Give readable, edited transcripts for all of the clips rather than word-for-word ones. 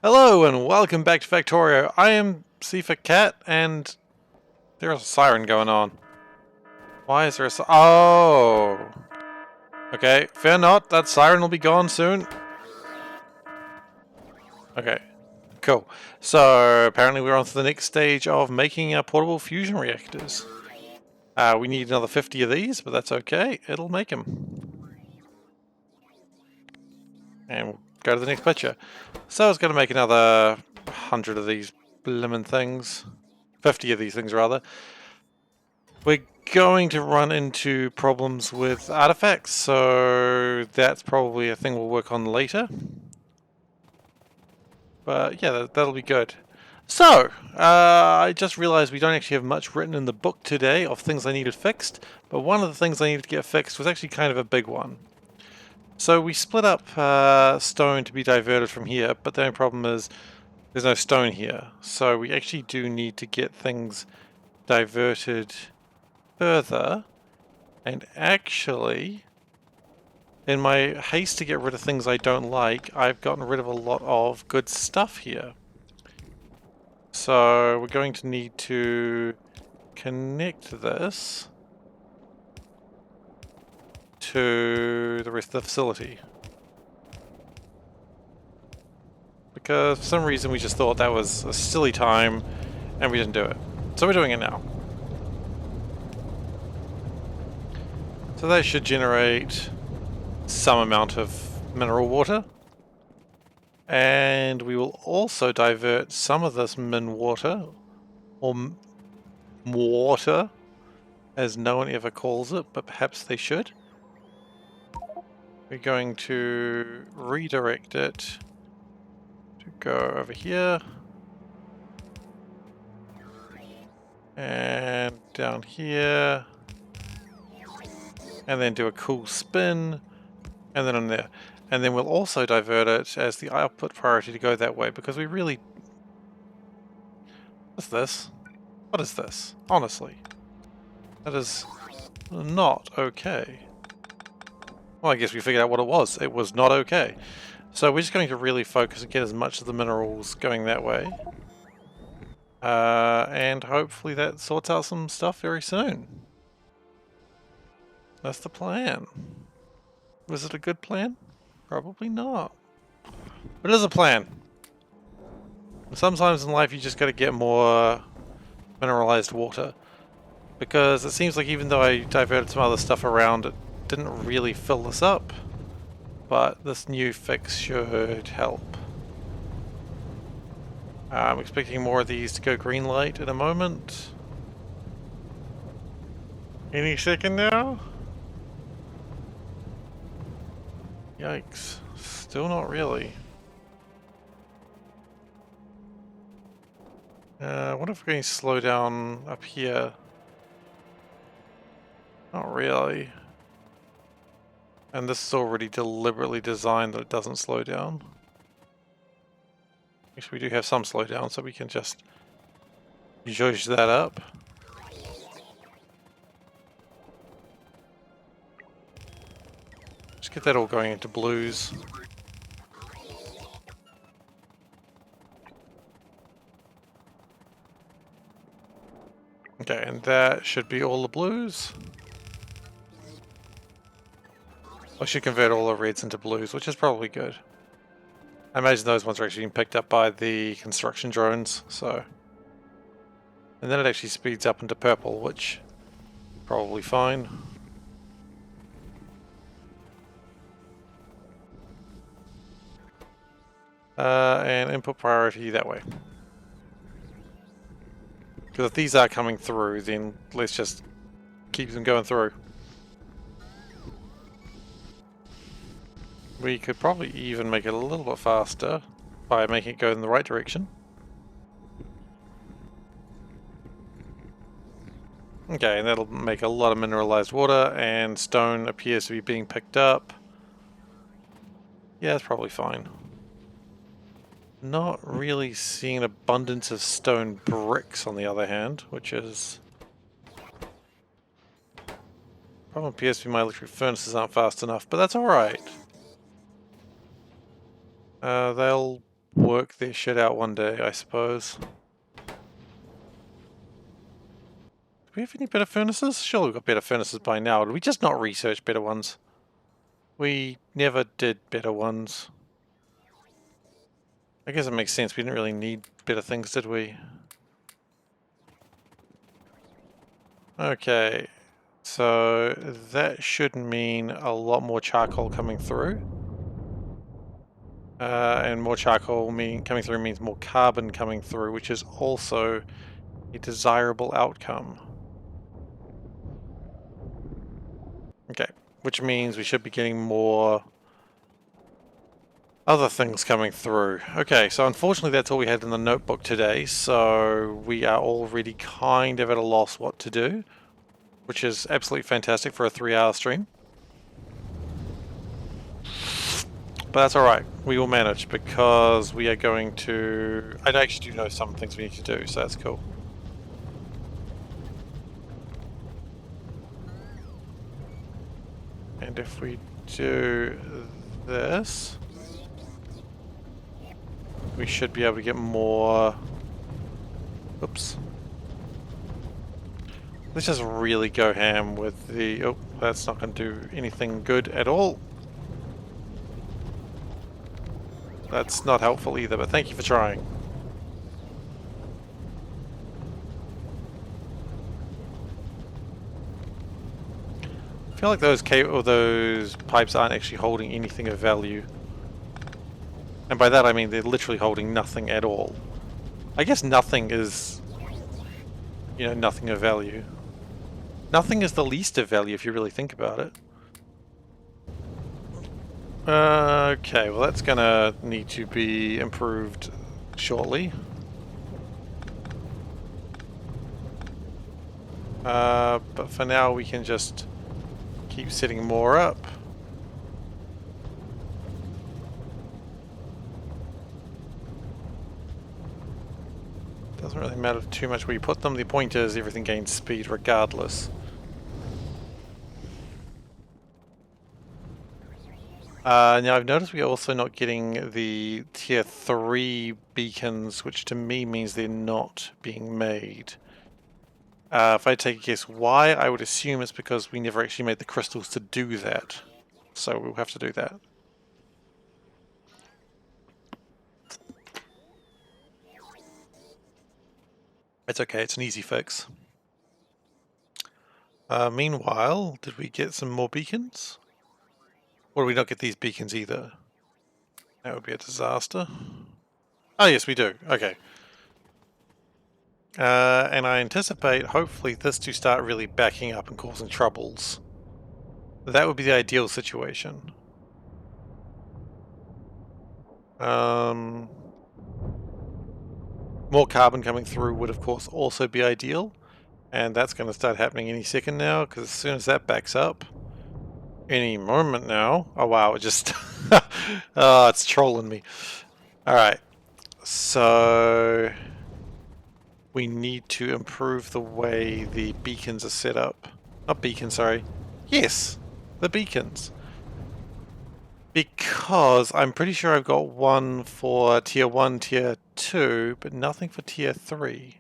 Hello and welcome back to Factorio. I am SeiferKatt and there's a siren going on. Why is there a Oh! Okay, fear not, that siren will be gone soon. Okay, cool. So apparently we're on to the next stage of making our portable fusion reactors. We need another 50 of these, but that's okay. It'll make them. And we'll go to the next picture. So it's going to make another 100 of these blimmin' things. 50 of these things, rather. We're going to run into problems with artifacts, so that's probably a thing we'll work on later. But yeah, that'll be good. So, I just realized we don't actually have much written in the book today of things I needed fixed, but one of the things I needed to get fixed was actually kind of a big one. So we split up stone to be diverted from here, but the only problem is there's no stone here. So we actually do need to get things diverted further, and actually, in my haste to get rid of things I don't like, I've gotten rid of a lot of good stuff here. So we're going to need to connect this to the rest of the facility. Because for some reason we just thought that was a silly time and we didn't do it. So we're doing it now. So that should generate some amount of mineral water. And we will also divert some of this min water, or water, as no one ever calls it, but perhaps they should. We're going to redirect it to go over here. And down here. And then do a cool spin. And then on there. And then we'll also divert it as the output priority to go that way, because we really... What's this? What is this? Honestly. That is not okay. Well, I guess we figured out what it was. It was not okay. So we're just going to really focus and get as much of the minerals going that way. And hopefully that sorts out some stuff very soon. That's the plan. Was it a good plan? Probably not. But it is a plan. And sometimes in life you just got to get more mineralized water. Because it seems like even though I diverted some other stuff around, it didn't really fill this up. But this new fix should help. I'm expecting more of these to go green light in a moment. Any second now? Yikes. Still not really. What if we're going to slow down up here? Not really. And this is already deliberately designed that it doesn't slow down. Actually, we do have some slowdown, so we can just zhuzh that up. Just get that all going into blues. Okay, and that should be all the blues. I should convert all the reds into blues, which is probably good. I imagine those ones are actually being picked up by the construction drones, so... And then it actually speeds up into purple, which is probably fine. And input priority that way. Because if these are coming through, then let's just keep them going through. We could probably even make it a little bit faster by making it go in the right direction. Okay, and that'll make a lot of mineralized water, and stone appears to be being picked up. Yeah, that's probably fine. Not really seeing an abundance of stone bricks on the other hand, which is... Problem appears to be my electric furnaces aren't fast enough, but that's alright. They'll work their shit out one day, I suppose. Do we have any better furnaces? Surely we've got better furnaces by now. Did we just not research better ones? We never did better ones. I guess it makes sense. We didn't really need better things, did we? Okay. So that should mean a lot more charcoal coming through. And more charcoal coming through means more carbon coming through, which is also a desirable outcome. Okay, which means we should be getting more other things coming through. Okay, so unfortunately that's all we had in the notebook today, so we are already kind of at a loss what to do, which is absolutely fantastic for a 3-hour stream. But that's alright, we will manage, because we are going to... I actually do know some things we need to do, so that's cool. And if we do this, we should be able to get more... Oops. Let's just really go ham with the... Oh, that's not going to do anything good at all. That's not helpful either, but thank you for trying. I feel like those pipes aren't actually holding anything of value. And by that I mean they're literally holding nothing at all. I guess nothing is, you know, nothing of value. Nothing is the least of value if you really think about it. Okay, well that's gonna need to be improved shortly. But for now we can just keep setting more up. Doesn't really matter too much where you put them. The point is everything gains speed regardless. Now I've noticed we're also not getting the tier 3 beacons, which to me means they're not being made. If I take a guess why, I would assume it's because we never actually made the crystals to do that. So we'll have to do that. It's okay, it's an easy fix. Meanwhile, did we get some more beacons? Or did we not get these beacons either? That would be a disaster. Oh yes, we do. Okay. And I anticipate, hopefully, this to start really backing up and causing troubles. That would be the ideal situation. More carbon coming through would, of course, also be ideal. And that's going to start happening any second now, because as soon as that backs up, any moment now... Oh wow, it just... oh, it's trolling me. Alright, so... we need to improve the way the beacons are set up. Not beacons, sorry. Yes, the beacons. Because I'm pretty sure I've got one for tier 1, tier 2, but nothing for tier 3.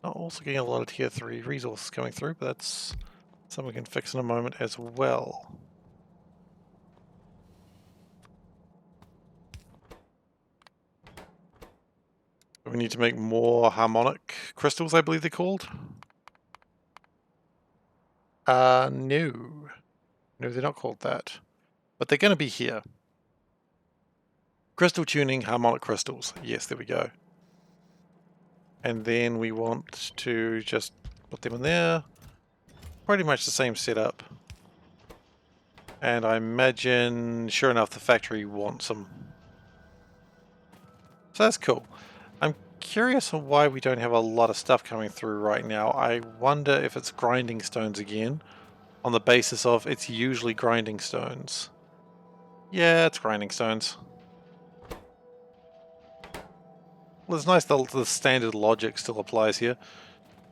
Not also getting a lot of tier 3 resources coming through, but that's something we can fix in a moment as well. We need to make more harmonic crystals, I believe they're called. No. No, they're not called that. But they're going to be here. Crystal tuning, harmonic crystals. Yes, there we go. And then we want to just put them in there. Pretty much the same setup. And I imagine, sure enough, the factory wants them. So that's cool. I'm curious on why we don't have a lot of stuff coming through right now. I wonder if it's grinding stones again, on the basis of it's usually grinding stones. Yeah, it's grinding stones. Well, it's nice the standard logic still applies here.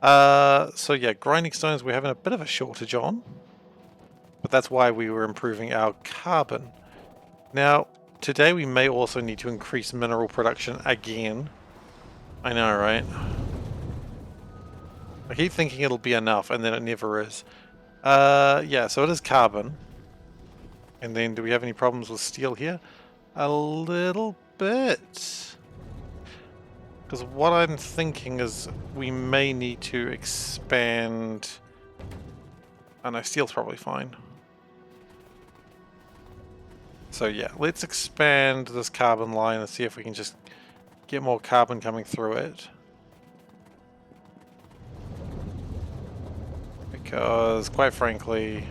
So yeah, grinding stones we're having a bit of a shortage on. But that's why we were improving our carbon. Now, today we may also need to increase mineral production again. I know, right? I keep thinking it'll be enough, and then it never is. Yeah, so it is carbon. And then do we have any problems with steel here? A little bit. Because what I'm thinking is we may need to expand... Oh no, steel's probably fine. So yeah, let's expand this carbon line and see if we can just get more carbon coming through it. Because, quite frankly...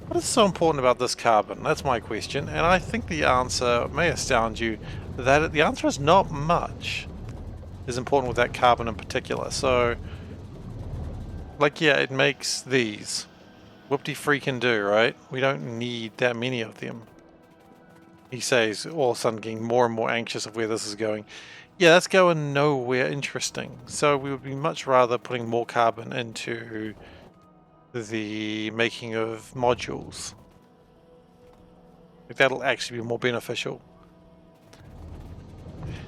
What is so important about this carbon? That's my question, and I think the answer may astound you, that the answer is not much is important with that carbon in particular. So, like, yeah, it makes these. Whoop-de-freaking do, right? We don't need that many of them. He says, all of a sudden getting more and more anxious of where this is going. Yeah, that's going nowhere interesting. So we would be much rather putting more carbon into the making of modules. Like, that'll actually be more beneficial.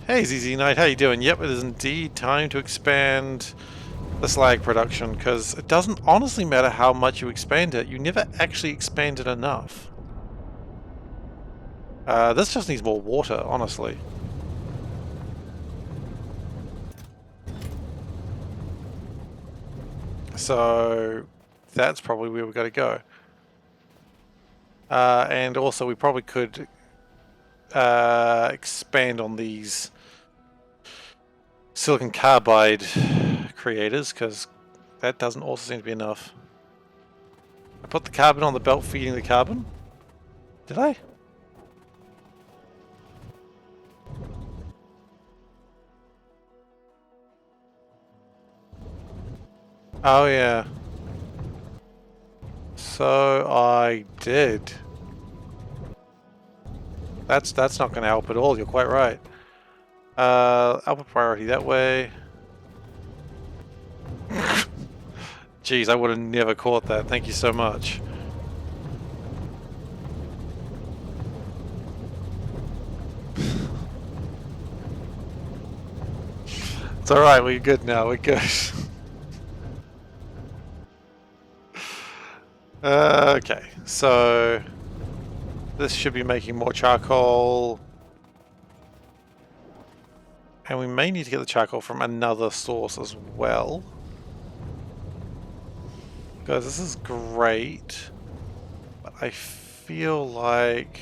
Hey ZZ Knight, how you doing? Yep, it is indeed time to expand the slag production, because it doesn't honestly matter how much you expand it, you never actually expand it enough. This just needs more water, honestly. So that's probably where we've got to go. And also we probably could expand on these silicon carbide creators, because that doesn't also seem to be enough. I put the carbon on the belt feeding the carbon? Did I? Oh yeah. So I did. That's not going to help at all, you're quite right. Upper priority that way. Jeez, I would have never caught that. Thank you so much. It's alright, we're good now, we're good. Okay, so this should be making more charcoal. And we may need to get the charcoal from another source as well. Guys, this is great, but I feel like...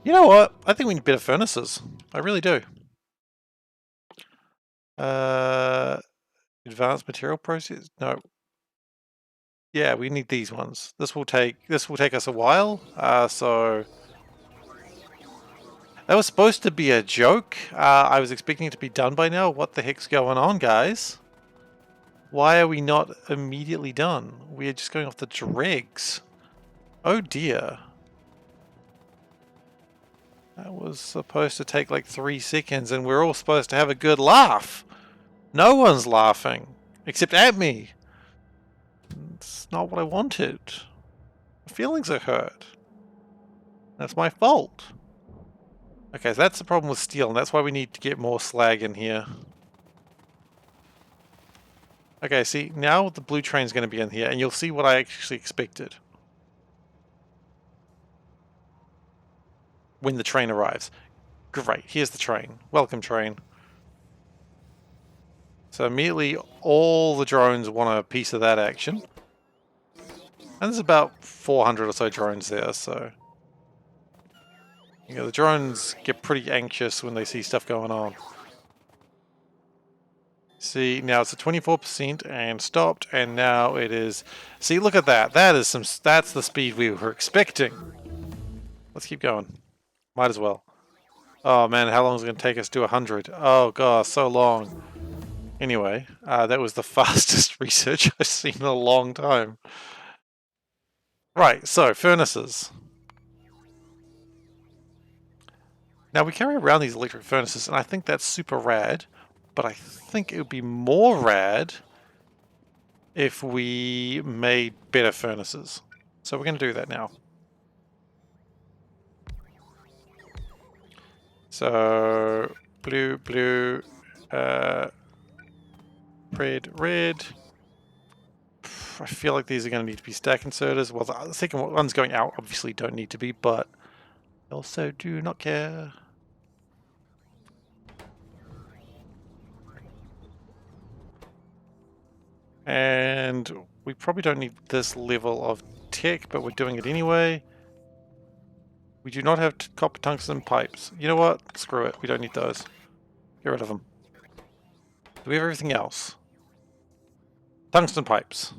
You know what? I think we need better furnaces. I really do. Advanced material process? No. Yeah, we need these ones. This will take us a while. So that was supposed to be a joke. I was expecting it to be done by now. What the heck's going on, guys? Why are we not immediately done? We are just going off the dregs. Oh dear. That was supposed to take like 3 seconds and we're all supposed to have a good laugh. No one's laughing. Except at me. It's not what I wanted. My feelings are hurt. That's my fault. Okay, so that's the problem with steel, and that's why we need to get more slag in here. Okay, see, now the blue train's going to be in here, and you'll see what I actually expected when the train arrives. Great, here's the train. Welcome, train. So immediately, all the drones want a piece of that action. And there's about 400 or so drones there, so... You know, the drones get pretty anxious when they see stuff going on. See, now it's at 24% and stopped, and now it is... See, look at that. That's the speed we were expecting. Let's keep going. Might as well. Oh man, how long is it going to take us to 100? Oh god, so long. Anyway, that was the fastest research I've seen in a long time. Right, so, furnaces. Now we carry around these electric furnaces, and I think that's super rad, but I think it would be more rad if we made better furnaces. So we're going to do that now. So blue, blue, red, red. I feel like these are going to need to be stack inserters. Well, the second one's going out, obviously don't need to be, but I also do not care. And we probably don't need this level of tech, but we're doing it anyway. We do not have copper tungsten pipes. You know what? Screw it. We don't need those. Get rid of them. Do we have everything else? Tungsten pipes.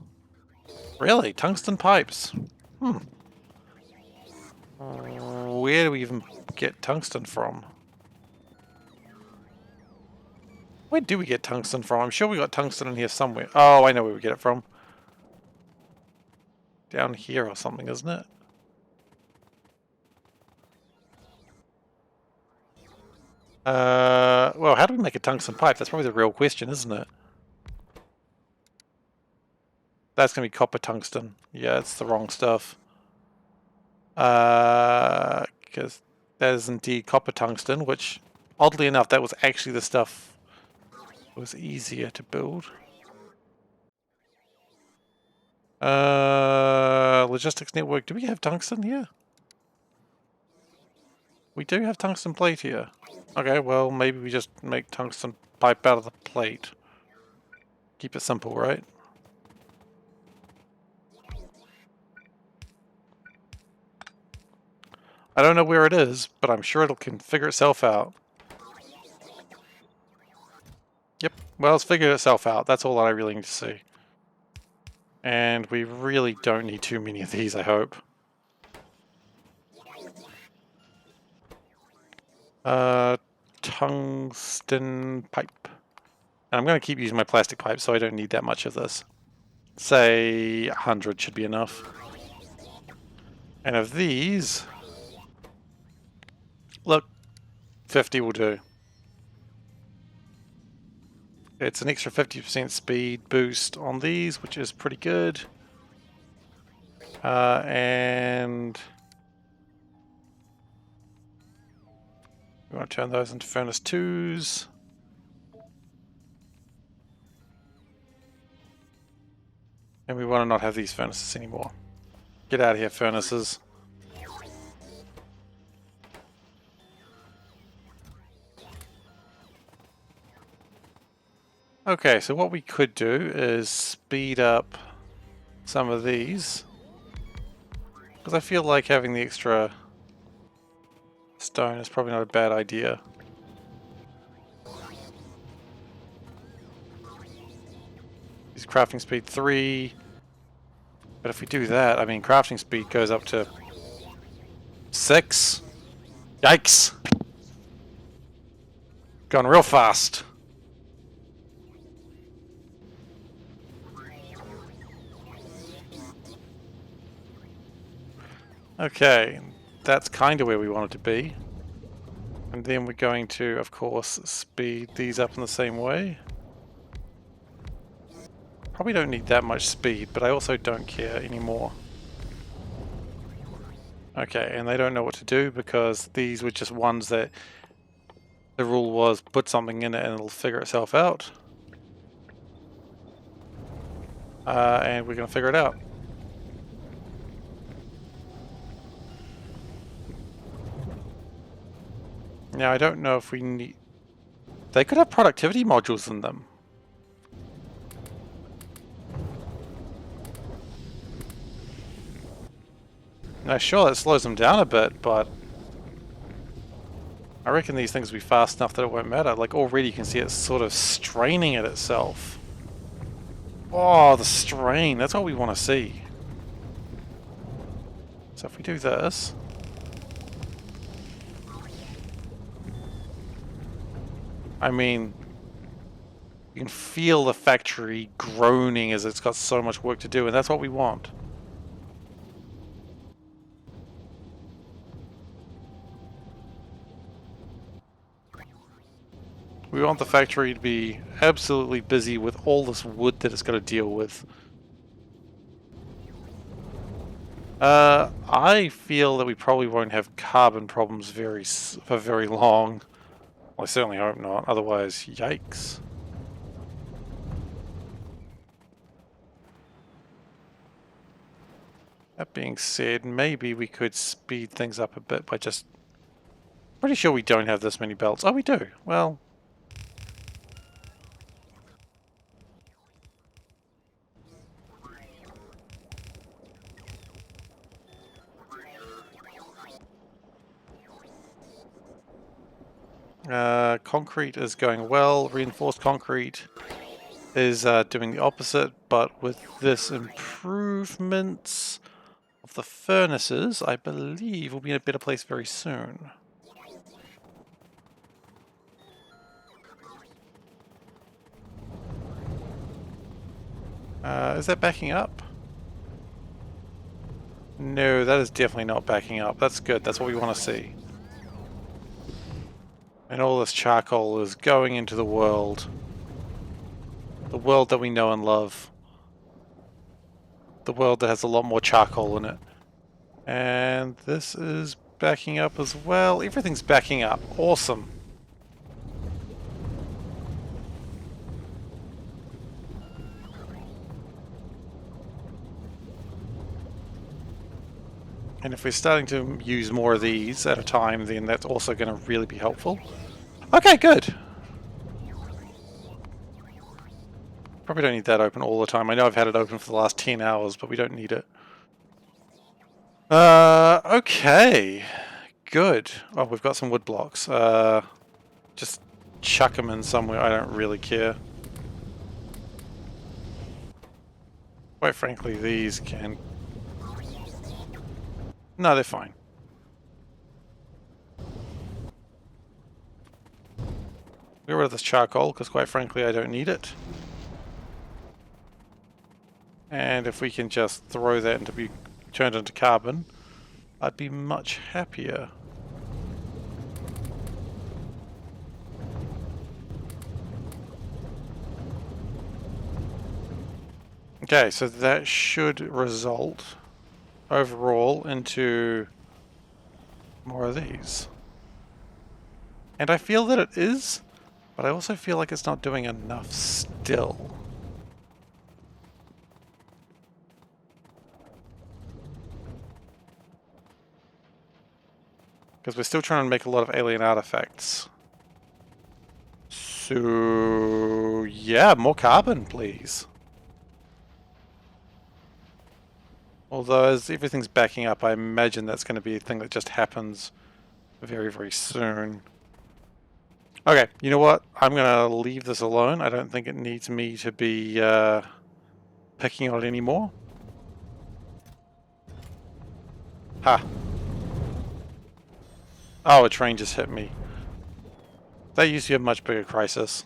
Really? Tungsten pipes? Hmm. Where do we even get tungsten from? Where do we get tungsten from? I'm sure we got tungsten in here somewhere. Oh, I know where we get it from. Down here or something, isn't it? Well, how do we make a tungsten pipe? That's probably the real question, isn't it? That's going to be copper tungsten. Yeah, it's the wrong stuff. Because that is indeed copper tungsten, which, oddly enough, that was actually the stuff that was easier to build. Logistics network. Do we have tungsten here? We do have tungsten plate here. Okay, well, maybe we just make tungsten pipe out of the plate. Keep it simple, right? I don't know where it is, but I'm sure it'll can figure itself out. Yep, well, it's figured itself out. That's all that I really need to see. And we really don't need too many of these, I hope. Tungsten pipe. And I'm going to keep using my plastic pipe, so I don't need that much of this. Say 100 should be enough. And of these, look, 50 will do. It's an extra 50% speed boost on these, which is pretty good. And we want to turn those into furnace 2s. And we want to not have these furnaces anymore. Get out of here, furnaces. Okay, so what we could do is speed up some of these. Because I feel like having the extra stone is probably not a bad idea. Is crafting speed 3. But if we do that, I mean, crafting speed goes up to 6. Yikes! Going real fast. Okay, that's kind of where we want it to be. And then we're going to, of course, speed these up in the same way. Probably don't need that much speed, but I also don't care anymore. Okay, and they don't know what to do because these were just ones that the rule was put something in it and it'll figure itself out. And we're going to figure it out. Now, I don't know if we need... They could have productivity modules in them. Now, sure, that slows them down a bit, but... I reckon these things will be fast enough that it won't matter. Like, already you can see it's sort of straining at itself. Oh, the strain. That's what we want to see. So if we do this... I mean, you can feel the factory groaning as it's got so much work to do, and that's what we want. We want the factory to be absolutely busy with all this wood that it's got to deal with. I feel that we probably won't have carbon problems for very long. Well, I certainly hope not. Otherwise, yikes. That being said, maybe we could speed things up a bit by just... Pretty sure we don't have this many belts. Oh, we do. Well... concrete is going well. Reinforced concrete is doing the opposite, but with this improvements of the furnaces, I believe we'll be in a better place very soon. Is that backing up? No, that is definitely not backing up. That's good. That's what we want to see. And all this charcoal is going into the world. The world that we know and love. The world that has a lot more charcoal in it. And this is backing up as well. Everything's backing up. Awesome. And if we're starting to use more of these at a time, then that's also going to really be helpful. Okay, good. Probably don't need that open all the time. I know I've had it open for the last 10 hours, but we don't need it. Okay. Good. Oh, we've got some wood blocks. Just chuck them in somewhere. I don't really care. Quite frankly, these can... No, they're fine. Get rid of this charcoal, because quite frankly I don't need it. And if we can just throw that into be turned into carbon, I'd be much happier. Okay, so that should result overall into more of these. And I feel that it is, but I also feel like it's not doing enough still. Because we're still trying to make a lot of alien artifacts. So, yeah, more carbon, please. Although as everything's backing up, I imagine that's going to be a thing that just happens very, very soon. Okay, you know what? I'm going to leave this alone. I don't think it needs me to be picking on it anymore. Ha. Oh, a train just hit me. That used to be a much bigger crisis.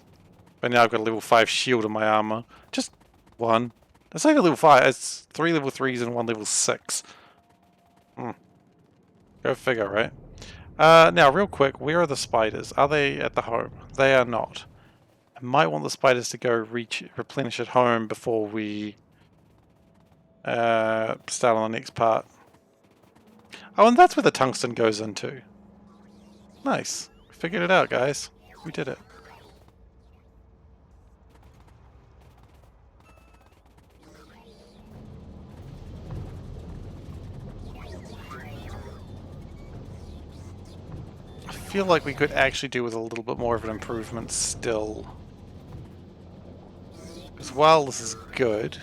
But now I've got a level 5 shield in my armor. Just one. It's like a level 5. It's 3 level 3s and 1 level 6. Go figure, right? Now, real quick, where are the spiders? Are they at the home? They are not. I might want the spiders to go replenish at home before we start on the next part. Oh, and that's where the tungsten goes into. Nice. We figured it out, guys. We did it. I feel like we could actually do with a little bit more of an improvement still. Because while this is good,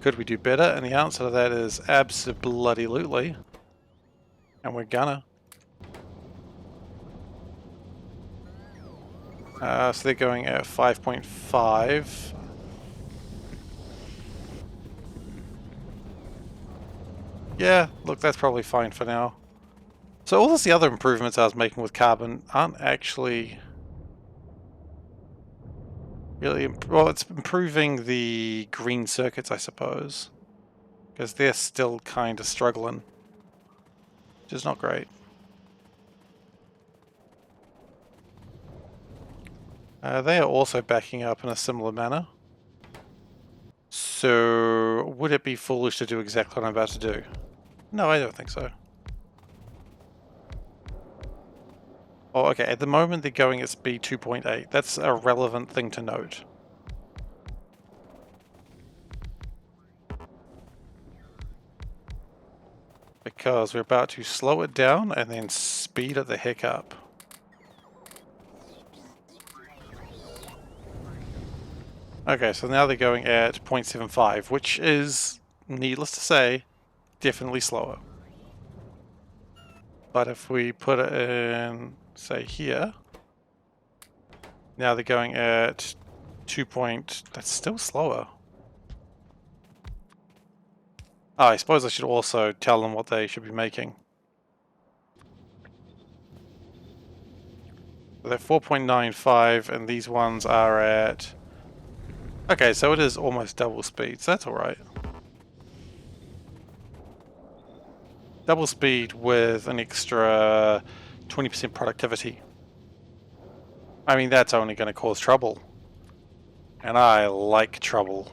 could we do better? And the answer to that is abso-bloody-lutely. And we're gonna. So they're going at 5.5. Yeah, look, that's probably fine for now. So all the other improvements I was making with carbon aren't actually really... Well, it's improving the green circuits, I suppose. Because they're still kind of struggling. Which is not great. They are also backing up in a similar manner. So, would it be foolish to do exactly what I'm about to do? No, I don't think so. Oh, okay, at the moment they're going at speed 2.8. That's a relevant thing to note. Because we're about to slow it down and then speed it the heck up. Okay, so now they're going at 0.75, which is, needless to say, definitely slower. But if we put it in, say, here, now they're going at 2 point... That's still slower. Oh, I suppose I should also tell them what they should be making. They're 4.95, and these ones are at... Okay, so it is almost double speed, so that's alright. Double speed with an extra 20% productivity. I mean, that's only going to cause trouble. And I like trouble.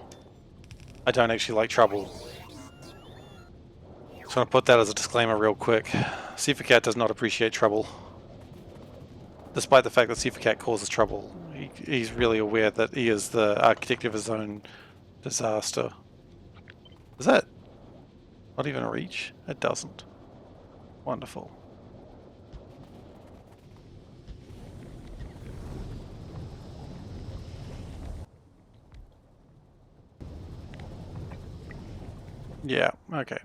I don't actually like trouble. Just want to put that as a disclaimer real quick. SeiferKatt does not appreciate trouble. Despite the fact that SeiferKatt causes trouble, he's really aware that he is the architect of his own disaster. Does that not even reach? It doesn't. Wonderful. Yeah, okay.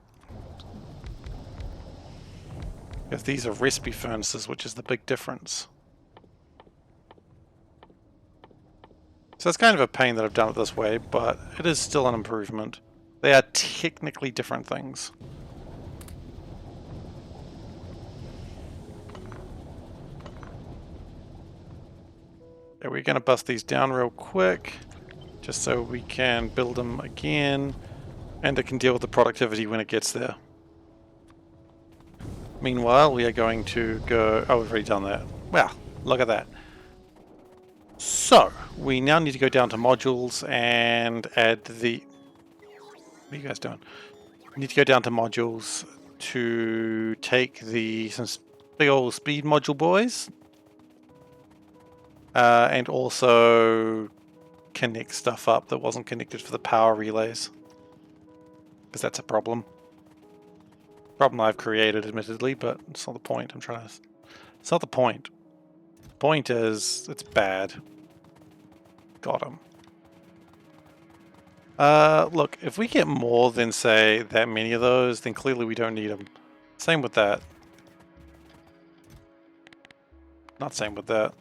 If these are recipe furnaces, which is the big difference. So it's kind of a pain that I've done it this way, but it is still an improvement. They are technically different things. Yeah, we're going to bust these down real quick, just so we can build them again, and it can deal with the productivity when it gets there. Meanwhile, we are going to go... Oh, we've already done that. Wow, look at that. So, we now need to go down to modules and add the... What are you guys doing? We need to go down to modules to take some big old speed module boys. And also connect stuff up that wasn't connected for the power relays. Because that's a problem. Problem I've created, admittedly, but it's not the point. It's not the point. The point is, it's bad. Got him. Look, if we get more than, say, that many of those, then clearly we don't need them. Same with that. Not same with that.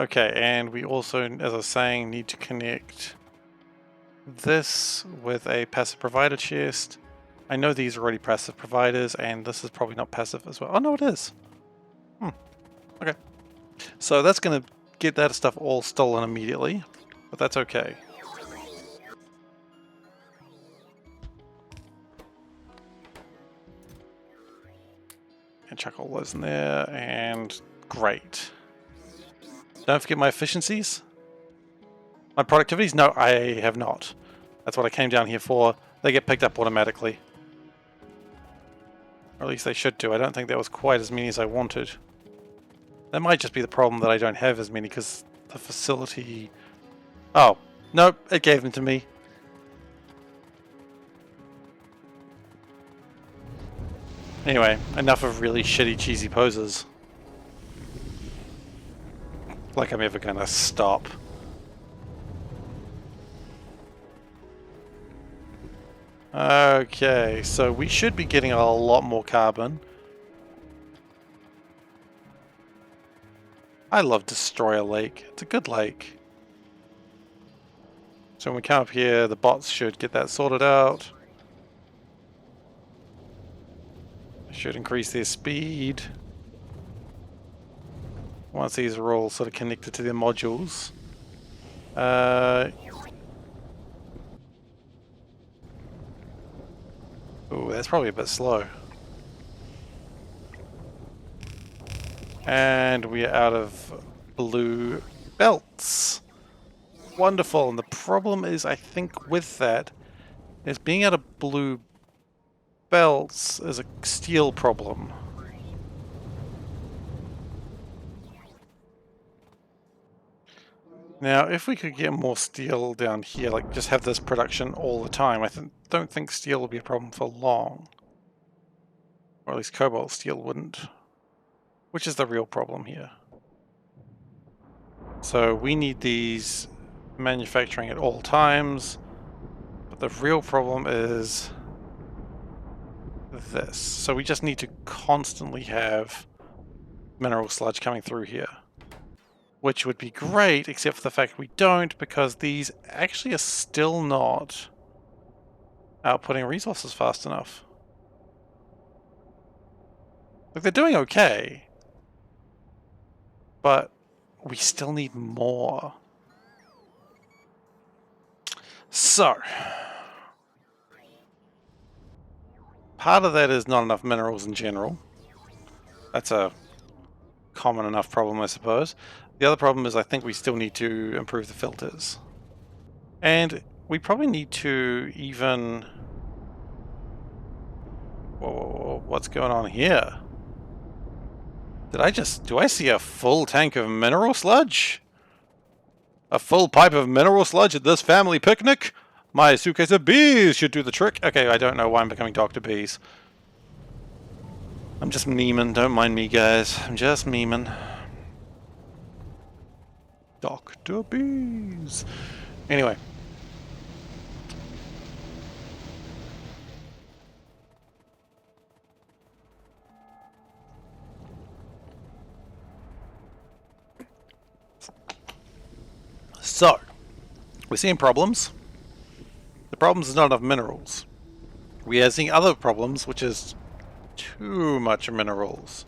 Okay, and we also, as I was saying, need to connect this with a passive provider chest. I know these are already passive providers, and this is probably not passive as well. Oh, no, it is. Okay. So that's going to get that stuff all stolen immediately, but that's okay. And chuck all those in there, and great. Don't forget my efficiencies. My productivities? No, I have not. That's what I came down here for. They get picked up automatically. Or at least they should do. I don't think that was quite as many as I wanted. That might just be the problem that I don't have as many because the facility... Oh, nope, it gave them to me. Anyway, enough of really shitty cheesy poses. Like I'm ever gonna stop. Okay, so we should be getting a lot more carbon. I love Destroyer Lake. It's a good lake. So when we come up here, the bots should get that sorted out. Should increase their speed. Once these are all sort of connected to their modules. that's probably a bit slow. And we are out of blue belts. Wonderful. And the problem is, I think with that, is being out of blue belts is a steel problem. Now, if we could get more steel down here, like just have this production all the time, I don't think steel will be a problem for long. Or at least cobalt steel wouldn't. Which is the real problem here. So we need these manufacturing at all times, but the real problem is this. So we just need to constantly have mineral sludge coming through here. Which would be great, except for the fact we don't, because these actually are still not outputting resources fast enough. Like, they're doing okay, but we still need more. So, part of that is not enough minerals in general. That's a common enough problem, I suppose. The other problem is I think we still need to improve the filters. And we probably need to even... Whoa, what's going on here? Do I see a full tank of mineral sludge? A full pipe of mineral sludge at this family picnic? My suitcase of bees should do the trick. Okay, I don't know why I'm becoming Dr. Bees. I'm just memeing, don't mind me guys. I'm just memeing. Dr. Bees. Anyway. So, we're seeing problems. The problems is not enough minerals. We are seeing other problems, which is too much minerals.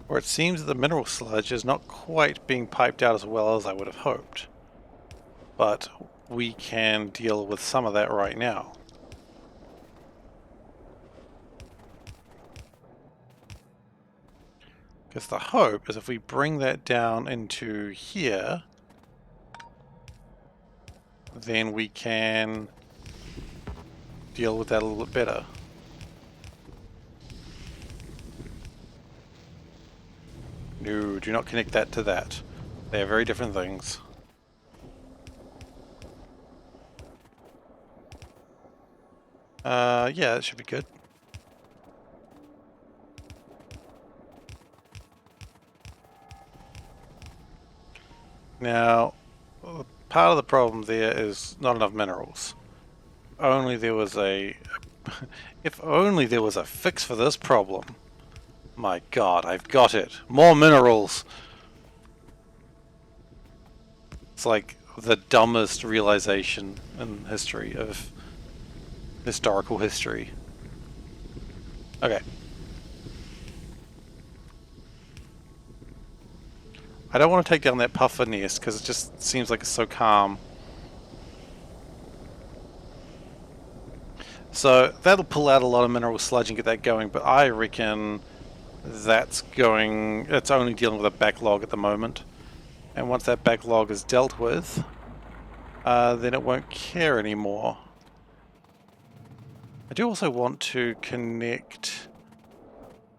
Or it seems that the mineral sludge is not quite being piped out as well as I would have hoped. But we can deal with some of that right now. Because the hope is if we bring that down into here, then we can deal with that a little bit better. No, do not connect that to that. They are very different things. Yeah, that should be good. Now, part of the problem there is not enough minerals. Only there was a... if only there was a fix for this problem. My god, I've got it. More minerals! It's like the dumbest realization in history of historical history. Okay. I don't want to take down that puffer nest because it just seems like it's so calm. So that'll pull out a lot of mineral sludge and get that going, but I reckon it's only dealing with a backlog at the moment. And once that backlog is dealt with, then it won't care anymore. I do also want to connect...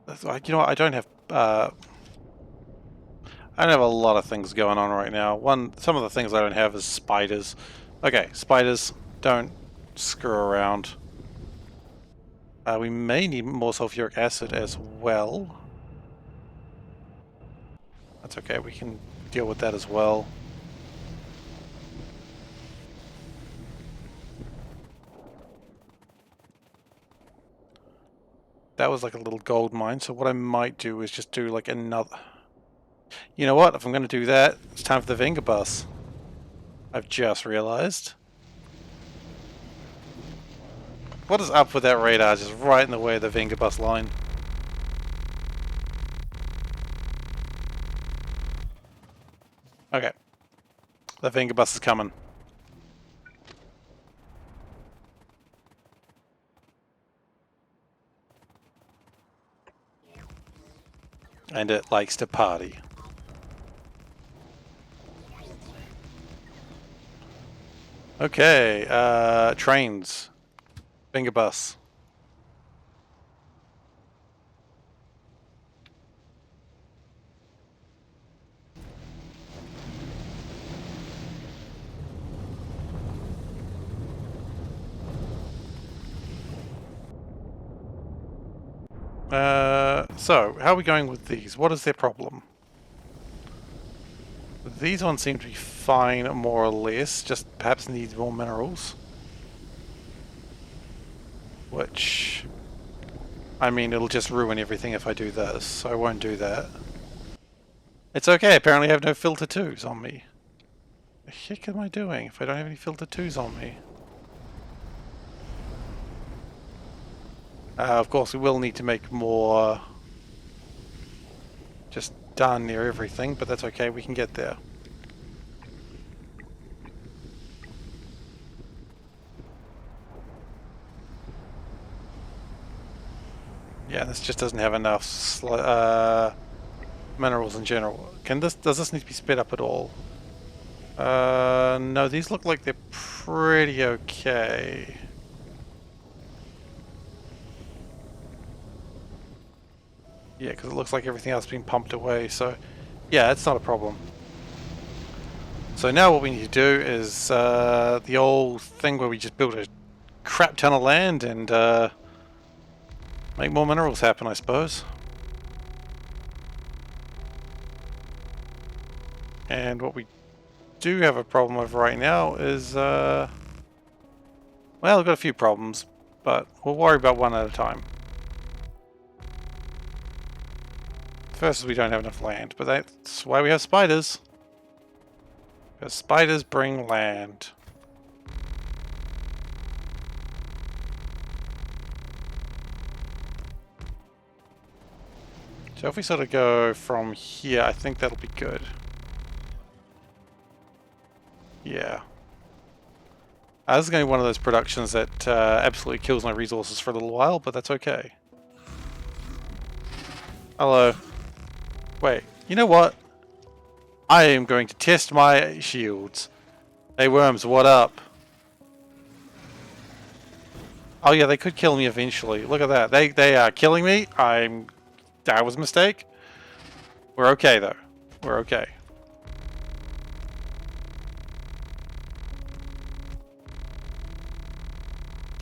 You know what, I don't have a lot of things going on right now. Some of the things I don't have is spiders. Okay, spiders, don't screw around. We may need more sulfuric acid as well. That's okay, we can deal with that as well. That was like a little gold mine, so what I might do is just do like another... You know what? If I'm going to do that, it's time for the Venga bus. I've just realized. What is up with that radar just right in the way of the Venga bus line? Okay. The finger bus is coming. And it likes to party. Okay, trains. Finger bus. So, how are we going with these? What is their problem? These ones seem to be fine, more or less, just perhaps need more minerals. Which, I mean, it'll just ruin everything if I do this, so I won't do that. It's okay, apparently I have no filter 2s on me. The heck am I doing if I don't have any filter 2s on me? Of course, we will need to make more just done near everything, but that's okay, we can get there. Yeah, this just doesn't have enough minerals in general. Does this need to be sped up at all? No, these look like they're pretty okay. Yeah, because it looks like everything else has been pumped away, so yeah, it's not a problem. So now what we need to do is the old thing where we just build a crap ton of land and make more minerals happen, I suppose. And what we do have a problem with right now is, well, we've got a few problems, but we'll worry about one at a time. First is we don't have enough land, but that's why we have spiders. Because spiders bring land. So if we sort of go from here, I think that'll be good. Yeah. This is going to be one of those productions that absolutely kills my resources for a little while, but that's okay. Hello. Wait, you know what? I am going to test my shields. Hey worms, what up? Oh yeah, they could kill me eventually. Look at that. They are killing me. That was a mistake. We're okay though. We're okay.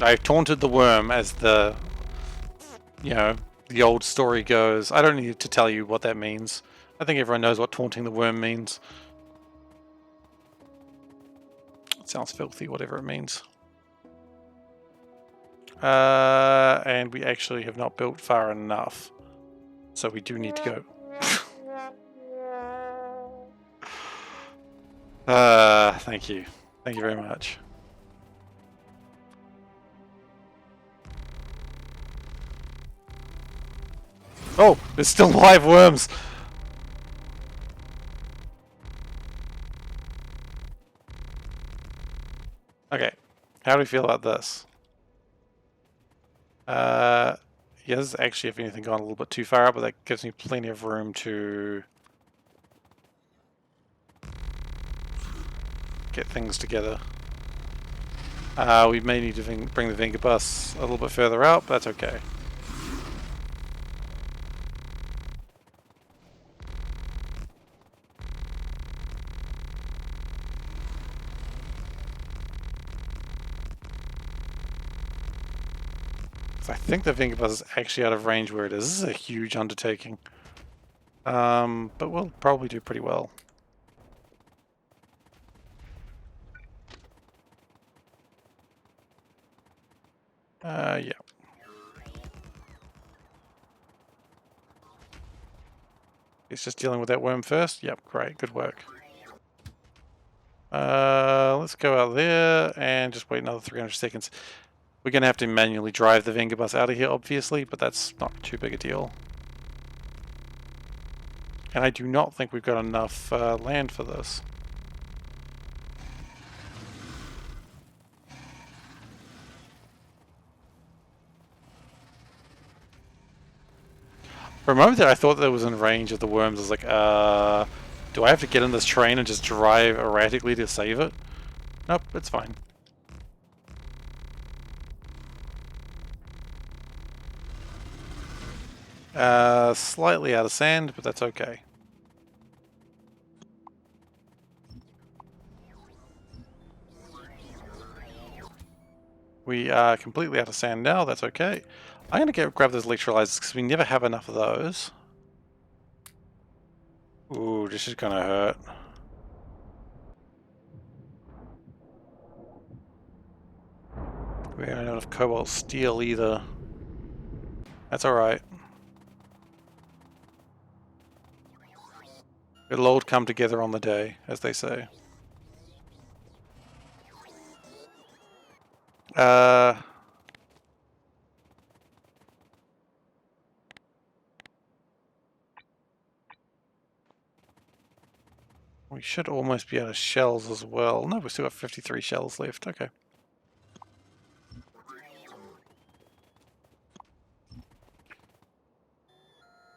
I've taunted the worm as the old story goes. I don't need to tell you what that means. I think everyone knows what taunting the worm means. It sounds filthy, whatever it means. And we actually have not built far enough. So we do need to go. Thank you. Thank you very much. Oh, there's still live worms! Okay, how do we feel about this? Yeah, this is actually, if anything, gone a little bit too far up, but that gives me plenty of room to get things together. We may need to bring the Venga bus a little bit further out, but that's okay. I think the Venga bus is actually out of range where it is. This is a huge undertaking. But we'll probably do pretty well. Yeah. It's just dealing with that worm first. Yep, great, good work. Let's go out there and just wait another 300 seconds. We're going to have to manually drive the Venga bus out of here, obviously, but that's not too big a deal. And I do not think we've got enough land for this. For a moment there, I thought that it was in range of the worms. I was like, do I have to get in this train and just drive erratically to save it? Nope, it's fine. Slightly out of sand, but that's okay. We are completely out of sand now, that's okay. I'm going to grab those electrolyzers because we never have enough of those. Ooh, this is going to hurt. We don't have enough cobalt steel either. That's alright. It'll all come together on the day, as they say. We should almost be out of shells as well. No, we've still got 53 shells left. Okay.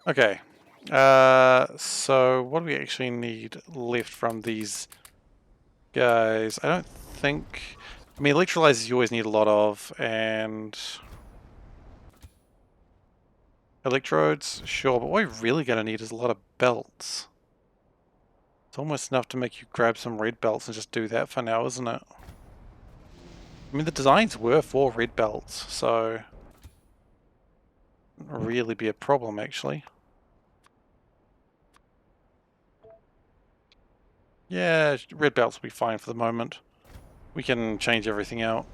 Okay. So what do we actually need left from these guys? I don't think... I mean, electrolyzers you always need a lot of, and... electrodes, sure, but what we're really going to need is a lot of belts. It's almost enough to make you grab some red belts and just do that for now, isn't it? I mean, the designs were for red belts, so... wouldn't really be a problem, actually. Yeah, red belts will be fine for the moment. We can change everything out.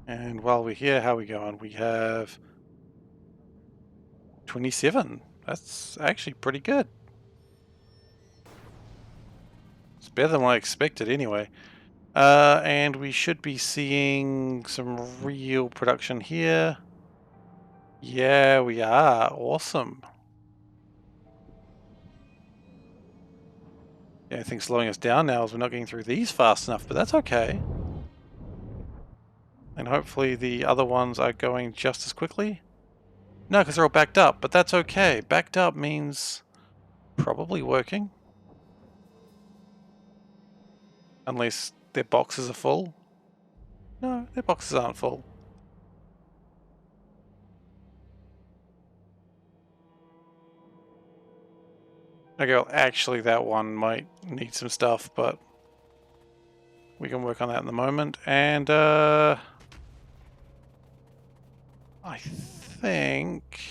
And while we're here, how are we going? We have 27. That's actually pretty good. It's better than what I expected anyway. And we should be seeing some real production here. Yeah, we are. Awesome. The only thing slowing us down now is we're not getting through these fast enough, but that's okay. And hopefully the other ones are going just as quickly. No, because they're all backed up, but that's okay. Backed up means probably working. Unless their boxes are full. No, their boxes aren't full. Okay, well, actually that one might need some stuff, but we can work on that in the moment. And I think,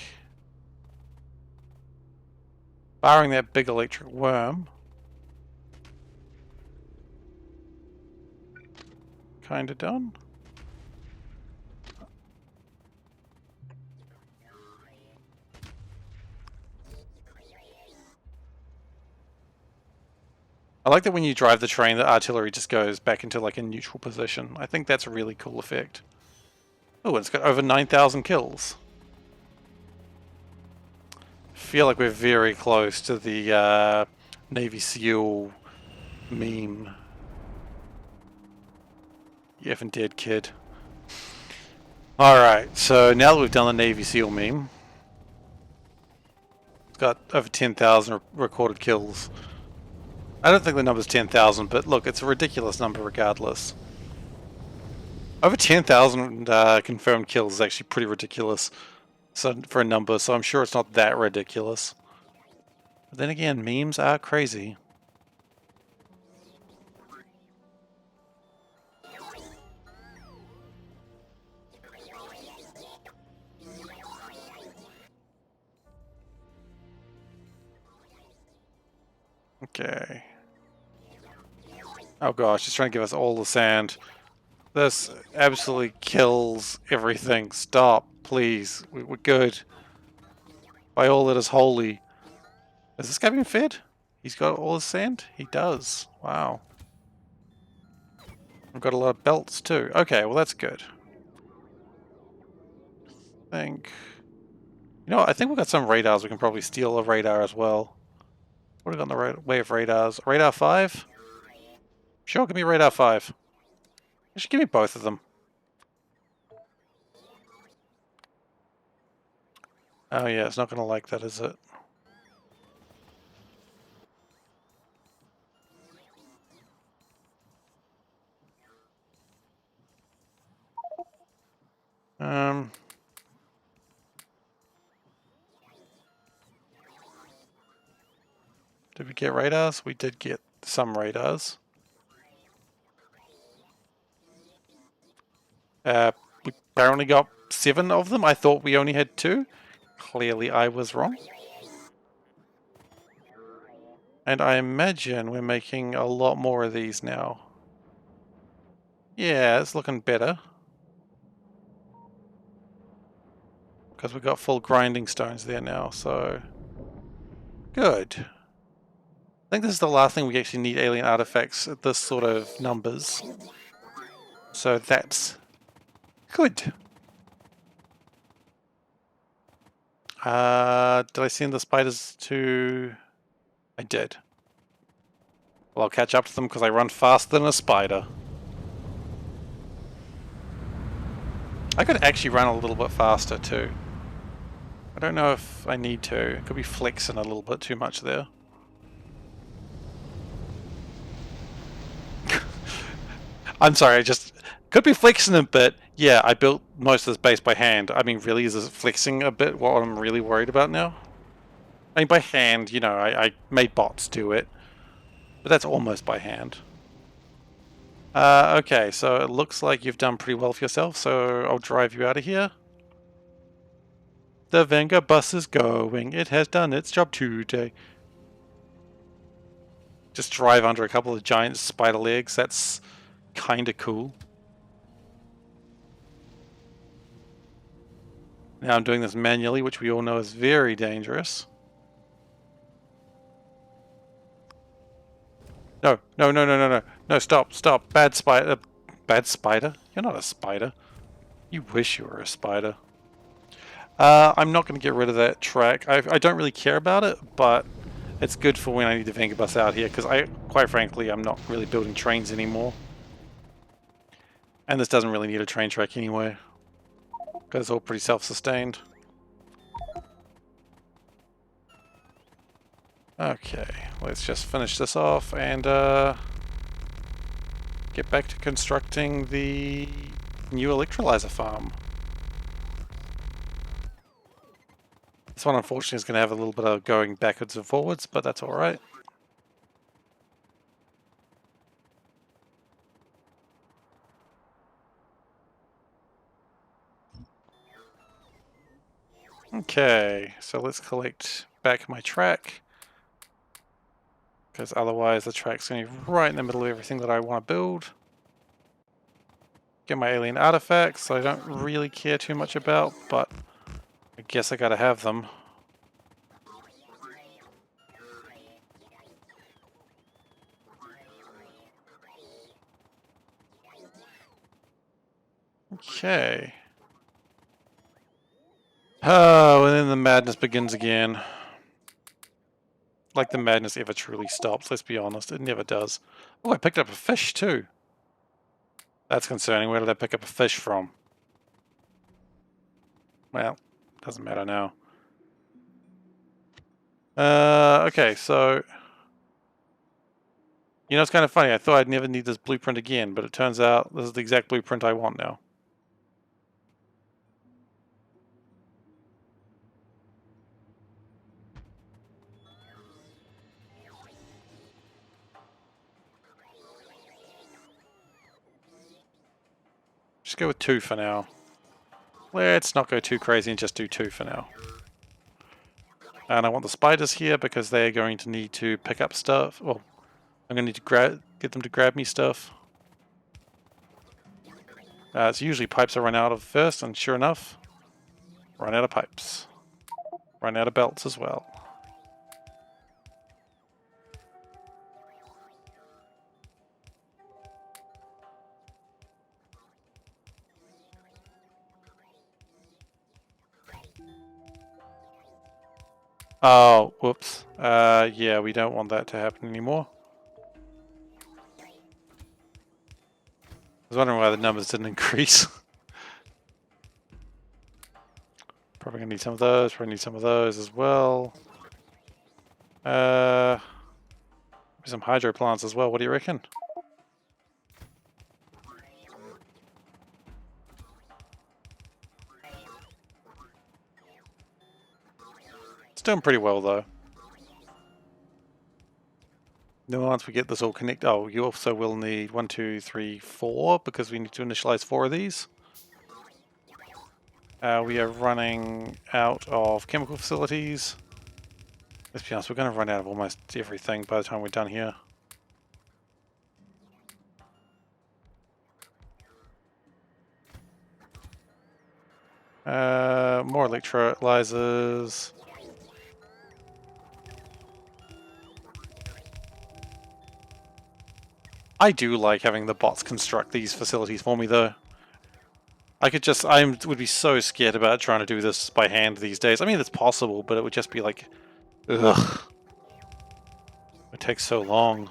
barring that big electric worm, kind of done. I like that when you drive the train, the artillery just goes back into like a neutral position. I think that's a really cool effect. Oh, it's got over 9,000 kills. I feel like we're very close to the Navy SEAL meme. You effing dead kid. Alright, so now that we've done the Navy SEAL meme, it's got over 10,000 recorded kills. I don't think the number's 10,000, but look, it's a ridiculous number regardless. Over 10,000 confirmed kills is actually pretty ridiculous for a number, so I'm sure it's not that ridiculous. But then again, memes are crazy. Okay. Oh gosh, it's trying to give us all the sand. This absolutely kills everything. Stop, please. We're good. By all that is holy. Is this guy being fed? He's got all his sand? He does. Wow. I've got a lot of belts too. Okay, well that's good. I think... You know what, I think we've got some radars. We can probably steal a radar as well. What have we got in the way of radars? Radar 5? Sure, give me radar 5. Actually, give me both of them. Oh yeah, it's not going to like that, is it? Um, did we get radars? We did get some radars. We apparently got 7 of them. I thought we only had 2. Clearly I was wrong. And I imagine we're making a lot more of these now. Yeah, it's looking better. Because we've got full grinding stones there now, so... Good. I think this is the last thing we actually need alien artifacts at this sort of numbers. So that's good. Did I send the spiders to... I did. Well, I'll catch up to them because I run faster than a spider. I could actually run a little bit faster too. I don't know if I need to. I could be flexing a little bit too much there. I'm sorry, I just... Could be flexing a bit. Yeah, I built most of this base by hand. I mean, really, is this flexing a bit what I'm really worried about now? I mean, by hand, you know, I made bots do it. But that's almost by hand. Okay, so it looks like you've done pretty well for yourself, so I'll drive you out of here. The Vanguard bus is going. It has done its job today. Just drive under a couple of giant spider legs. That's kind of cool. Now I'm doing this manually, which we all know is very dangerous. No, no, no, no, no, no. No, stop, stop. Bad spider. Bad spider? You're not a spider. You wish you were a spider. I'm not going to get rid of that track. I don't really care about it, but it's good for when I need the Vanguard bus out here, because quite frankly, I'm not really building trains anymore. And this doesn't really need a train track anyway, because it's all pretty self-sustained. Okay, let's just finish this off and get back to constructing the new electrolyzer farm. This one unfortunately is going to have a little bit of going backwards and forwards, but that's alright. Okay, so let's collect back my track, because otherwise the track's going to be right in the middle of everything that I want to build. Get my alien artifacts, I don't really care too much about, but I guess I gotta have them. Okay. Oh, and then the madness begins again. Like the madness ever truly stops, let's be honest. It never does. Oh, I picked up a fish too. That's concerning. Where did I pick up a fish from? Well, doesn't matter now. Okay, so... You know, it's kind of funny. I thought I'd never need this blueprint again, but it turns out this is the exact blueprint I want now. Just go with 2 for now. Let's not go too crazy and just do 2 for now. And I want the spiders here because they're going to need to pick up stuff. Well, I'm going to need to get them to grab me stuff. It's usually pipes I run out of first, and sure enough, run out of pipes. Run out of belts as well. Oh, whoops. Yeah, we don't want that to happen anymore. I was wondering why the numbers didn't increase. Probably gonna need some of those, probably need some of those as well. Some hydro plants as well, what do you reckon? It's doing pretty well though. Then once we get this all connected, oh, you also will need 1, 2, 3, 4 because we need to initialize 4 of these. We are running out of chemical facilities. Let's be honest, we're going to run out of almost everything by the time we're done here. More electrolyzers. I do like having the bots construct these facilities for me though. I would be so scared about trying to do this by hand these days. I mean, it's possible, but it would just be like, ugh. It takes so long.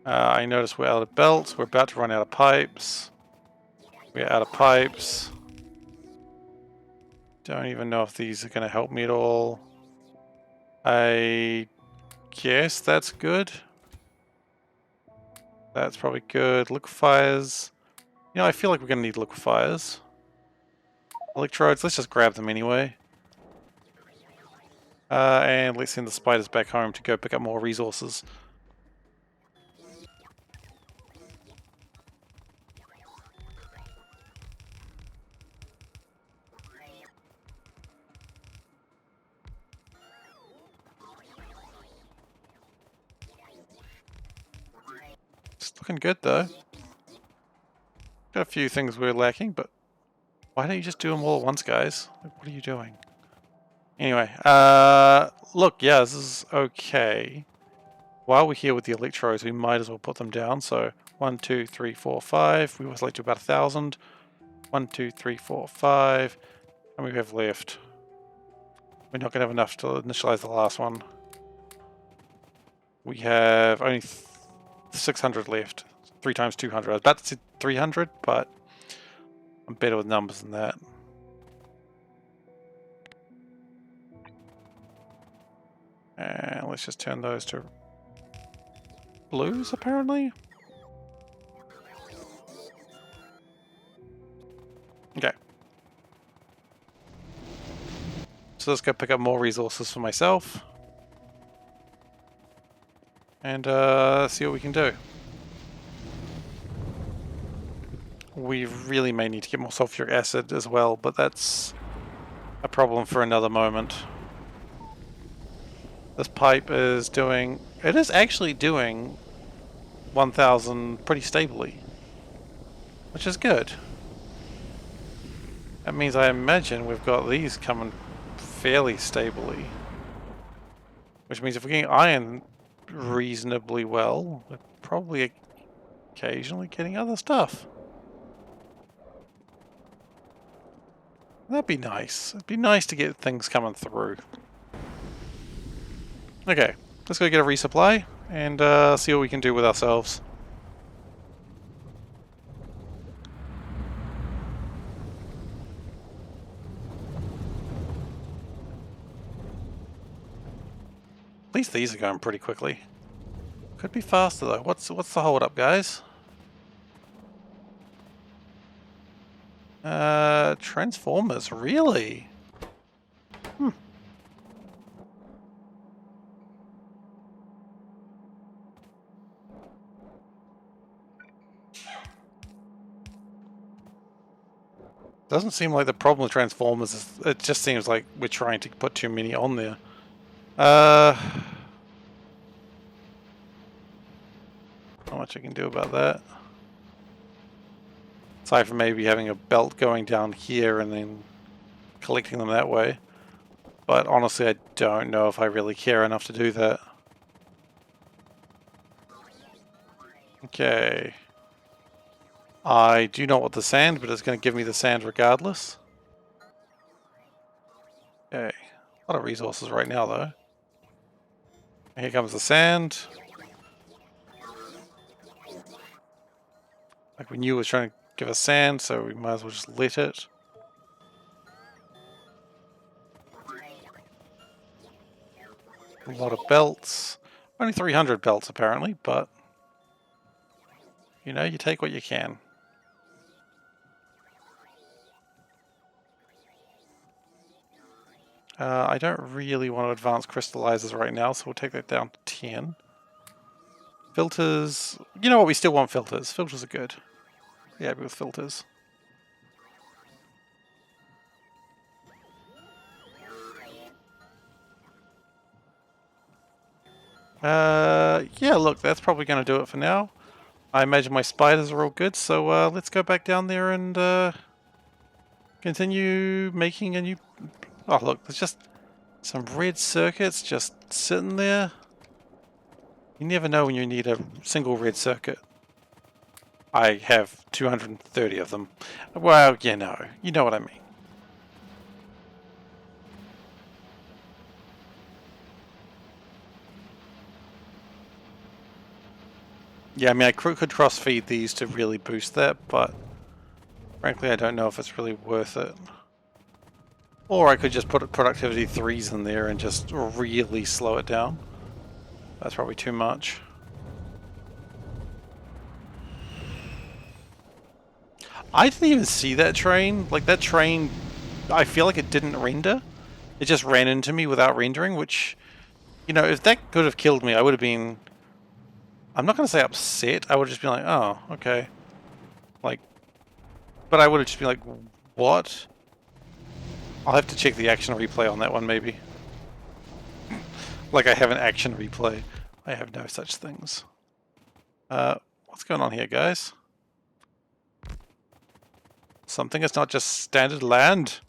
I notice we're out of belts. We're about to run out of pipes. We're out of pipes. Don't even know if these are going to help me at all. I guess that's good. That's probably good. Liquefiers. You know, I feel like we're going to need liquefiers. Electrodes, let's just grab them anyway. And let's send the spiders back home to go pick up more resources. It's looking good though. Got a few things we're lacking, but why don't you just do them all at once, guys? Like, what are you doing? Anyway, look, yeah, this is okay. While we're here with the electrodes, we might as well put them down. So 1, 2, 3, 4, 5. We always like to about 1,000. 1, 2, 3, 4, 5. And we have left. We're not going to have enough to initialize the last one. We have only 600 left. 3 times 200. I was about to say 300, but I'm better with numbers than that. And let's just turn those to blues, apparently. Okay. So let's go pick up more resources for myself. And see what we can do. We really may need to get more sulfuric acid as well, but that's a problem for another moment. This pipe is doing... It is actually doing 1,000 pretty stably, which is good. That means I imagine we've got these coming fairly stably. Which means if we're getting iron reasonably well, we're probably occasionally getting other stuff. That'd be nice. It'd be nice to get things coming through. Okay, let's go get a resupply and see what we can do with ourselves. At least these are going pretty quickly. Could be faster though. What's the hold up, guys? Transformers, really? Doesn't seem like the problem with Transformers is, it just seems like we're trying to put too many on there. Not much I can do about that. Aside from maybe having a belt going down here and then collecting them that way. But honestly, I don't know if I really care enough to do that. Okay. I do not want the sand, but it's going to give me the sand regardless. Okay. A lot of resources right now, though. Here comes the sand. Like we knew it was trying to give us sand, so we might as well just let it. A lot of belts. Only 300 belts apparently, but you know, you take what you can. I don't really want to advance crystallizers right now, so we'll take that down to 10. Filters. You know what? We still want filters. Filters are good. Yeah, with filters. Yeah, look, that's probably going to do it for now. I imagine my spiders are all good, so let's go back down there and continue making a new... Oh, look, there's just some red circuits just sitting there. You never know when you need a single red circuit. I have 230 of them. Well, you know what I mean. Yeah, I mean, I could cross-feed these to really boost that, but frankly, I don't know if it's really worth it. Or I could just put productivity 3s in there and just really slow it down. That's probably too much. I didn't even see that train. Like, that train, I feel like it didn't render. It just ran into me without rendering, which, you know, if that could have killed me, I would have been... I'm not going to say upset. I would have just been like, oh, okay. Like, but I would have just been like, what? I'll have to check the action replay on that one, maybe. Like I have an action replay. I have no such things. What's going on here, guys? Something is not just standard land.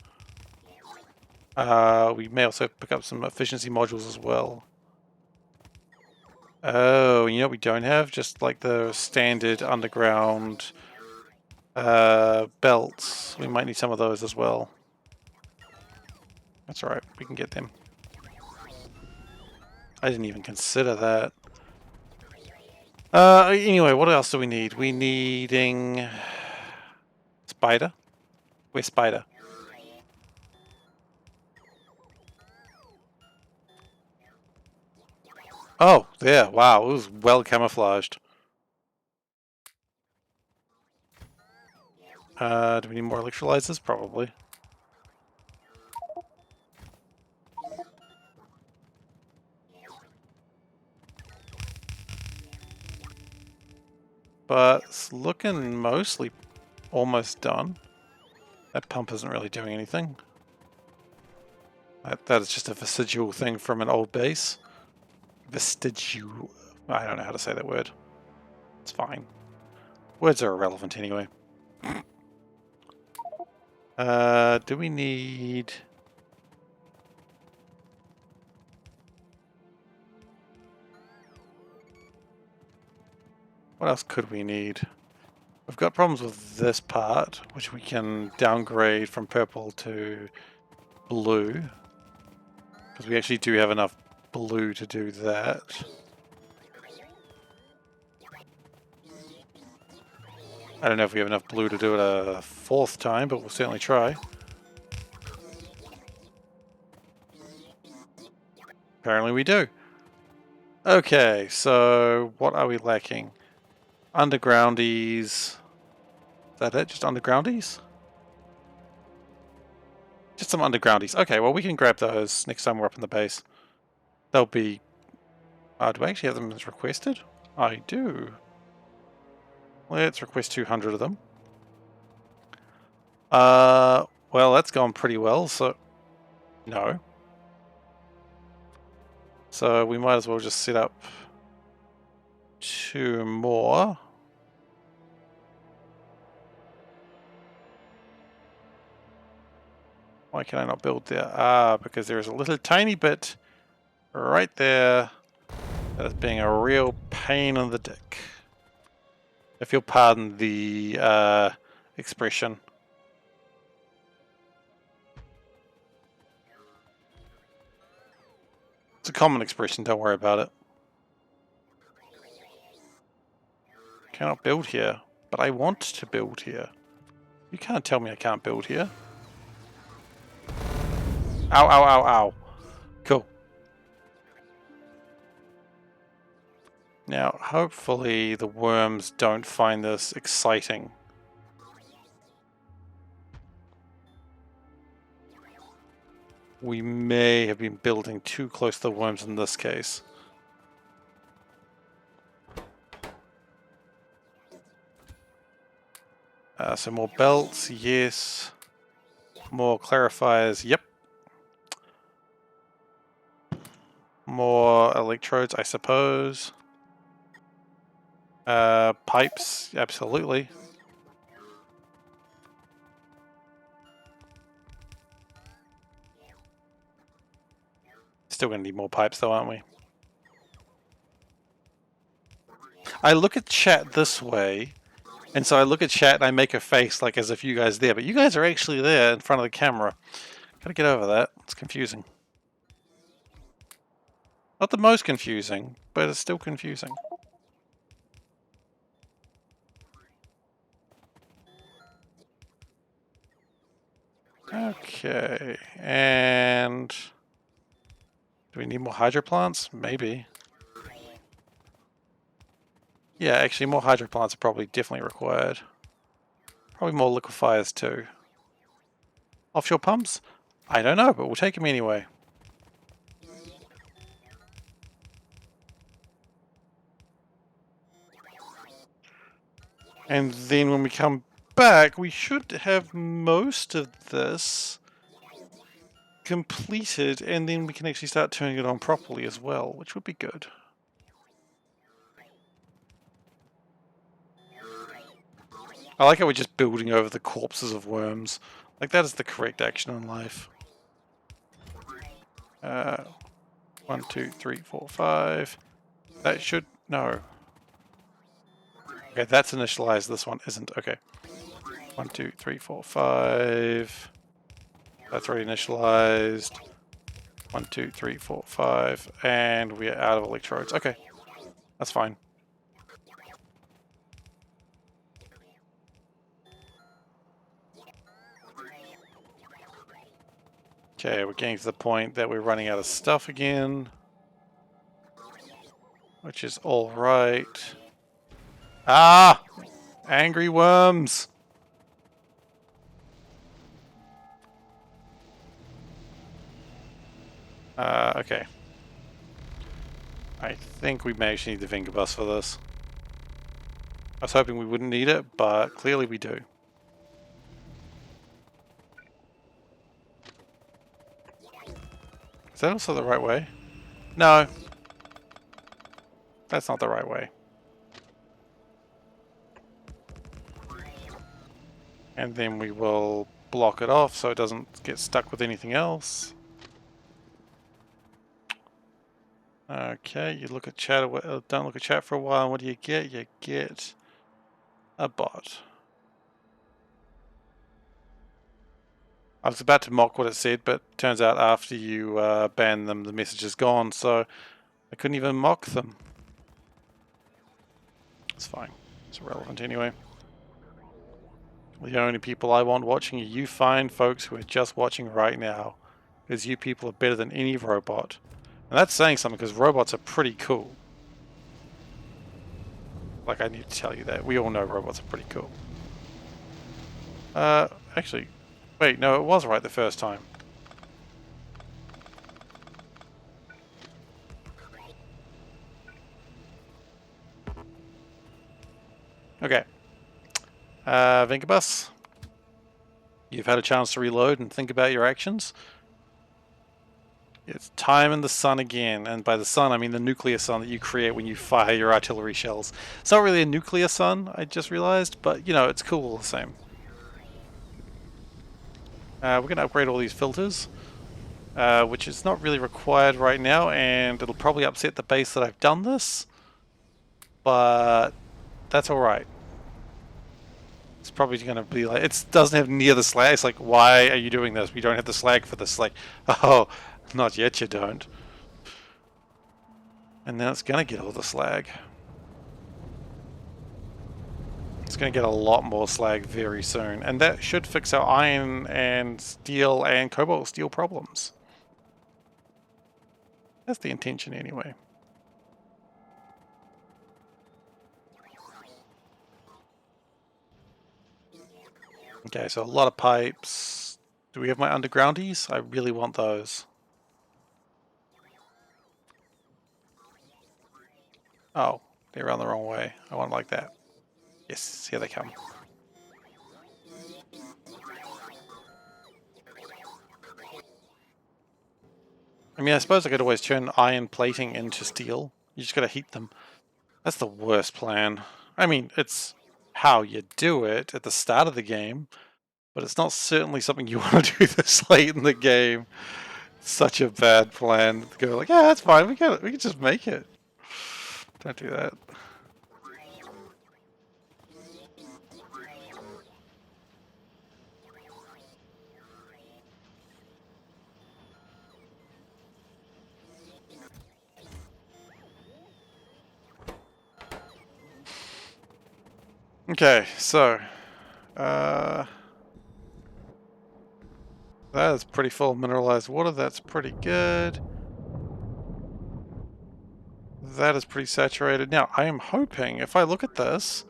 We may also pick up some efficiency modules as well. Oh, you know what we don't have? Just like the standard underground belts. We might need some of those as well. That's alright, we can get them. I didn't even consider that. Anyway, what else do we need? We needing... Spider? Where's Spider? Oh, there. Wow, it was well camouflaged. Do we need more electrolyzers? Probably. But it's looking mostly almost done. That pump isn't really doing anything. That is just a vestigial thing from an old base. Vestigial. I don't know how to say that word. It's fine. Words are irrelevant anyway. Do we need... What else could we need? We've got problems with this part, which we can downgrade from purple to blue. Because we actually do have enough blue to do that. I don't know if we have enough blue to do it a 4th time, but we'll certainly try. Apparently we do. Okay, so what are we lacking? Undergroundies. Is that it? Just undergroundies? Just some undergroundies. Okay, well we can grab those next time we're up in the base. They'll be... do I actually have them as requested? I do. Let's request 200 of them. Well, that's gone pretty well, so... No. So we might as well just set up 2 more. Why can I not build there? Ah, because there is a little tiny bit right there that is being a real pain in the dick. If you'll pardon the expression. It's a common expression, don't worry about it. Cannot build here. But I want to build here. You can't tell me I can't build here. Ow, ow, ow, ow. Cool. Now, hopefully the worms don't find this exciting. We may have been building too close to the worms in this case. So more belts, yes. More clarifiers, yep. More electrodes, I suppose. Pipes, absolutely. Still gonna need more pipes though, aren't we? I look at chat this way, and so I look at chat and I make a face like as if you guys are there, but you guys are actually there in front of the camera. Gotta get over that. It's confusing. Not the most confusing, but it's still confusing. Okay, and do we need more hydro plants? Maybe. Yeah, actually more hydro plants are probably definitely required. Probably more liquefiers too. Offshore pumps? I don't know, but we'll take them anyway. And then when we come back, we should have most of this completed, and then we can actually start turning it on properly as well, which would be good. I like how we're just building over the corpses of worms. Like, that is the correct action in life. 1, 2, 3, 4, 5. That should... no. Okay, that's initialized. This one isn't. Okay. 1, 2, 3, 4, 5. That's already initialized. 1, 2, 3, 4, 5. And we are out of electrodes. Okay. That's fine. Okay, we're getting to the point that we're running out of stuff again. Which is alright. Ah! Angry worms! Okay. I think we may actually need the finger bus for this. I was hoping we wouldn't need it, but clearly we do. Is that also the right way? No. That's not the right way. And then we will block it off so it doesn't get stuck with anything else. Okay, you look at chat, don't look at chat for a while, and what do you get? You get a bot. I was about to mock what it said, but turns out after you ban them, the message is gone, so I couldn't even mock them. It's fine. It's irrelevant anyway. The only people I want watching are you fine folks who are just watching right now, because you people are better than any robot. And that's saying something, because robots are pretty cool. Like, I need to tell you that. We all know robots are pretty cool. Actually, wait, no, it was right the first time. Okay. Vinkabus, you've had a chance to reload and think about your actions. It's time in the sun again, and by the sun I mean the nuclear sun that you create when you fire your artillery shells. It's not really a nuclear sun, I just realized, but you know, it's cool all the same. We're going to upgrade all these filters, which is not really required right now, and it'll probably upset the base that I've done this, but that's alright. It's probably going to be like, it doesn't have near the slag. It's like, why are you doing this? We don't have the slag for this. Like, oh, not yet you don't. And now it's going to get all the slag. It's going to get a lot more slag very soon, and that should fix our iron and steel and cobalt steel problems. That's the intention anyway. Okay, so a lot of pipes. Do we have my undergroundies? I really want those. Oh, they ran the wrong way. I want it like that. Yes, here they come. I mean, I suppose I could always turn iron plating into steel. You just gotta heat them. That's the worst plan. I mean, it's how you do it at the start of the game, but it's not certainly something you want to do this late in the game. Such a bad plan to go like, yeah, that's fine. We can just make it. Don't do that. Okay, so that is pretty full of mineralized water. That's pretty good. That is pretty saturated. Now, I am hoping, if I look at this,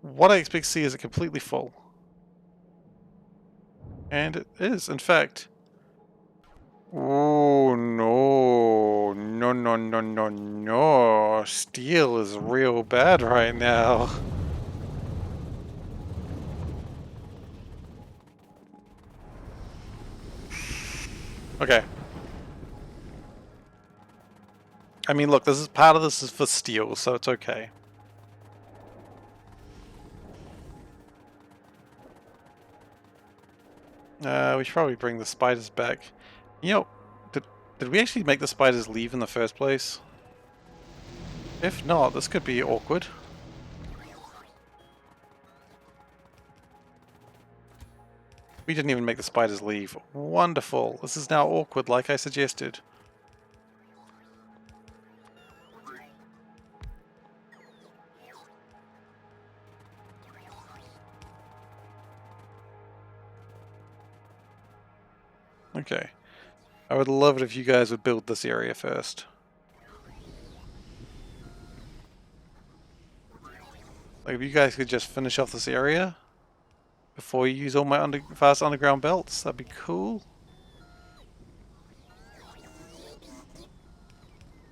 what I expect to see is it completely full. And it is, in fact. Oh, no. No, no, no, no, no. Steel is real bad right now. Okay. I mean, look, this is part of this is for steel, so it's okay. We should probably bring the spiders back. You know, did we actually make the spiders leave in the first place? If not, this could be awkward. We didn't even make the spiders leave. Wonderful. This is now awkward, like I suggested. Okay. I would love it if you guys would build this area first. Like, if you guys could just finish off this area before you use all my fast underground belts, that'd be cool.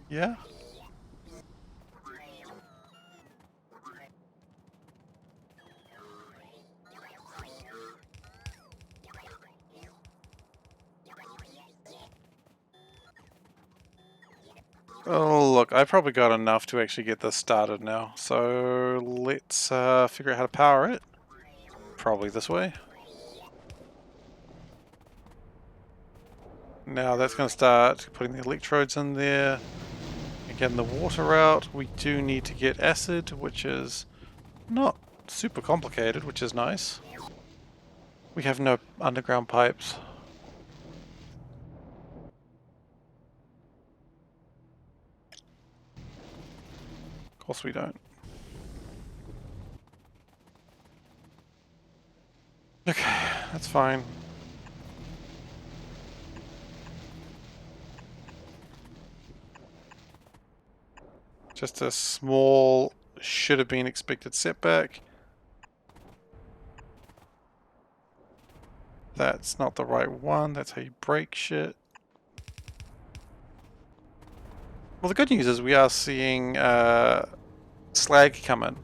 Yeah? Oh, look, I've probably got enough to actually get this started now. So let's figure out how to power it. Probably this way. Now that's going to start putting the electrodes in there. And getting the water out. We do need to get acid, which is not super complicated, which is nice. We have no underground pipes. Of course we don't. Okay, that's fine. Just a small, should have been expected setback. That's not the right one. That's how you break shit. Well, the good news is we are seeing slag come in.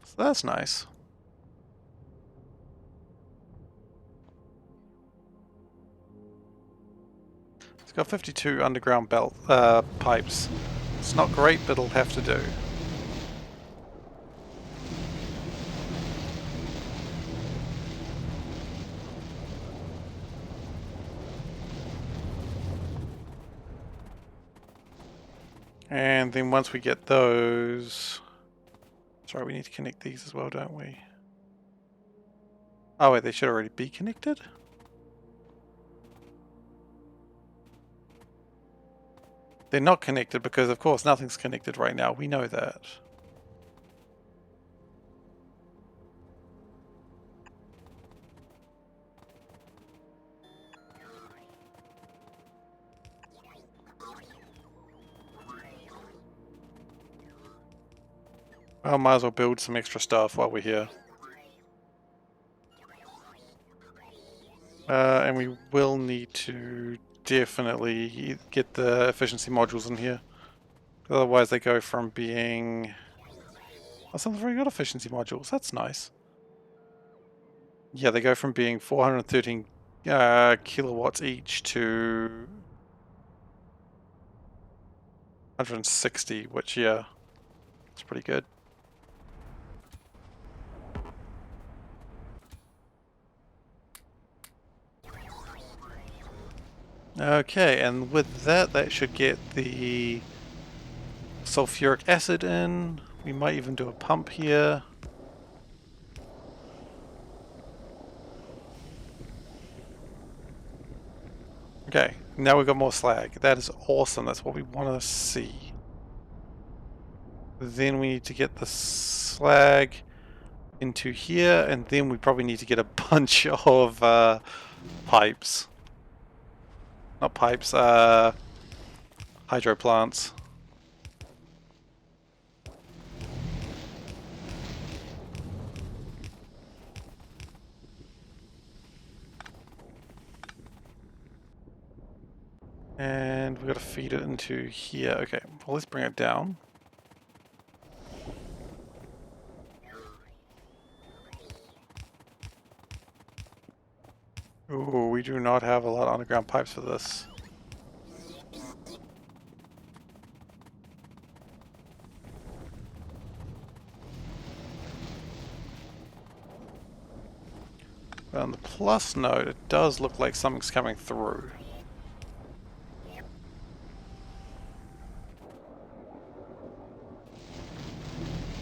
So that's nice. It's got 52 underground belt pipes. It's not great, but it'll have to do. And then once we get those... Sorry, we need to connect these as well, don't we? Oh wait, they should already be connected? They're not connected because, of course, nothing's connected right now. We know that. Well, might as well build some extra stuff while we're here. And we will need to definitely get the efficiency modules in here. Otherwise they go from being... Oh, some have already got efficiency modules. That's nice. Yeah, they go from being 413 kilowatts each to 160, which, yeah, it's pretty good. Okay, and with that, that should get the sulfuric acid in. We might even do a pump here. Okay, now we've got more slag. That is awesome. That's what we want to see. Then we need to get the slag into here, and then we probably need to get a bunch of pipes. Not pipes, hydro plants. And we've got to feed it into here. Okay, well, let's bring it down. Ooh, we do not have a lot of underground pipes for this. But on the plus node, it does look like something's coming through.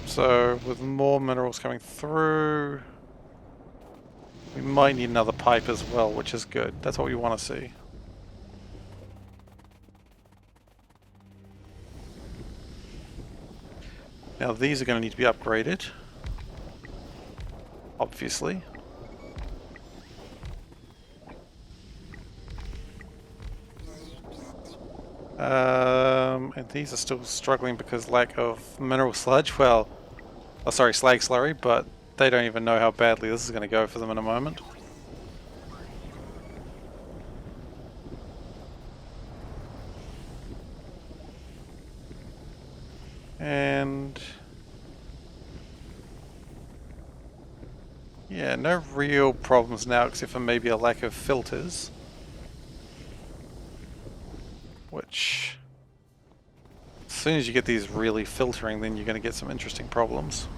So, with more minerals coming through, we might need another pipe as well, which is good. That's what we want to see. Now these are going to need to be upgraded. Obviously. And these are still struggling because lack of mineral sludge. Well, oh, sorry, slag slurry, but they don't even know how badly this is going to go for them in a moment. And yeah, no real problems now except for maybe a lack of filters. Which, as soon as you get these really filtering, then you're going to get some interesting problems.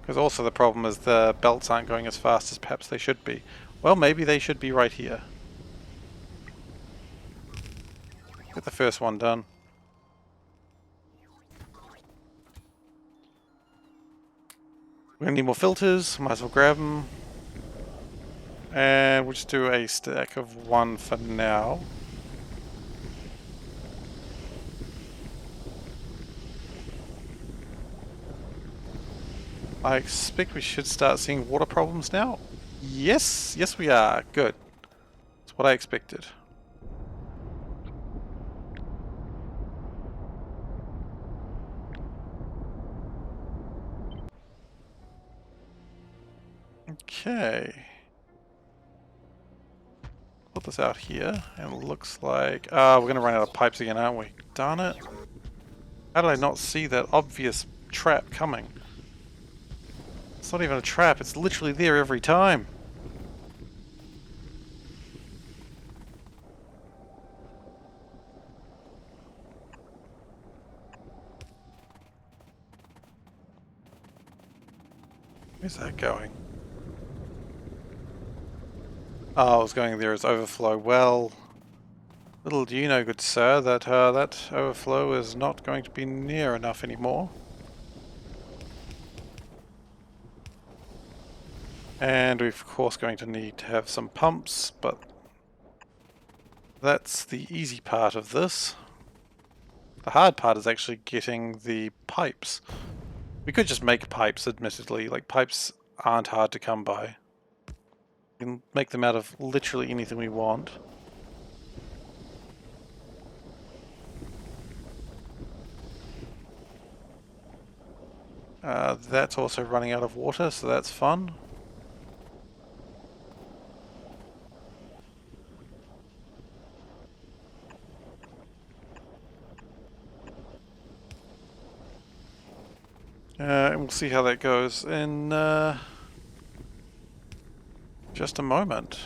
Because also the problem is the belts aren't going as fast as perhaps they should be. Well, maybe they should be right here. Get the first one done. We're going to need more filters, might as well grab them. And we'll just do a stack of one for now. I expect we should start seeing water problems now. Yes, yes we are. Good. That's what I expected. Okay. Put this out here, and it looks like... we're going to run out of pipes again, aren't we? Darn it. How did I not see that obvious trap coming? It's not even a trap, it's literally there every time. Where's that going? Oh, I was going there as overflow. Well, little do you know, good sir, that that overflow is not going to be near enough anymore. And we're of course going to need to have some pumps, but that's the easy part of this. The hard part is actually getting the pipes. We could just make pipes, admittedly. Like, pipes aren't hard to come by. We can make them out of literally anything we want. That's also running out of water, so that's fun. And we'll see how that goes in just a moment.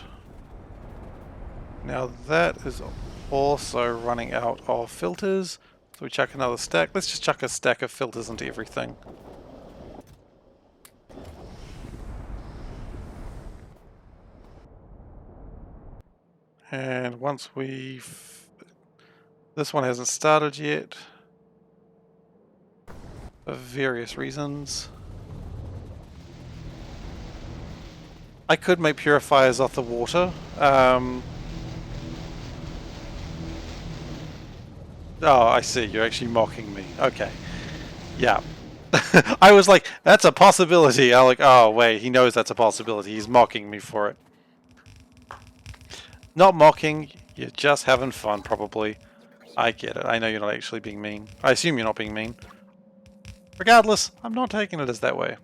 Now that is also running out of filters. So we chuck another stack. Let's just chuck a stack of filters into everything. And once we've... This one hasn't started yet. For various reasons. I could make purifiers off the water. Oh, I see. You're actually mocking me. Okay. Yeah. I was like, that's a possibility. I'm like, oh, wait. He knows that's a possibility. He's mocking me for it. Not mocking. You're just having fun, probably. I get it. I know you're not actually being mean. I assume you're not being mean. Regardless, I'm not taking it as that way.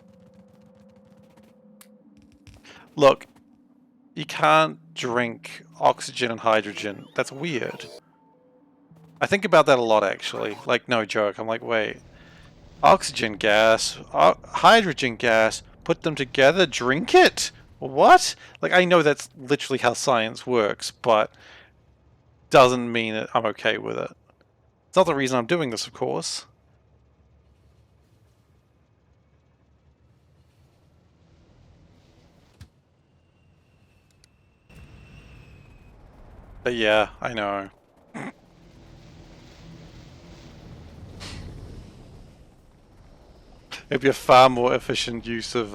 Look, you can't drink oxygen and hydrogen. That's weird. I think about that a lot, actually. Like, no joke. I'm like, wait. Oxygen gas, hydrogen gas, put them together, drink it? What? Like, I know that's literally how science works, but doesn't mean that I'm okay with it. It's not the reason I'm doing this, of course. But yeah, I know. It'd be a far more efficient use of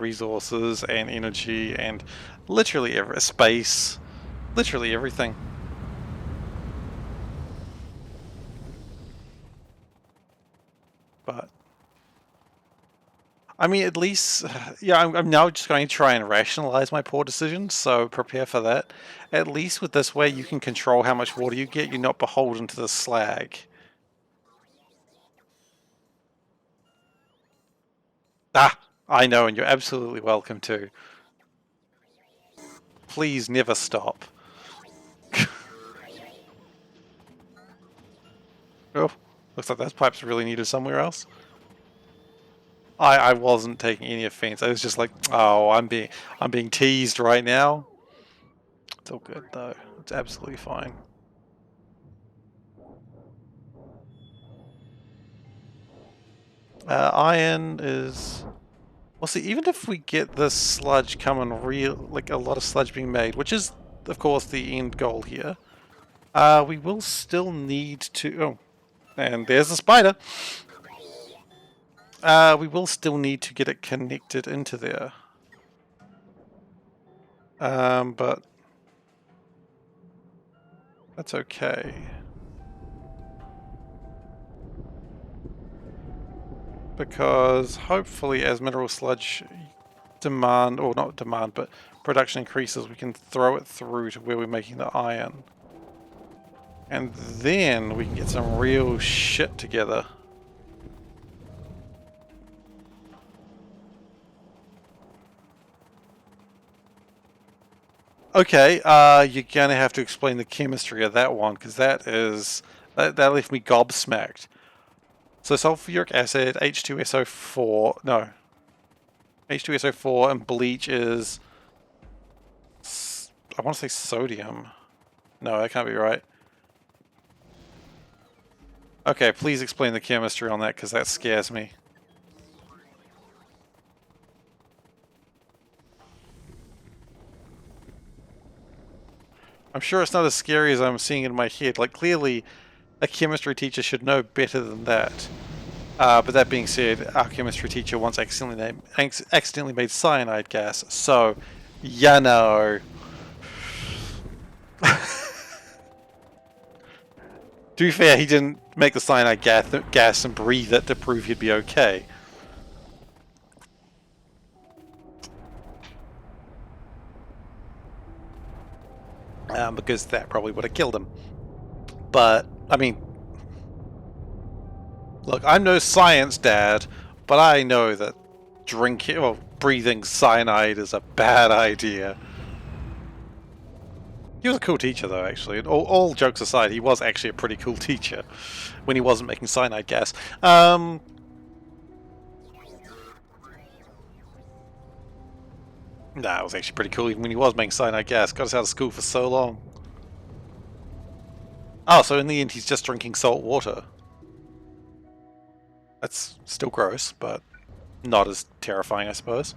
resources and energy and literally space. Literally everything. But I mean, at least, yeah, I'm now just going to try and rationalize my poor decisions, so prepare for that. At least with this way, you can control how much water you get. You're not beholden to the slag. Ah, I know, and you're absolutely welcome to. Please never stop. Oh, looks like those pipes really needed somewhere else. I wasn't taking any offense. I was just like, oh, I'm being teased right now. It's all good though. It's absolutely fine. Iron is... Well, see, even if we get this sludge coming like a lot of sludge being made, which is, of course, the end goal here, we will still need to... Oh, and there's the spider. We will still need to get it connected into there. But that's okay. Because hopefully as mineral sludge demand, or not demand, but production increases, we can throw it through to where we're making the iron. And then we can get some real shit together. Okay, you're gonna have to explain the chemistry of that one, because that left me gobsmacked. So sulfuric acid, H2SO4, no. H2SO4 and bleach is... I want to say sodium. No, that can't be right. Okay, please explain the chemistry on that, because that scares me. I'm sure it's not as scary as I'm seeing in my head. Like, clearly, a chemistry teacher should know better than that. But that being said, our chemistry teacher once accidentally made cyanide gas, so, you know. To be fair, he didn't make the cyanide gas and breathe it to prove he'd be okay. Because that probably would have killed him. But, I mean, look, I'm no science dad, but I know that drinking or breathing cyanide is a bad idea. He was a cool teacher, though, actually. All jokes aside, he was actually a pretty cool teacher when he wasn't making cyanide gas. Nah, it was actually pretty cool even when he was making cyanide gas. Got us out of school for so long. Oh, so in the end he's just drinking salt water. That's still gross, but not as terrifying, I suppose.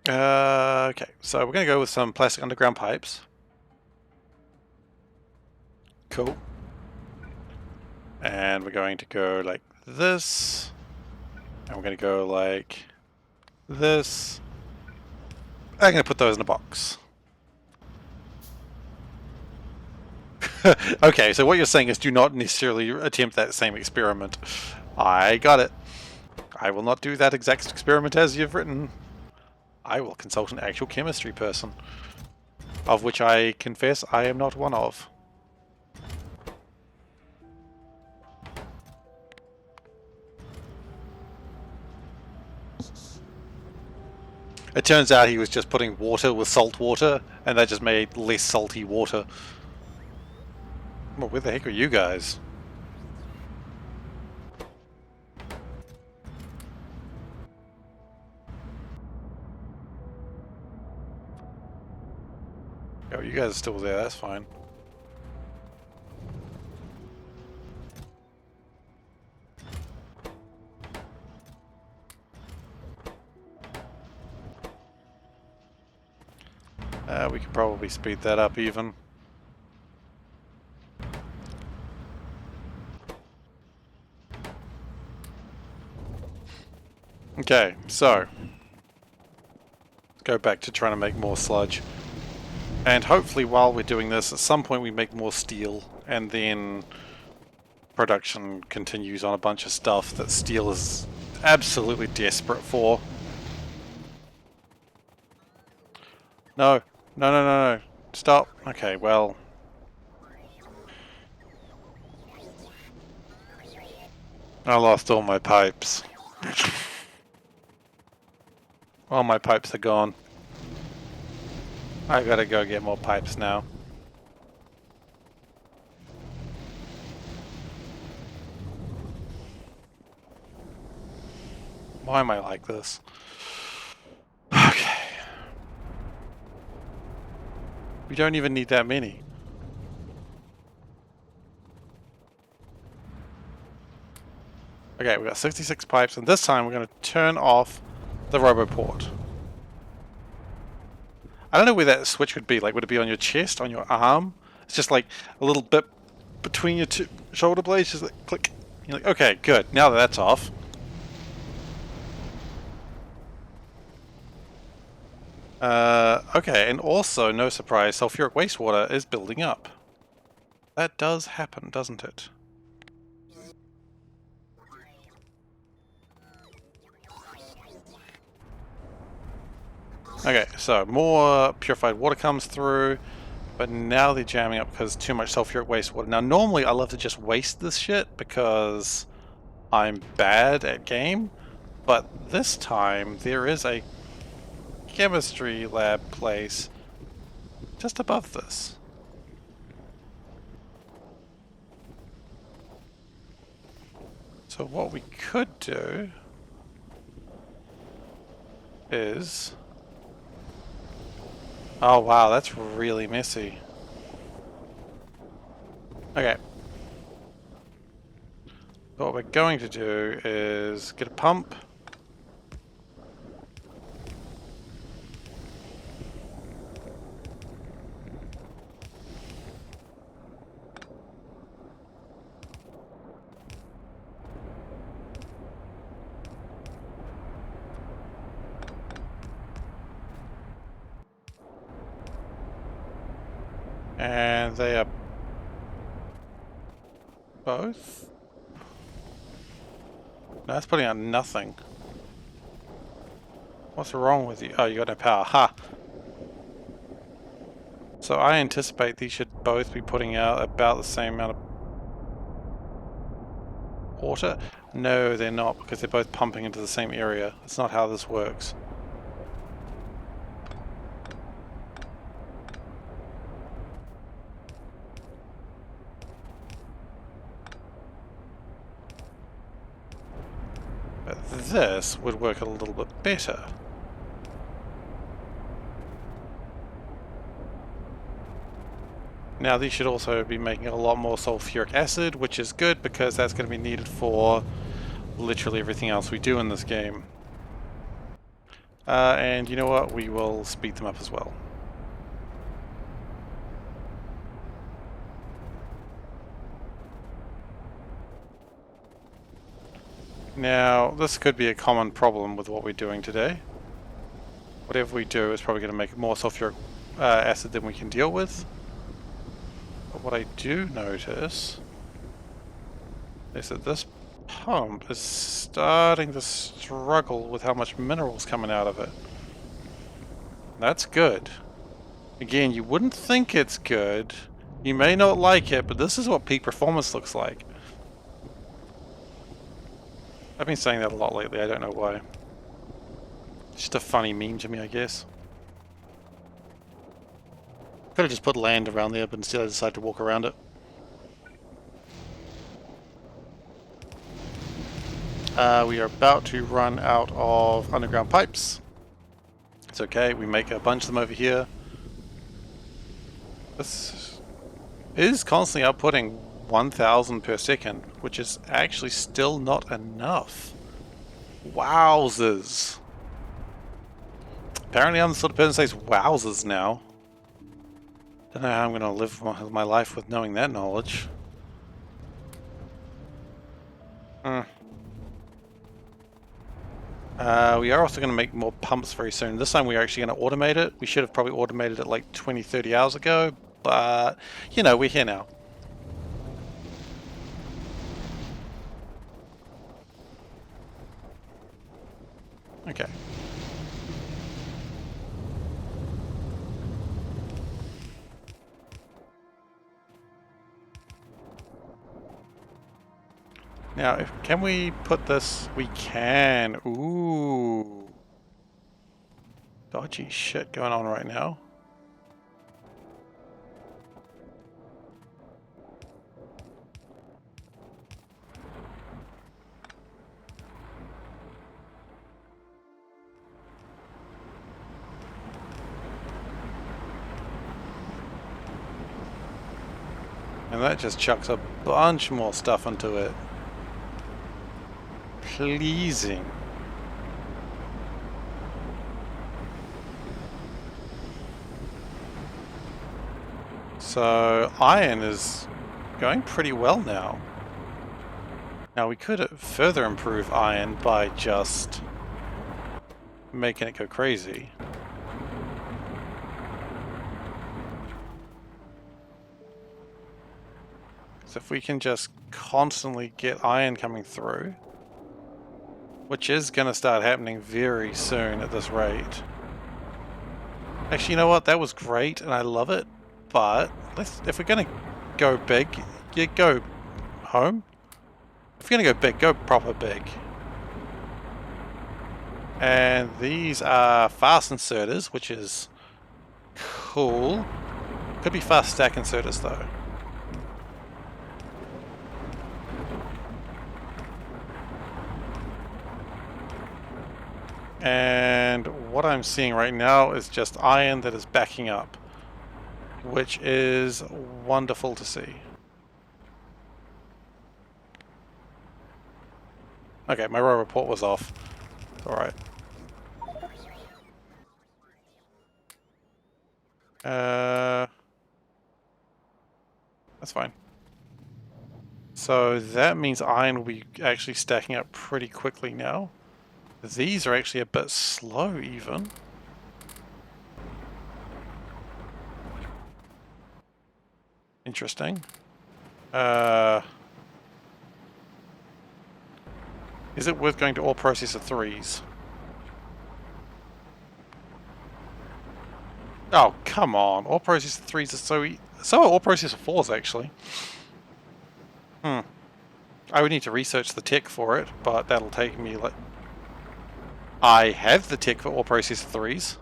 Okay, so we're going to go with some plastic underground pipes. Cool. And we're going to go like this. And we're going to go like this. I'm going to put those in a box. Okay, so what you're saying is do not necessarily attempt that same experiment. I got it. I will not do that exact experiment as you've written. I will consult an actual chemistry person, of which I confess I am not one of. It turns out he was just putting water with salt water, and that just made less salty water. Well, where the heck are you guys? Oh, you guys are still there, that's fine. We could probably speed that up even. Okay, so go back to trying to make more sludge. And hopefully while we're doing this, at some point we make more steel, and then production continues on a bunch of stuff that steel is absolutely desperate for. No, no, no, no, no. Stop. Okay, well. I lost all my pipes. All my pipes are gone. I gotta go get more pipes now. Why am I like this? Okay. We don't even need that many. Okay, we got 66 pipes, and this time we're going to turn off the RoboPort. I don't know where that switch would be. Like, would it be on your chest, on your arm? It's just like a little bit between your two shoulder blades, just like click. You're like, okay, good. Now that that's off. Okay, and also, no surprise, sulfuric wastewater is building up. That does happen, doesn't it? Okay, so more purified water comes through, but now they're jamming up because too much sulfuric wastewater. Now, normally I love to just waste this shit because I'm bad at game, but this time there is a chemistry lab place just above this. So what we could do is... Oh wow, that's really messy. Okay. So what we're going to do is get a pump. And they are both? No, that's putting out nothing. What's wrong with you? Oh, you got no power. Ha! So I anticipate these should both be putting out about the same amount of... water? No, they're not, because they're both pumping into the same area. That's not how this works. But this would work a little bit better. Now these should also be making a lot more sulfuric acid, which is good because that's going to be needed for literally everything else we do in this game. And you know what? We will speed them up as well. Now, this could be a common problem with what we're doing today. Whatever we do is probably going to make more sulfuric acid than we can deal with. But what I do notice is that this pump is starting to struggle with how much mineral's coming out of it. That's good. Again, you wouldn't think it's good. You may not like it, but this is what peak performance looks like. I've been saying that a lot lately, I don't know why. It's just a funny meme to me, I guess. Could have just put land around there, but instead I decided to walk around it. We are about to run out of underground pipes. It's okay, we make a bunch of them over here. This is constantly outputting 1,000 per second, which is actually still not enough. Wowzers. Apparently I'm the sort of person who says wowzers now. Don't know how I'm going to live my life with knowing that knowledge. We are also going to make more pumps very soon. This time we are actually going to automate it. We should have probably automated it like 20, 30 hours ago, but you know, we're here now. Okay. Now, can we put this? We can. Ooh. Dodgy shit going on right now. And that just chucks a bunch more stuff into it. Pleasing. So iron is going pretty well now. Now we could further improve iron by just making it go crazy. So if we can just constantly get iron coming through, which is going to start happening very soon at this rate. Actually, you know what? That was great, and I love it. But if we're going to go big, you go home. If you're going to go big, go proper big. And these are fast inserters, which is cool. Could be fast stack inserters, though. And what I'm seeing right now is just iron that is backing up, which is wonderful to see. Okay, my row report was off. Alright. That's fine. So that means iron will be actually stacking up pretty quickly now. These are actually a bit slow, even. Interesting. Is it worth going to ore processor 3s? Oh, come on. Ore processor 3s are so are ore processor 4s, actually. I would need to research the tech for it, but that'll take me like... I have the tech for ore processor 3s.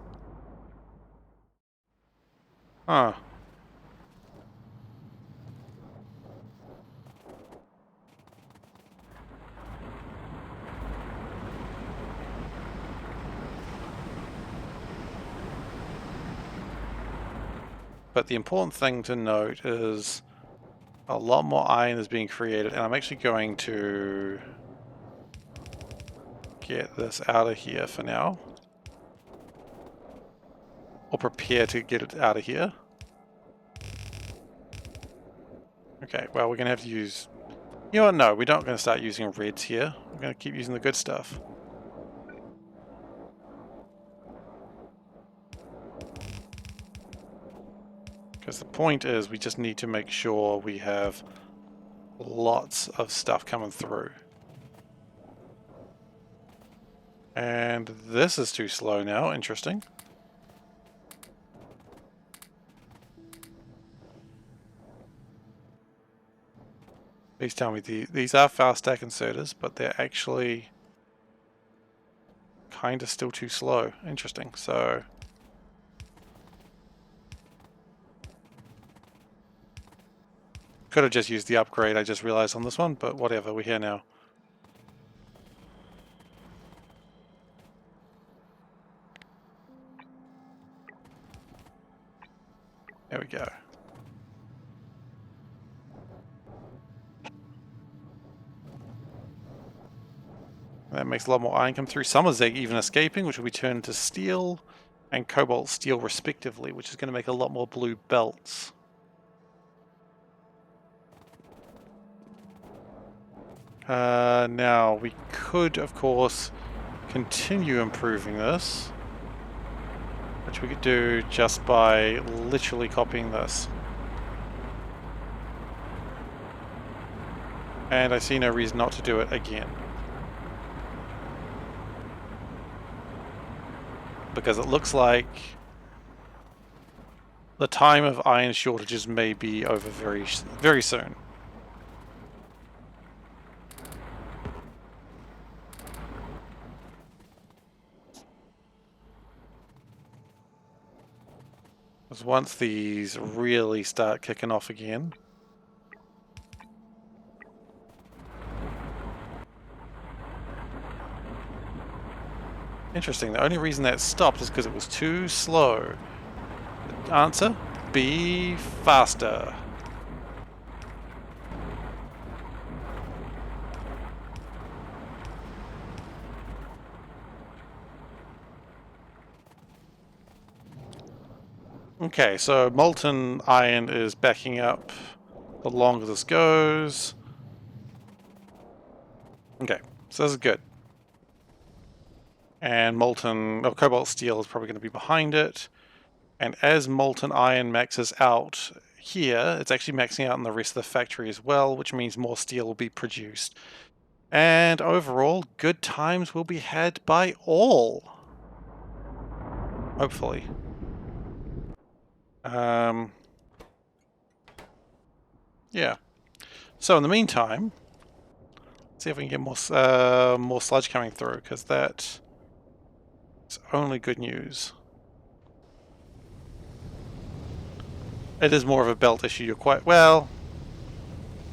Huh. But the important thing to note is a lot more iron is being created, and I'm actually going to get this out of here for now. Or prepare to get it out of here. Okay, well, we're going to have to use... You know what? No, we're not going to start using reds here. We're going to keep using the good stuff. Because the point is we just need to make sure we have lots of stuff coming through. And this is too slow now. Interesting. Please tell me these are fast stack inserters, but they're actually kind of still too slow. Interesting. So could have just used the upgrade I just realized on this one, but whatever, we're here now. There we go. That makes a lot more iron come through. Some is even escaping, which will be turned to steel and cobalt steel respectively, which is going to make a lot more blue belts. Now, we could, of course, continue improving this, which we could do just by literally copying this. And I see no reason not to do it again. Because it looks like the time of iron shortages may be over very, very soon. Because once these really start kicking off again... Interesting, the only reason that stopped is because it was too slow. Answer, be faster. Okay, so molten iron is backing up the longer this goes. Okay, so this is good. And cobalt steel is probably going to be behind it. And as molten iron maxes out here, it's actually maxing out in the rest of the factory as well, which means more steel will be produced. And overall, good times will be had by all. Hopefully. Yeah. So in the meantime, let's see if we can get more sludge coming through, because that is only good news. It is more of a belt issue. You're quite well.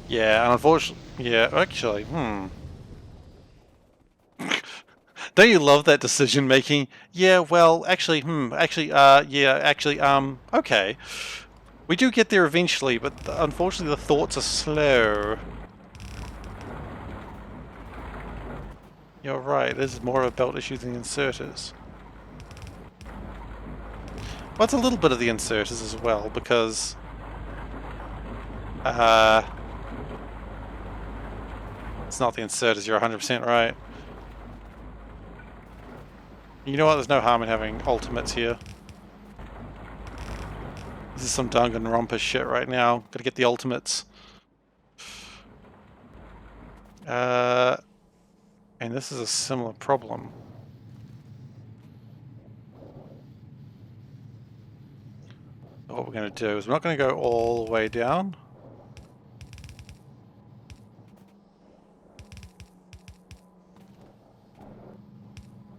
Yeah, and unfortunately, yeah, actually, Don't you love that decision making? Yeah, well, actually, yeah, actually, okay. We do get there eventually, but unfortunately the thoughts are slow. You're right, this is more of a belt issue than the inserters. Well, it's a little bit of the inserters as well, because... it's not the inserters, you're 100% right. You know what, there's no harm in having ultimates here. This is some Danganronpa shit right now. Gotta get the ultimates. And this is a similar problem. What we're going to do is we're not going to go all the way down.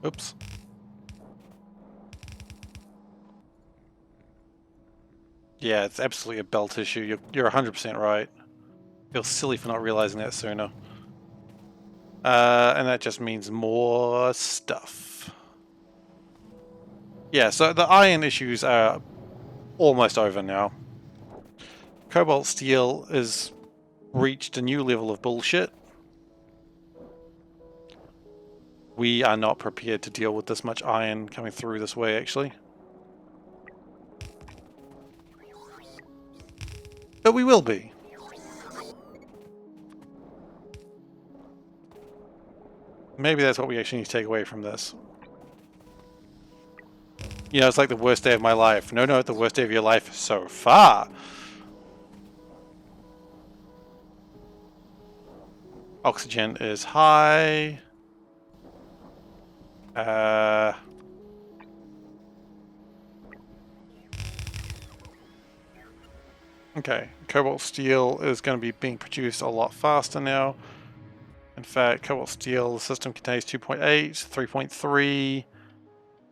Oops. Yeah, it's absolutely a belt issue. You're 100% right. Feel silly for not realizing that sooner. And that just means more stuff. Yeah, so the iron issues are almost over now. Cobalt steel has reached a new level of bullshit. We are not prepared to deal with this much iron coming through this way, actually. But we will be. Maybe that's what we actually need to take away from this. You know, it's like the worst day of my life. No, the worst day of your life so far. Oxygen is high. Okay, cobalt steel is going to be being produced a lot faster now. In fact, cobalt steel, the system contains 2.8, 3.3,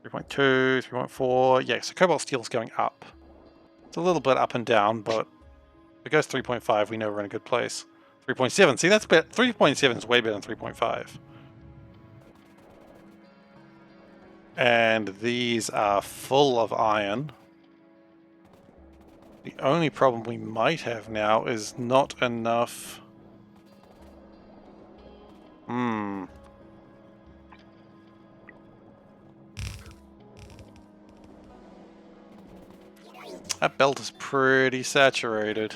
3.2, 3.4. Yeah, so cobalt steel is going up. It's a little bit up and down, but if it goes 3.5, we know we're in a good place. 3.7, see, that's better. 3.7 is way better than 3.5. And these are full of iron. The only problem we might have now is not enough. That belt is pretty saturated.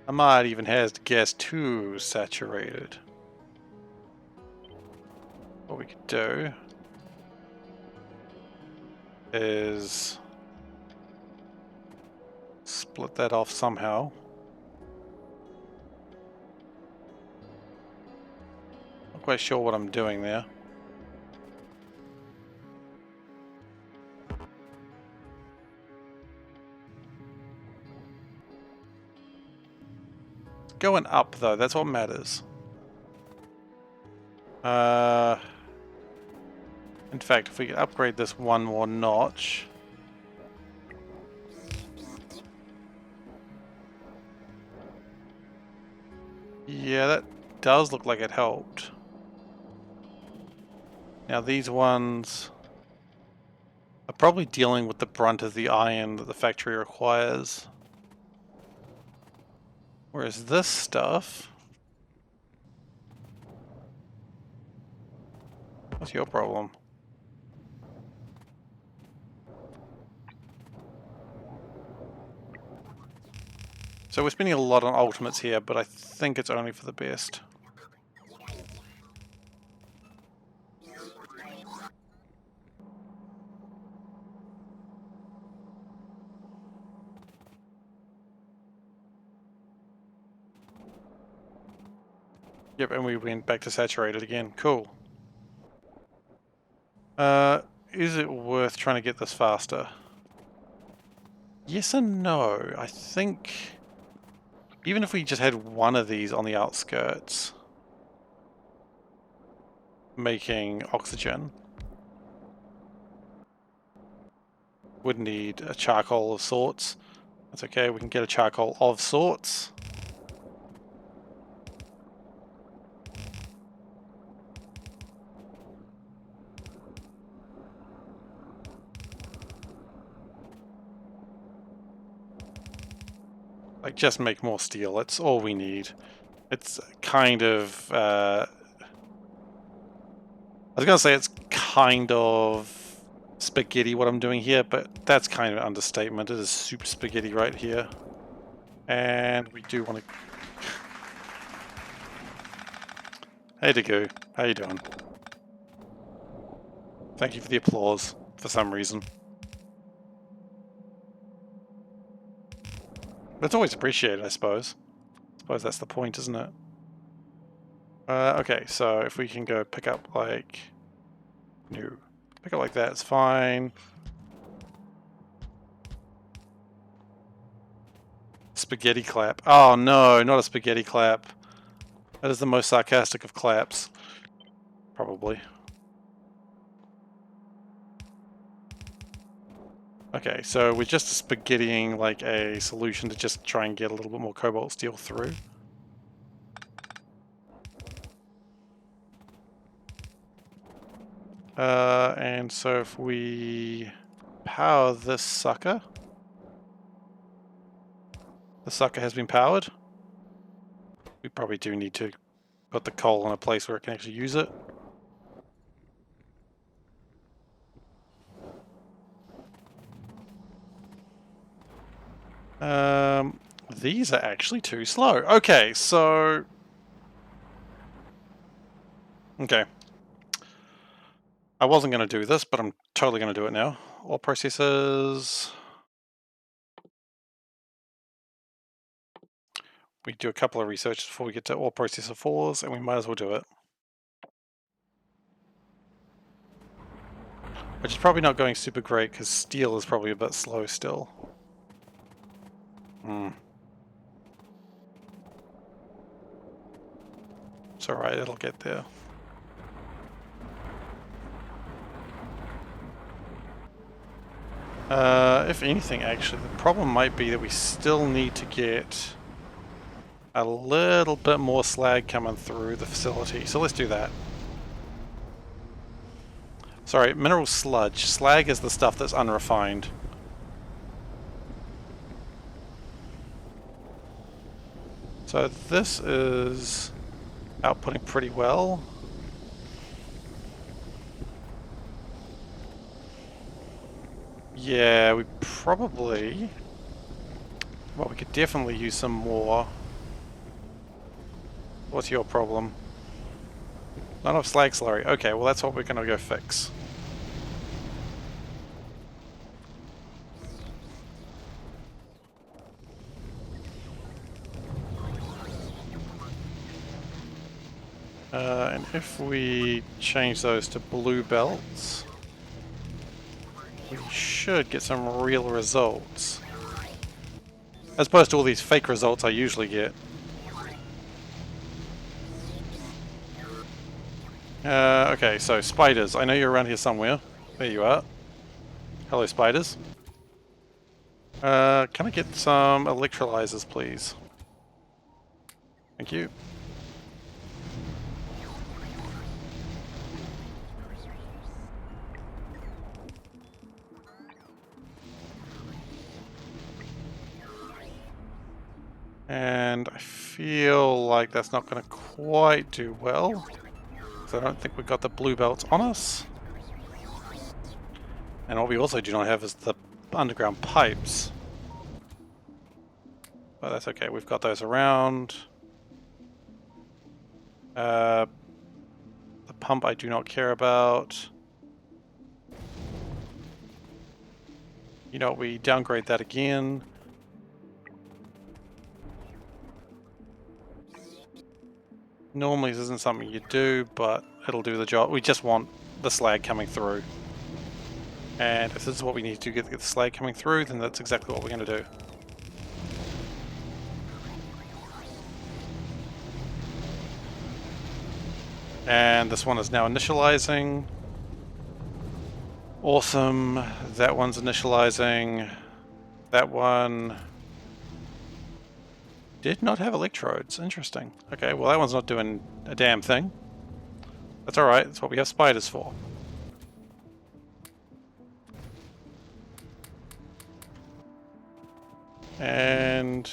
I might even has to guess too saturated. What we could do is split that off somehow. Not quite sure what I'm doing there. Going up though, that's what matters. In fact, if we could upgrade this one more notch. Yeah, that does look like it helped. Now these ones are probably dealing with the brunt of the iron that the factory requires. Whereas this stuff... What's your problem? So we're spending a lot on ultimates here, but I think it's only for the best. Yep, and we went back to saturated again. Cool. Is it worth trying to get this faster? Yes and no. I think even if we just had one of these on the outskirts making oxygen, would need a charcoal of sorts. That's okay, we can get a charcoal of sorts. Like, just make more steel, that's all we need. It's kind of, I was gonna say it's kind of spaghetti what I'm doing here, but that's kind of an understatement. It is super spaghetti right here. And we do want to... Hey Dagu, how you doing? Thank you for the applause, for some reason. But it's always appreciated, I suppose. I suppose that's the point, isn't it? Okay, so if we can go pick up like... No. Pick up like that, it's fine. Spaghetti clap. Oh no, not a spaghetti clap. That is the most sarcastic of claps. Probably. Okay, so we're just spaghettiing like a solution to just try and get a little bit more cobalt steel through. And so if we power this sucker, the sucker has been powered. We probably do need to put the coal in a place where it can actually use it. These are actually too slow. Okay, so... Okay. I wasn't going to do this, but I'm totally going to do it now. All processors... We do a couple of researches before we get to ore processor 4s, and we might as well do it. Which is probably not going super great, because steel is probably a bit slow still. It's alright, it'll get there. If anything, actually, the problem might be that we still need to get a little bit more slag coming through the facility. So let's do that. Sorry, mineral sludge. Slag is the stuff that's unrefined. So this is outputting pretty well. Yeah, we probably... Well, we could definitely use some more. What's your problem? Not enough slag slurry. Okay, well that's what we're gonna go fix. And if we change those to blue belts, we should get some real results. As opposed to all these fake results I usually get. Okay, so spiders. I know you're around here somewhere. There you are. Hello, spiders. Can I get some electrolyzers, please? Thank you. And I feel like that's not going to quite do well. So I don't think we've got the blue belts on us. And what we also do not have is the underground pipes. But that's okay, we've got those around. The pump I do not care about. You know, we downgrade that again. Normally this isn't something you do, but it'll do the job. We just want the slag coming through. And if this is what we need to get the slag coming through, then that's exactly what we're going to do. And this one is now initializing. Awesome. That one's initializing. That one did not have electrodes. Interesting. Okay, well that one's not doing a damn thing. That's alright, that's what we have spiders for. And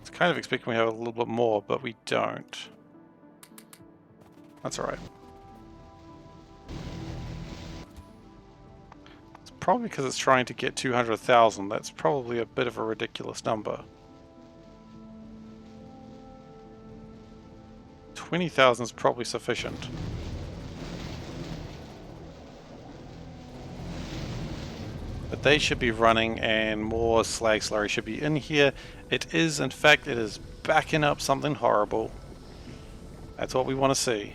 it's kind of expecting we have a little bit more, but we don't. That's alright. It's probably because it's trying to get 200,000. That's probably a bit of a ridiculous number. 20,000 is probably sufficient. But they should be running and more slag slurry should be in here. It is, in fact, it is backing up something horrible. That's what we want to see.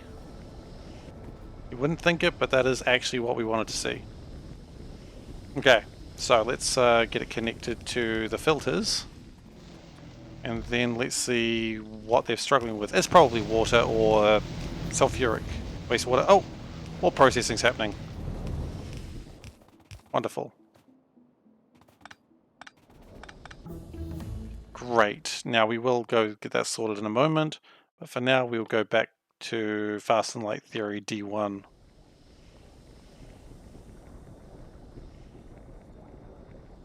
You wouldn't think it, but that is actually what we wanted to see. Okay, so let's get it connected to the filters. And then let's see what they're struggling with. It's probably water or sulfuric wastewater. Oh, more processing's happening. Wonderful. Great. Now we will go get that sorted in a moment, but for now we'll go back to Fast and Light Theory D1.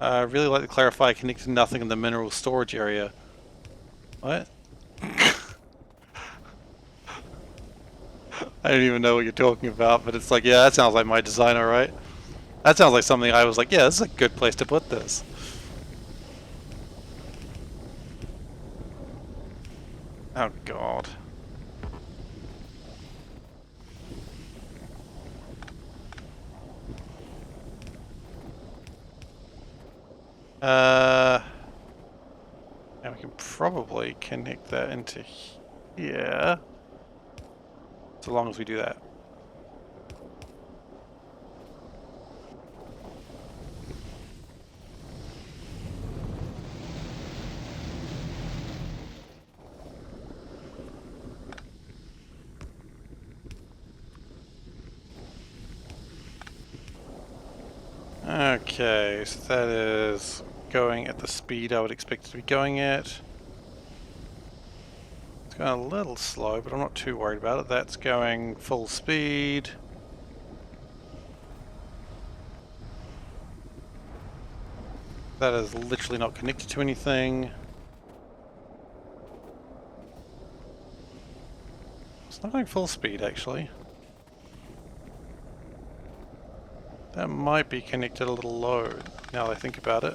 I really like to clarify connected to nothing in the mineral storage area. What? I don't even know what you're talking about, but it's like, yeah, that sounds like my design, alright? That sounds like something I was like, yeah, this is a good place to put this. Oh god. Now we can probably connect that into here, so long as we do that. Okay, so that is going at the speed I would expect it to be going at. It's going a little slow, but I'm not too worried about it. That's going full speed. That is literally not connected to anything. It's not going full speed, actually. That might be connected a little low, now that I think about it.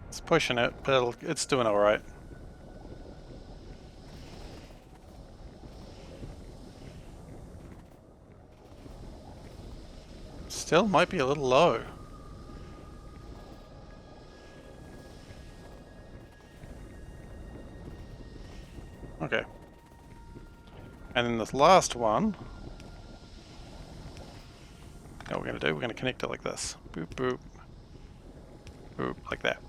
It's pushing it, but it's doing alright. Still might be a little low. Okay. And then this last one, what we're going to do, we're going to connect it like this. Boop, boop. Boop, like that.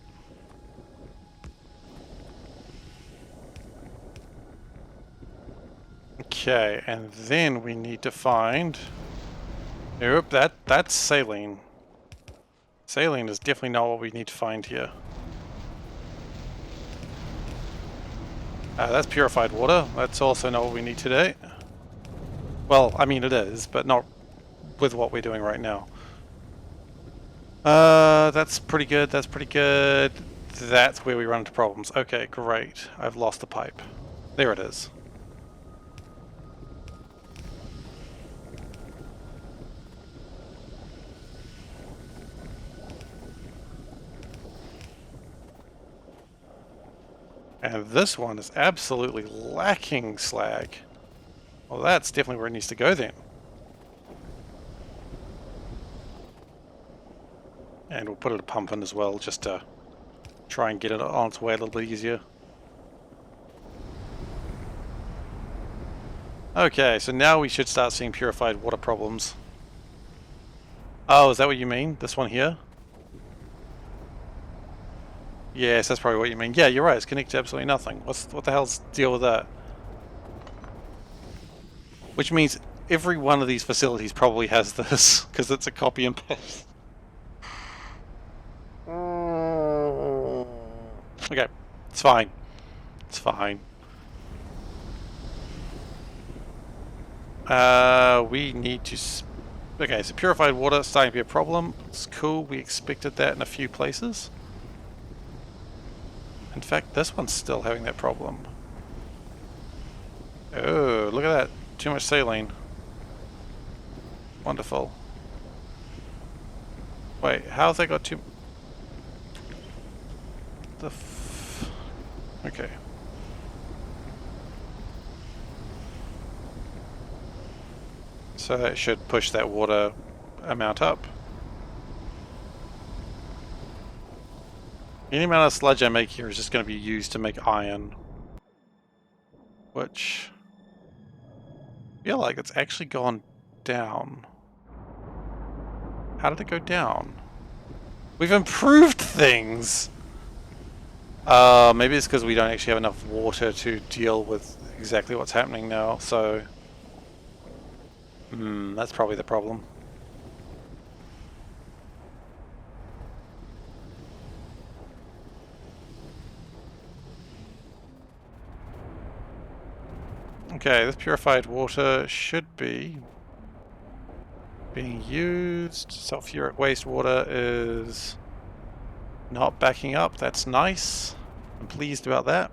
Okay, and then we need to find... Nope, that's saline. Saline is definitely not what we need to find here. That's purified water. That's also not what we need today. Well, I mean it is, but not with what we're doing right now. That's pretty good, that's pretty good. That's where we run into problems. Okay, great. I've lost the pipe. There it is. And this one is absolutely lacking slag. Well, that's definitely where it needs to go then. And we'll put it a pump in as well, just to try and get it on its way a little bit easier. Okay, so now we should start seeing purified water problems. Oh, is that what you mean? This one here? Yes, that's probably what you mean. Yeah, you're right, it's connected to absolutely nothing. What the hell's the deal with that? Which means every one of these facilities probably has this, because it's a copy and paste. Okay, it's fine. It's fine. We need to... Okay, so purified water is starting to be a problem. It's cool, we expected that in a few places. In fact, this one's still having that problem. Oh, look at that. Too much saline. Wonderful. Wait, how's that got too... Okay. So that should push that water amount up. Any amount of sludge I make here is just going to be used to make iron. Which... I feel like it's actually gone down. How did it go down? We've improved things! Maybe it's because we don't actually have enough water to deal with exactly what's happening now, so that's probably the problem. Okay, this purified water should be being used. Sulfuric wastewater is not backing up. That's nice. I'm pleased about that.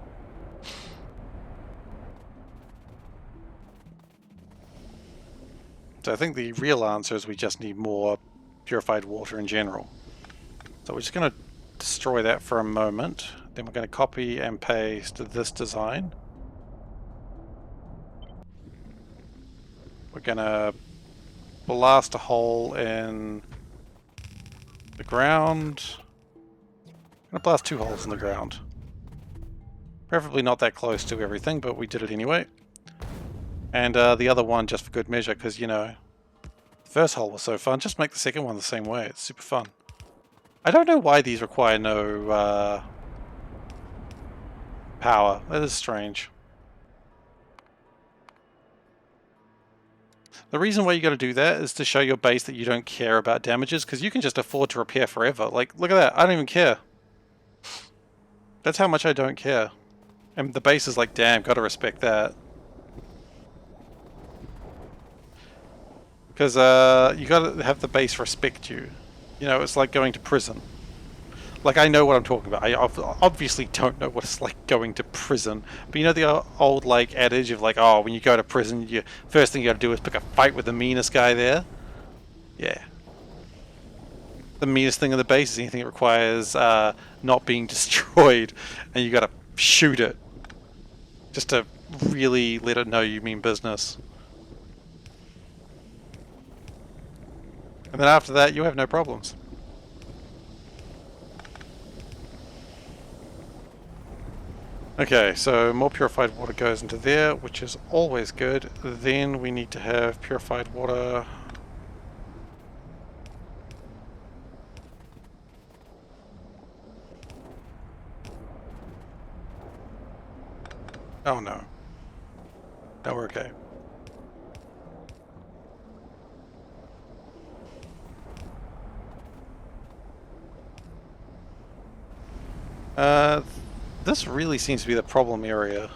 So I think the real answer is we just need more purified water in general. So we're just going to destroy that for a moment. Then we're going to copy and paste this design. We're going to blast a hole in the ground. I'm going to blast 2 holes in the ground. Preferably not that close to everything, but we did it anyway. And the other one just for good measure, because, you know, the first hole was so fun. Just make the second one the same way. It's super fun. I don't know why these require no power. That is strange. The reason why you got to do that is to show your base that you don't care about damages, because you can just afford to repair forever. Like, look at that. I don't even care. That's how much I don't care. And the base is like, damn, gotta respect that. Because you gotta have the base respect you. You know, it's like going to prison. Like, I know what I'm talking about. I obviously don't know what it's like going to prison. But you know the old, like, adage of, like, oh, when you go to prison, you first thing you gotta do is pick a fight with the meanest guy there? Yeah. The meanest thing in the base is anything that requires not being destroyed. And you gotta shoot it. Just to really let it know you mean business. And then after that, you have no problems. Okay, so more purified water goes into there, which is always good. Then we need to have purified water. Oh no. No, we're okay. This really seems to be the problem area.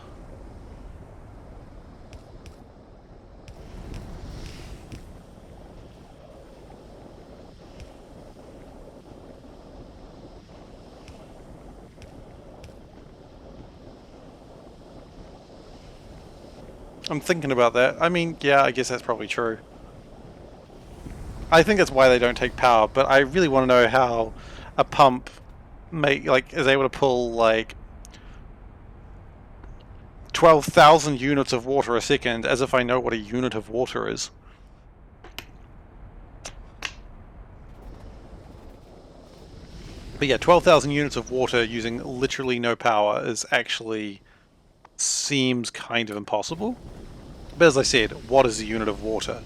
I'm thinking about that. I mean, yeah, I guess that's probably true. I think that's why they don't take power, but I really want to know how a pump is able to pull like 12,000 units of water a second, as if I know what a unit of water is. But yeah, 12,000 units of water using literally no power is actually seems kind of impossible. But as I said, what is a unit of water?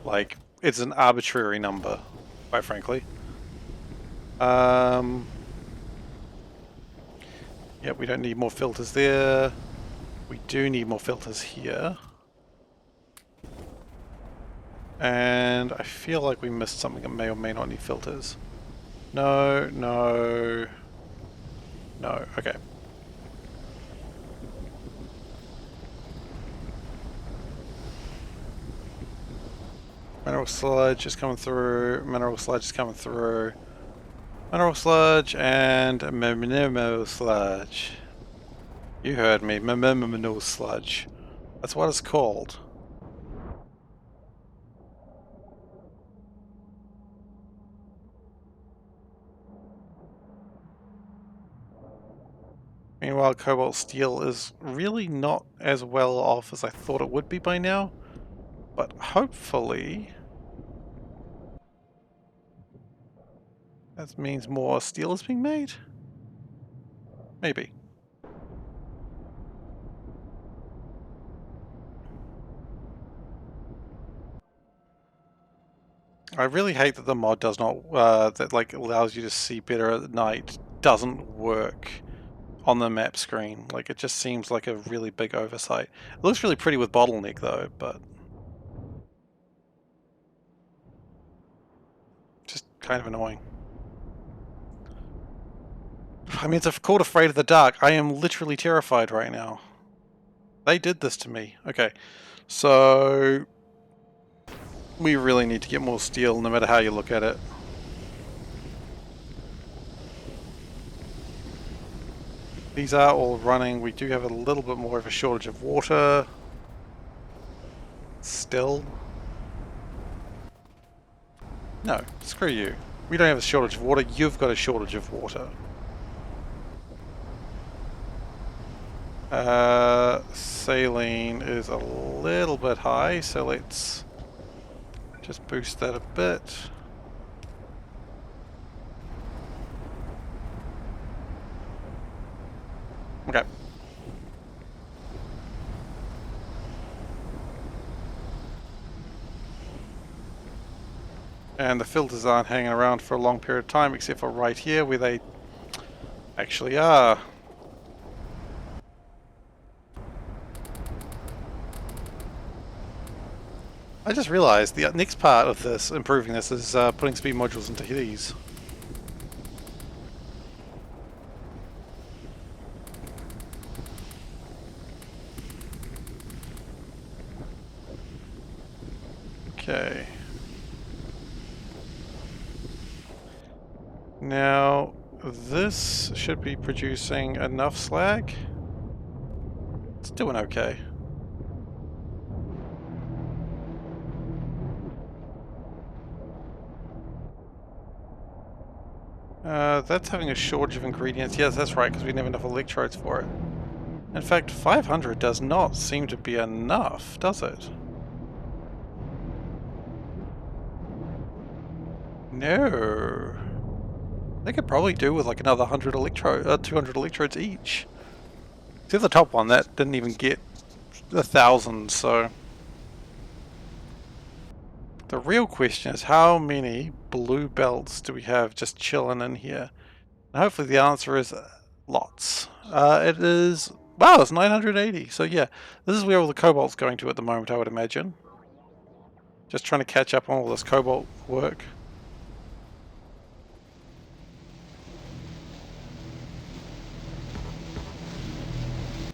Like, it's an arbitrary number, quite frankly. Yeah, we don't need more filters there. We do need more filters here. And I feel like we missed something that may or may not need filters. No, no, no. Okay. Mineral sludge is coming through. Mineral sludge is coming through. Mineral sludge and mineral sludge. You heard me. Mineral sludge. That's what it's called. Meanwhile, cobalt steel is really not as well off as I thought it would be by now. But hopefully that means more steel is being made? Maybe. I really hate that the mod does not, that like allows you to see better at night doesn't work on the map screen. Like, it just seems like a really big oversight. It looks really pretty with bottleneck though, but just kind of annoying. I mean, it's called Afraid of the Dark. I am literally terrified right now. They did this to me. Okay, so we really need to get more steel no matter how you look at it. These are all running. We do have a little bit more of a shortage of water. Still. No, screw you. We don't have a shortage of water. You've got a shortage of water. Saline is a little bit high, so let's just boost that a bit. Okay. And the filters aren't hanging around for a long period of time, except for right here where they actually are. I just realized the next part of this, improving this, is putting speed modules into these. Okay. Now, this should be producing enough slag. It's doing okay. That's having a shortage of ingredients. Yes, that's right, because we didn't have enough electrodes for it. In fact, 500 does not seem to be enough, does it? No. They could probably do with like another 200 electrodes each. See the top one, that didn't even get 1,000, so... The real question is, how many blue belts do we have just chilling in here? And hopefully the answer is lots. It is... Wow, it's 980. So yeah, this is where all the cobalt's going to at the moment, I would imagine. Just trying to catch up on all this cobalt work.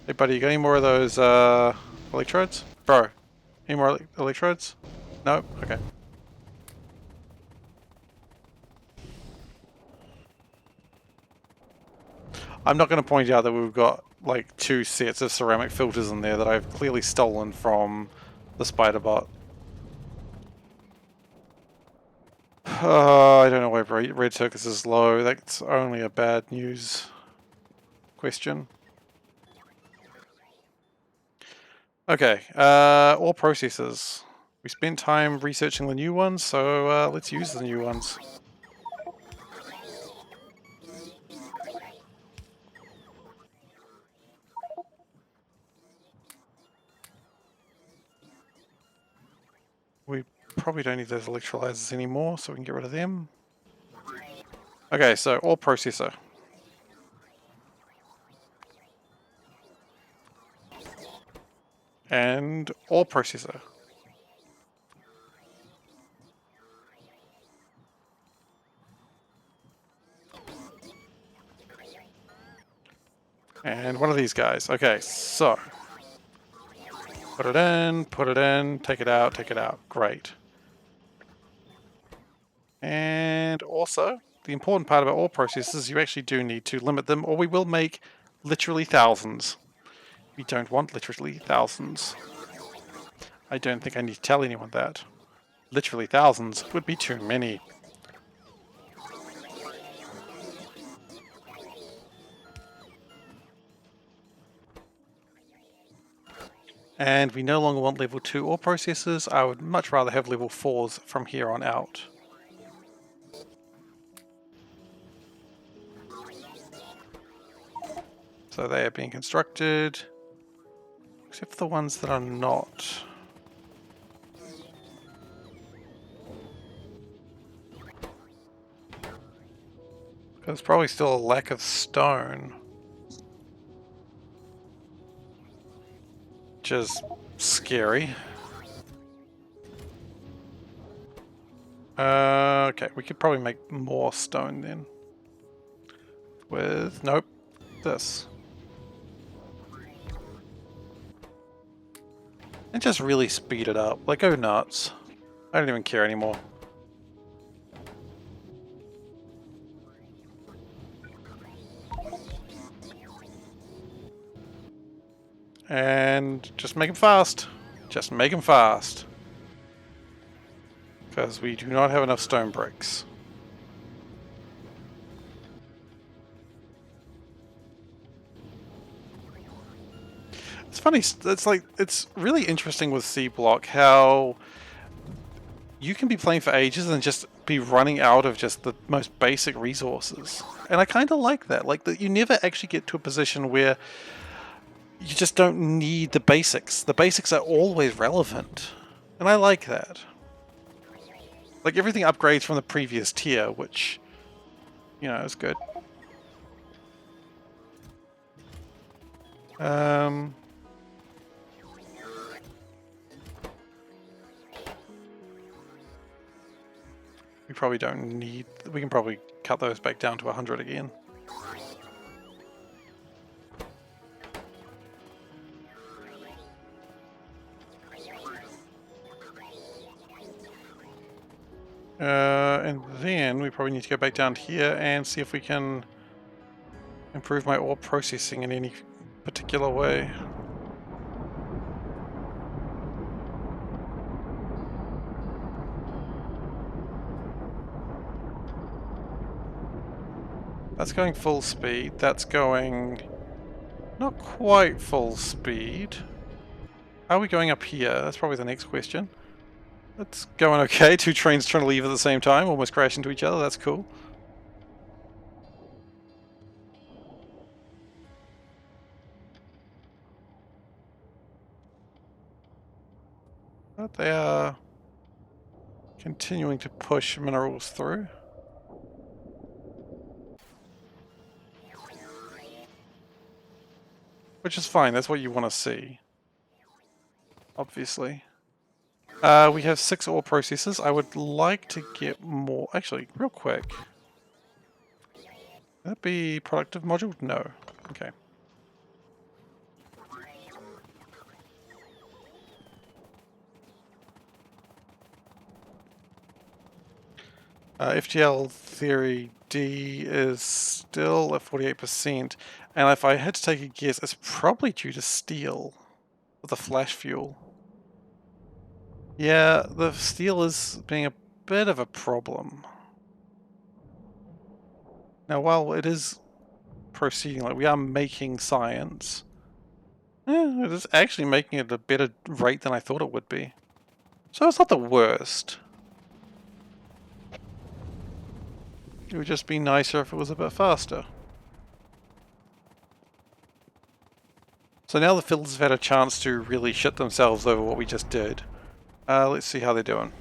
Hey buddy, you got any more of those electrodes? Bro, any more electrodes? No? Okay. I'm not going to point out that we've got like 2 sets of ceramic filters in there that I've clearly stolen from the spider bot. I don't know why Red Circus is low. That's only a bad news question. Okay, ore processors. We spent time researching the new ones, so let's use the new ones. We probably don't need those electrolyzers anymore, so we can get rid of them. Okay, so ore processor. And ore processor. And one of these guys. Okay, so put it in, take it out. Great. And also, the important part about ore processors, you actually do need to limit them, or we will make literally thousands. We don't want literally thousands. I don't think I need to tell anyone that. Literally thousands would be too many. And we no longer want level 2 ore processors. I would much rather have level 4s from here on out. So they are being constructed, except for the ones that are not. There's probably still a lack of stone. which is scary. Okay, we could probably make more stone then. With, nope, this. And just really speed it up. Like, go nuts. I don't even care anymore. And just make them fast. Just make them fast. Because we do not have enough stone bricks. It's funny, it's like, it's really interesting with SeaBlock how you can be playing for ages and just be running out of just the most basic resources. And I kind of like that, like that you never actually get to a position where you just don't need the basics. The basics are always relevant. And I like that. Like everything upgrades from the previous tier, which, you know, is good. We probably don't need... We can probably cut those back down to 100 again. And then we probably need to go back down here and see if we can improve my ore processing in any particular way. That's going full speed. That's going not quite full speed. How are we going up here? That's probably the next question. It's going okay. Two trains trying to leave at the same time, almost crash into each other. That's cool. But they are continuing to push minerals through. Which is fine, that's what you want to see. Obviously. We have 6 ore processors. I would like to get more... Actually, real quick. Would that be productive module? No. Okay. FTL Theory D is still at 48%, and if I had to take a guess, it's probably due to steel with the flash fuel. Yeah, the steel is being a bit of a problem. Now, while it is proceeding, like we are making science, it is actually making it at a better rate than I thought it would be. So it's not the worst. It would just be nicer if it was a bit faster. So now the fiddlers have had a chance to really shit themselves over what we just did. Let's see how they're doing.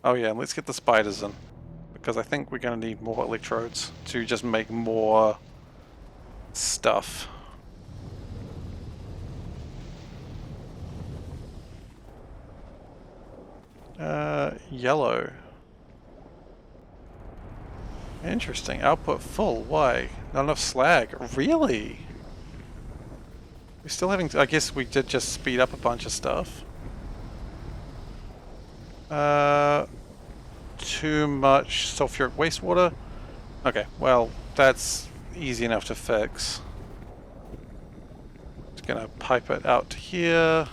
Oh yeah, and let's get the spiders in. Because I think we're going to need more electrodes to just make more stuff. Yellow. Interesting. Output full. Why? Not enough slag. Really? We're still having to, I guess we did just speed up a bunch of stuff. Too much sulfuric wastewater. Okay, well, that's easy enough to fix. Just gonna pipe it out to here.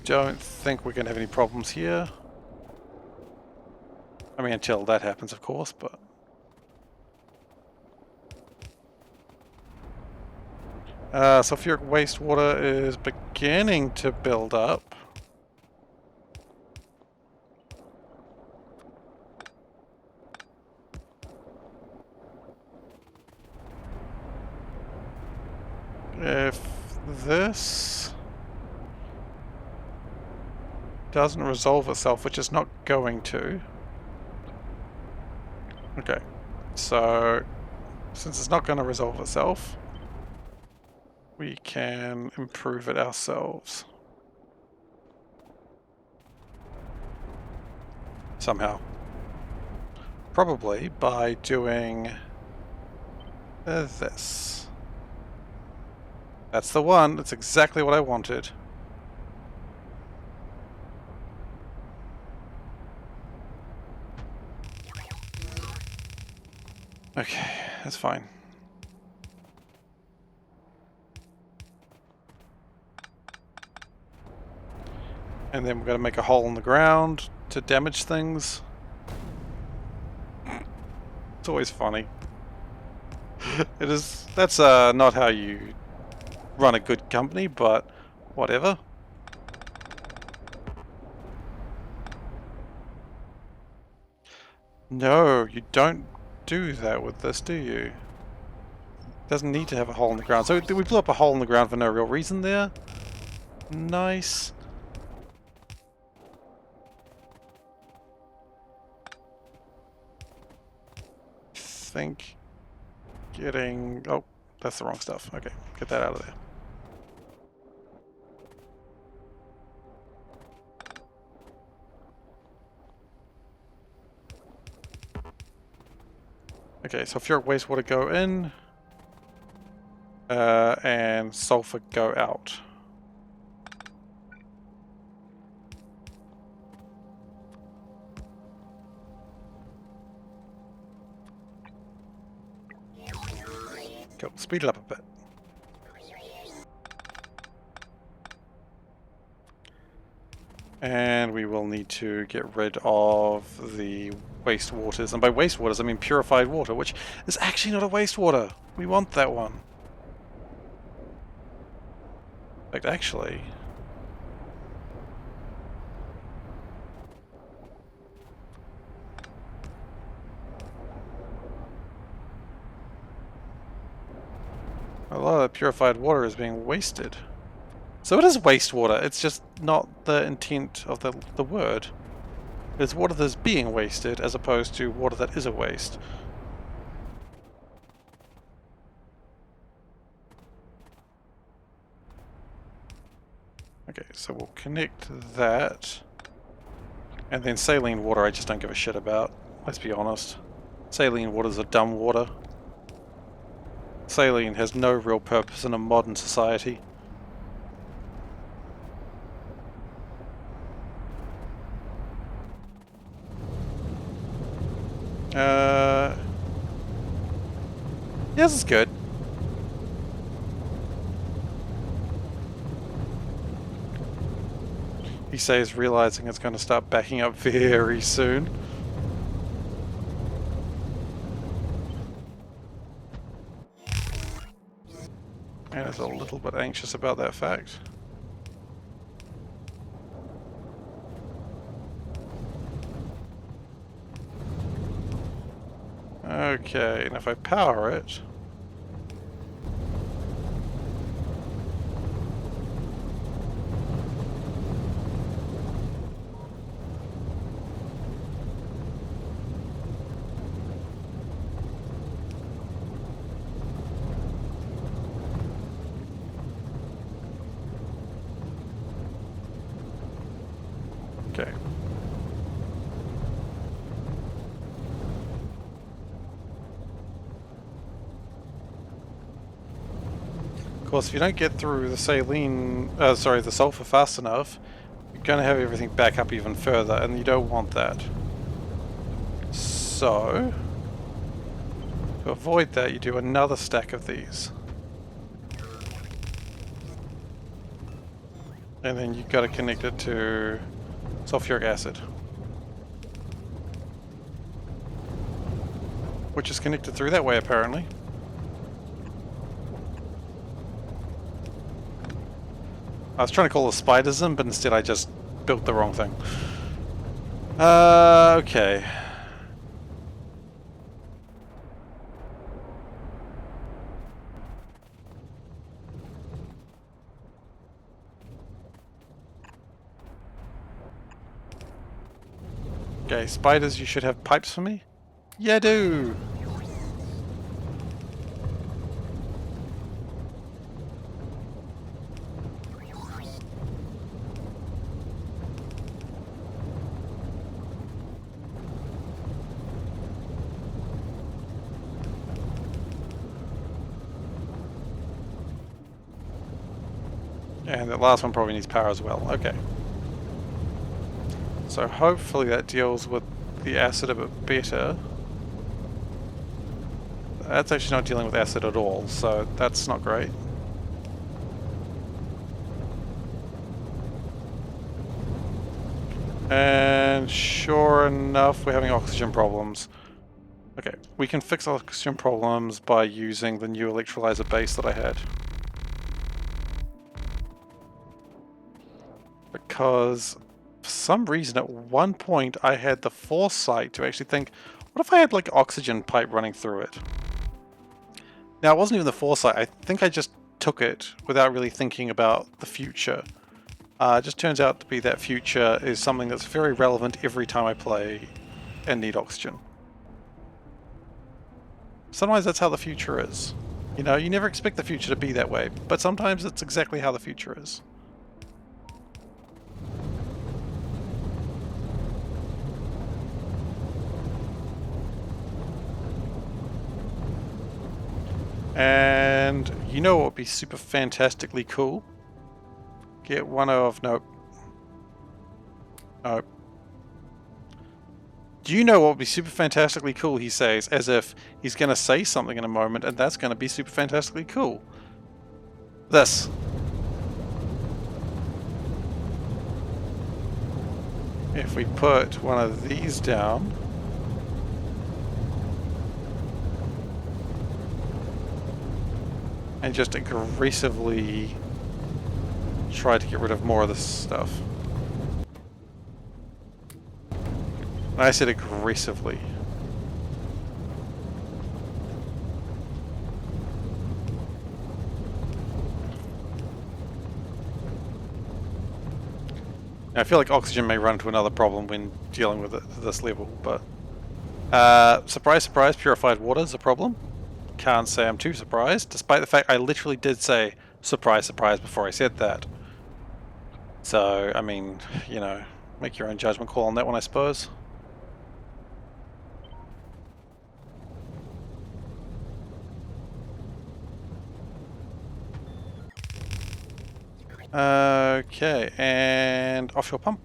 Don't think we're gonna have any problems here. I mean, until that happens, of course, but... sulfuric wastewater is beginning to build up. If this doesn't resolve itself, which is not going to. Okay, so since it's not going to resolve itself, we can improve it ourselves. Somehow. Probably by doing this. That's the one. That's exactly what I wanted. Okay, that's fine. And then we're going to make a hole in the ground to damage things. It's always funny. It is. That's not how you run a good company, but whatever. No, you don't do that with this, do you? It doesn't need to have a hole in the ground. So we blew up a hole in the ground for no real reason there. Nice. Think getting... Oh, that's the wrong stuff. Okay, get that out of there. Okay, so sulfuric wastewater go in, and sulfur go out. Go, speed it up a bit. And we will need to get rid of the wastewaters. And by wastewaters, I mean purified water, which is actually not a wastewater. We want that one. In fact, actually... a lot of the purified water is being wasted. So it is wastewater, it's just not the intent of the word. It's water that's being wasted as opposed to water that is a waste. Okay, so we'll connect that. And then saline water I just don't give a shit about, let's be honest. Saline water is a dumb water. Saline has no real purpose in a modern society. Yeah, this is good. He says, realizing it's going to start backing up very soon. And is a little bit anxious about that fact. Okay, and if I power it... Okay. Of course, if you don't get through the saline, the sulfur fast enough, you're going to have everything back up even further, and you don't want that. So, to avoid that, you do another stack of these. And then you've got to connect it to sulfuric acid, which is connected through that way apparently. I was trying to call the spiders in, but instead I just built the wrong thing. Okay. Okay, spiders, you should have pipes for me? Yeah, I do! And the last one probably needs power as well. Okay. So hopefully that deals with the acid a bit better. That's actually not dealing with acid at all, so that's not great. And sure enough, we're having oxygen problems. Okay, we can fix oxygen problems by using the new electrolyzer base that I had. Because for some reason at one point I had the foresight to actually think, what if I had like oxygen pipe running through it? Now it wasn't even the foresight, I think I just took it without really thinking about the future. It just turns out to be that future is something that's very relevant every time I play and need oxygen. Sometimes that's how the future is. You know, you never expect the future to be that way, but sometimes it's exactly how the future is. And you know what would be super fantastically cool? Get one of... Nope. Nope. Do you know what would be super fantastically cool, he says, as if he's going to say something in a moment, and that's going to be super fantastically cool. This. If we put one of these down... and just aggressively try to get rid of more of this stuff. And I said aggressively. Now, I feel like oxygen may run into another problem when dealing with it at this level, but... surprise, surprise, purified water is a problem. Can't say I'm too surprised, despite the fact I literally did say surprise, surprise before I said that. So, I mean, you know, make your own judgment call on that one, I suppose. Okay, and offshore pump.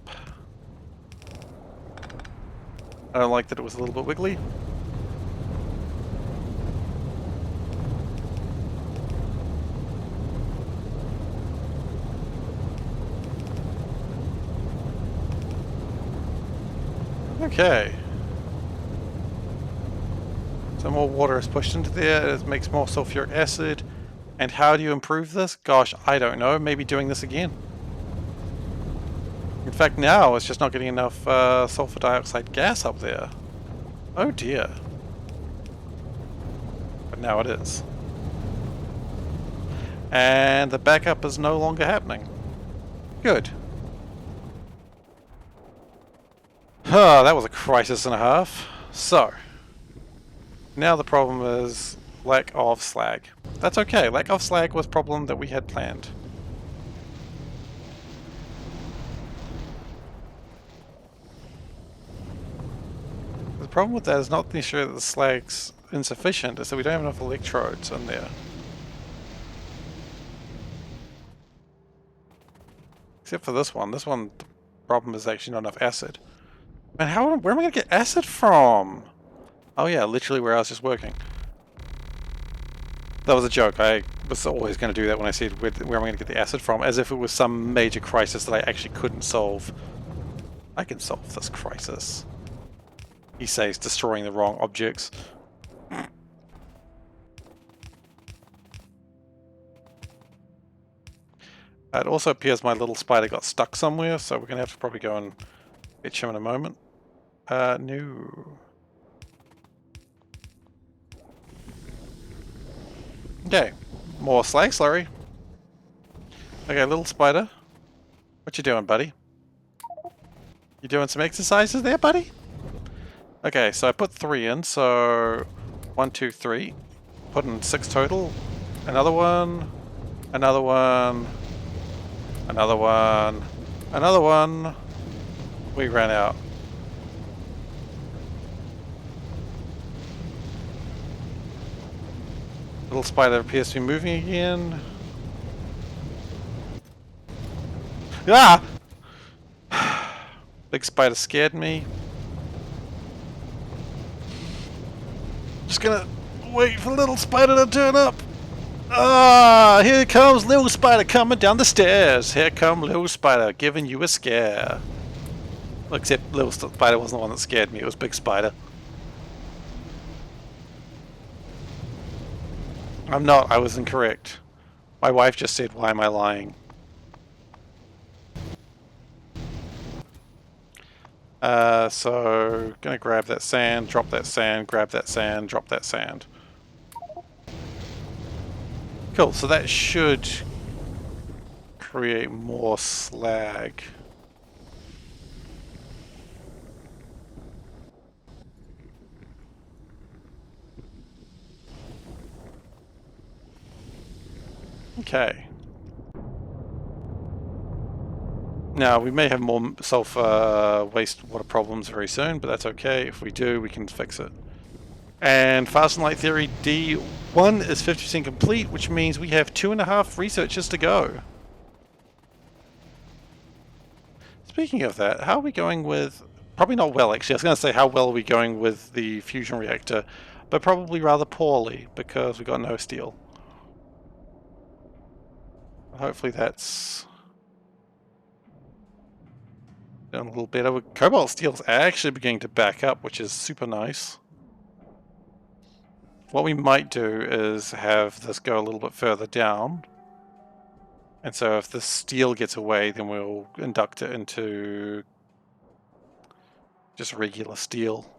I don't like that it was a little bit wiggly. Okay. So more water is pushed into there, it makes more sulfuric acid. And how do you improve this? Gosh, I don't know. Maybe doing this again. In fact, now it's just not getting enough sulfur dioxide gas up there. Oh dear. But now it is. And the backup is no longer happening. Good. That was a crisis and a half. So, now the problem is lack of slag. That's okay, lack of slag was a problem that we had planned. The problem with that is not necessarily that the slag's insufficient, it's that we don't have enough electrodes in there. Except for this one. This one, the problem is actually not enough acid. Man, where am I going to get acid from? Oh yeah, literally where I was just working. That was a joke. I was always going to do that when I said where am I going to get the acid from, as if it was some major crisis that I actually couldn't solve. I can solve this crisis. He says, destroying the wrong objects. It also appears my little spider got stuck somewhere, so we're going to have to probably go and fetch him in a moment. No. Okay, more slag slurry. Okay, little spider. What you doing, buddy? You doing some exercises there, buddy? Okay, so I put 3 in, so 1, 2, 3. Put in 6 total. Another one. Another one. Another one. Another one. We ran out. Little spider appears to be moving again. Ah! Big spider scared me. Just gonna wait for little spider to turn up. Ah, here comes little spider coming down the stairs. Here come little spider giving you a scare. Except little spider wasn't the one that scared me, it was big spider. I'm not, I was incorrect. My wife just said, why am I lying? So, gonna grab that sand, drop that sand, grab that sand, drop that sand. Cool, so that should create more slag. Okay. Now, we may have more sulfur wastewater problems very soon, but that's okay. If we do, we can fix it. And Fast and Light Theory D1 is 50% complete, which means we have 2.5 researchers to go. Speaking of that, how are we going with... Probably not well, actually. I was going to say how well are we going with the fusion reactor, but probably rather poorly, because we got no steel. Hopefully that's... doing a little better. Cobalt steel's actually beginning to back up, which is super nice. What we might do is have this go a little bit further down. And so if the steel gets away, then we'll induct it into just regular steel.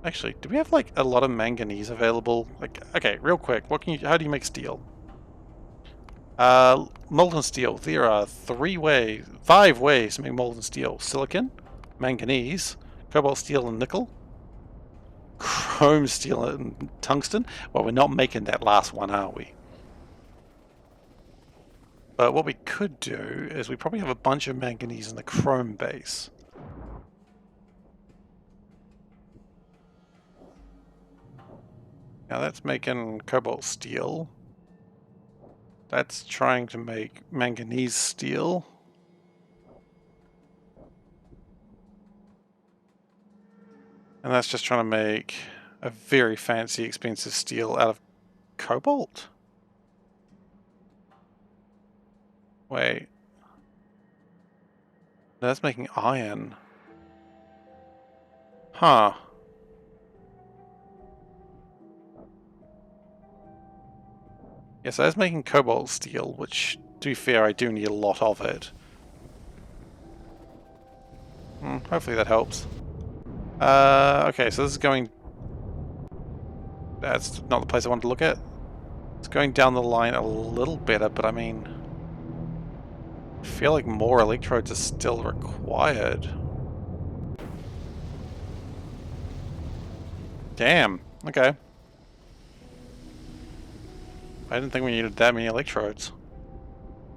Actually, do we have like a lot of manganese available? Like, okay, real quick, how do you make steel? Molten steel. There are 5 ways to make molten steel. Silicon, manganese, cobalt steel and nickel, chrome steel and tungsten. Well, we're not making that last one, are we? But what we could do is we probably have a bunch of manganese in the chrome base. Now that's making cobalt steel. That's trying to make manganese steel. And that's just trying to make a very fancy, expensive steel out of cobalt? Wait. No, that's making iron. Huh. Yes, I was making cobalt steel, which, to be fair, I do need a lot of it. Hopefully that helps. Okay, so this is going... That's not the place I wanted to look at. It's going down the line a little better, but I mean... I feel like more electrodes are still required. Damn, okay. I didn't think we needed that many electrodes.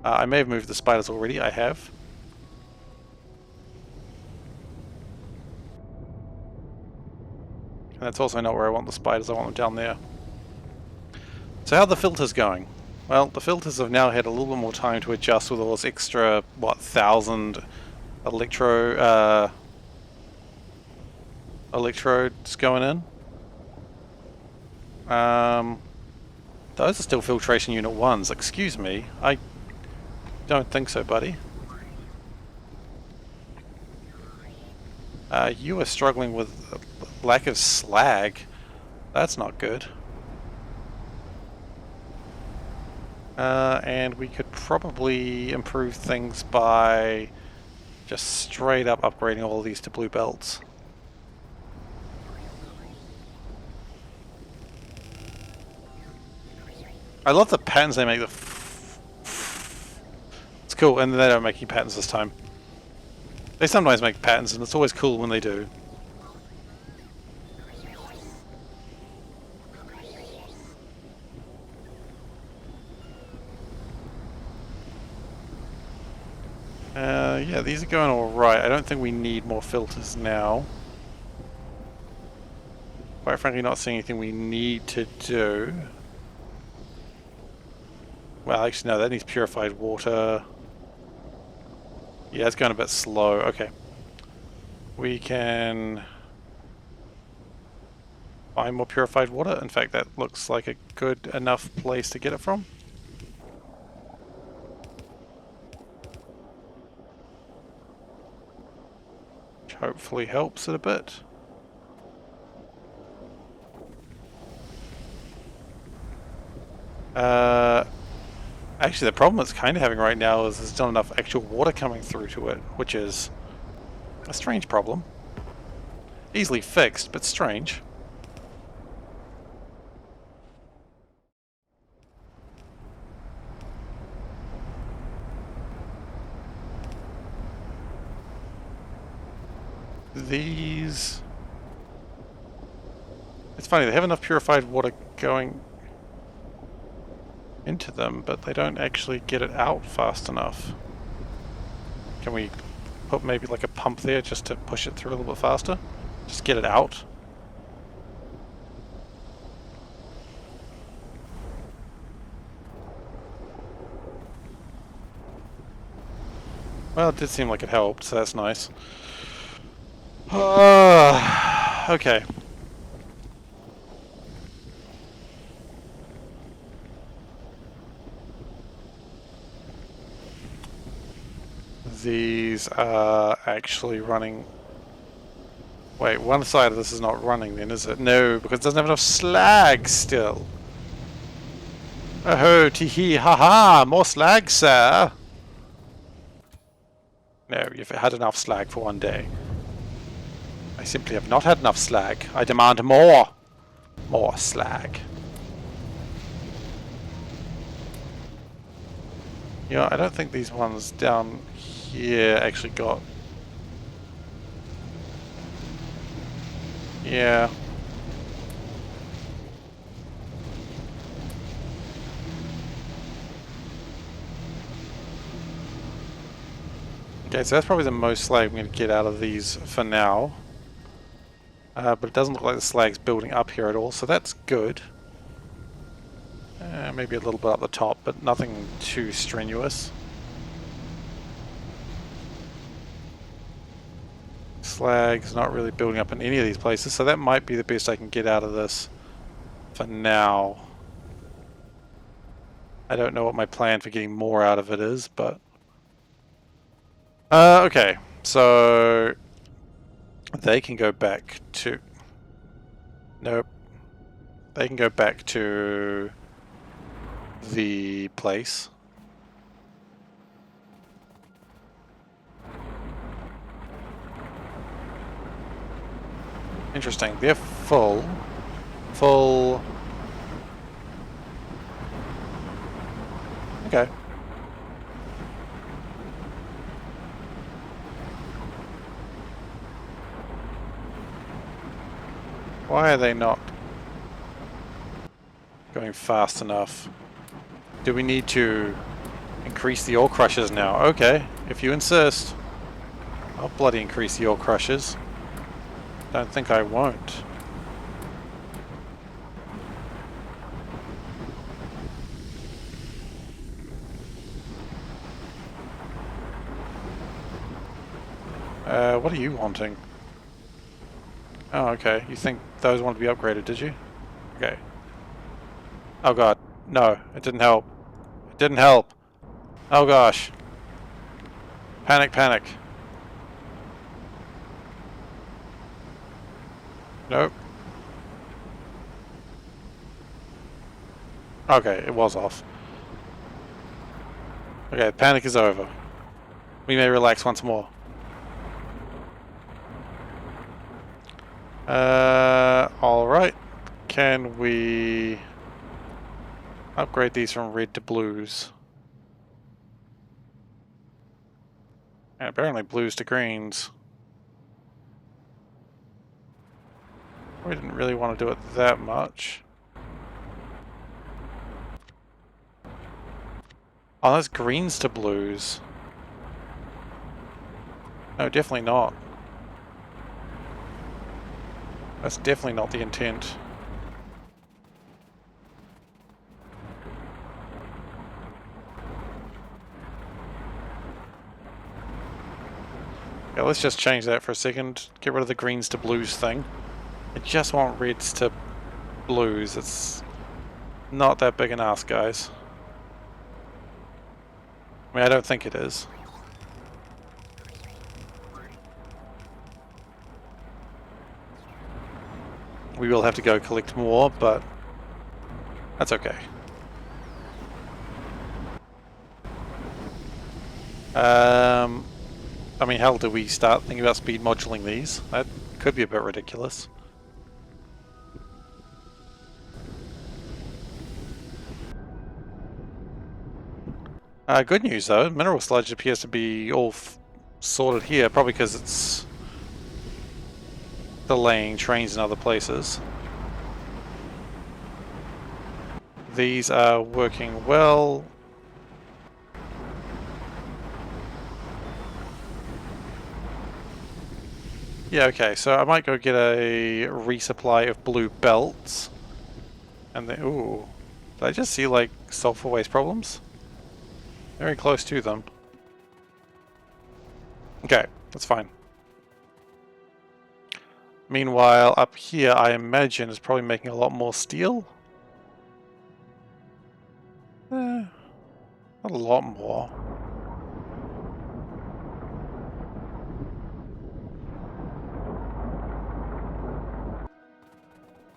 I may have moved the spiders already, I have. And that's also not where I want the spiders, I want them down there. So how are the filters going? Well, the filters have now had a little bit more time to adjust with all this extra, what, 1,000 electrodes going in. Those are still filtration unit 1s. Excuse me, I don't think so, buddy. You are struggling with a lack of slag. That's not good. And we could probably improve things by just straight up upgrading all of these to blue belts. I love the patterns they make. It's cool, and they don't make any patterns this time. They sometimes make patterns, and it's always cool when they do. Yeah, these are going alright. I don't think we need more filters now. Quite frankly, not seeing anything we need to do. Well, actually, no, that needs purified water. Yeah, it's going a bit slow. Okay. We can find more purified water. In fact, that looks like a good enough place to get it from. Which hopefully helps it a bit. Actually, the problem it's kind of having right now is there's not enough actual water coming through to it, which is a strange problem. Easily fixed, but strange. These... It's funny, they have enough purified water going into them, but they don't actually get it out fast enough. Can we put maybe like a pump there just to push it through a little bit faster? Just get it out? Well, it did seem like it helped, so that's nice. Okay. These are actually running... Wait, one side of this is not running then, is it? No, because it doesn't have enough slag still. Oh, tee-hee, ha-ha, more slag, sir. No, you've had enough slag for one day. I simply have not had enough slag. I demand more. More slag. You know, I don't think these ones down here actually got... Yeah. Okay, so that's probably the most slag I'm going to get out of these for now. But it doesn't look like the slag's building up here at all, so that's good. Maybe a little bit up the top, but nothing too strenuous. Slag's not really building up in any of these places, so that might be the best I can get out of this for now. I don't know what my plan for getting more out of it is, but... okay, so... They can go back to... Nope. They can go back to... the place. Interesting. They're full. Full... Okay. Why are they not going fast enough? Do we need to increase the ore crushers now? Okay, if you insist. I'll bloody increase the ore crushers. Don't think I won't. What are you wanting? Oh, okay. You think those want to be upgraded, did you? Okay. Oh god. No, it didn't help. It didn't help. Oh gosh. Panic, panic. Nope. Okay, it was off. Okay, panic is over. We may relax once more. Alright. Can we upgrade these from red to blues? And apparently blues to greens. We didn't really want to do it that much. Oh, that's greens to blues. No, definitely not. That's definitely not the intent. Yeah, let's just change that for a second. Get rid of the greens to blues thing. I just want reds to blues. It's not that big an ask, guys. I mean, I don't think it is. We will have to go collect more, but that's okay. I mean, hell, do we start thinking about speed modulating these? That could be a bit ridiculous. Good news though, mineral sludge appears to be all sorted here, probably because it's delaying trains in other places. These are working well. Yeah, okay, so I might go get a resupply of blue belts. And then, ooh, did I just see like sulfur waste problems? Very close to them. Okay, that's fine. Meanwhile, up here, I imagine is probably making a lot more steel. Not a lot more.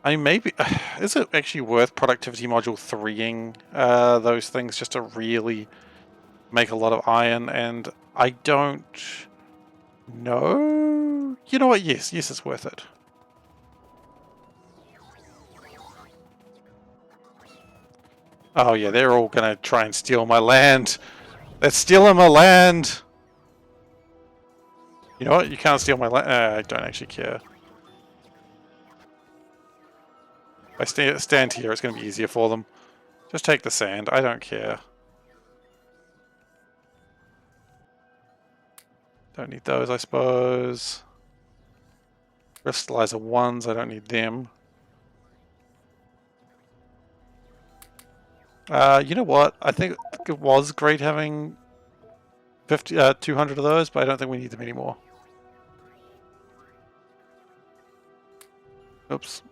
I mean, maybe... is it actually worth productivity module 3ing those things just to really make a lot of iron? And I don't know... You know what? Yes, it's worth it. Oh yeah, they're all gonna try and steal my land. They're stealing my land! You know what? You can't steal my land. I don't actually care. If I stand here, it's going to be easier for them. Just take the sand. I don't care. Don't need those, I suppose. Crystallizer 1s, I don't need them. You know what? I think it was great having 200 of those, but I don't think we need them anymore. Oops.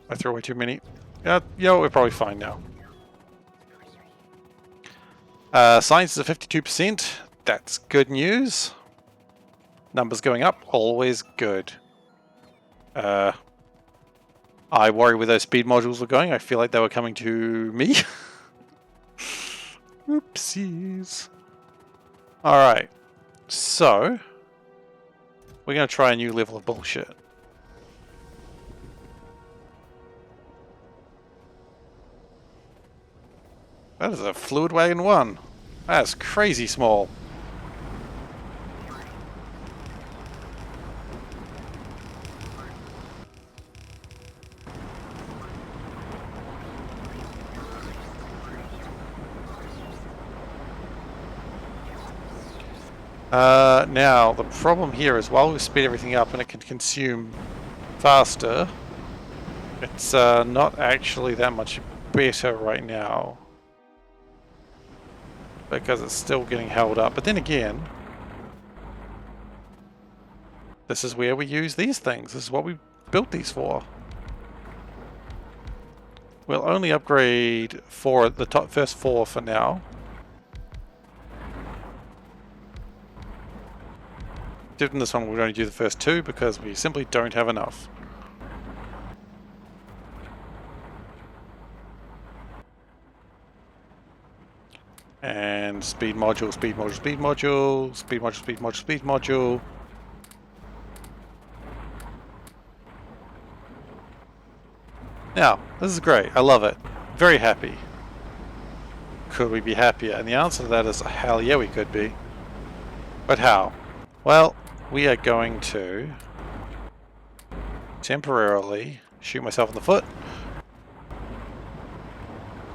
I threw away too many. Yeah, you know, we're probably fine now. Science is at 52%. That's good news. Numbers going up, always good. I worry where those speed modules were going. I feel like they were coming to me. Oopsies. Alright. So, we're going to try a new level of bullshit. That is a Fluid Wagon 1. That's crazy small. Now, the problem here is while we speed everything up and it can consume faster, it's not actually that much better right now. Because it's still getting held up. But then again, this is where we use these things. This is what we built these for. We'll only upgrade the first four for now. In this one, we're going to do the first two because we simply don't have enough. And speed module, speed module, speed module, speed module, speed module, speed module. Now, this is great. I love it. Very happy. Could we be happier? And the answer to that is hell yeah, we could be. But how? Well, we are going to temporarily shoot myself in the foot.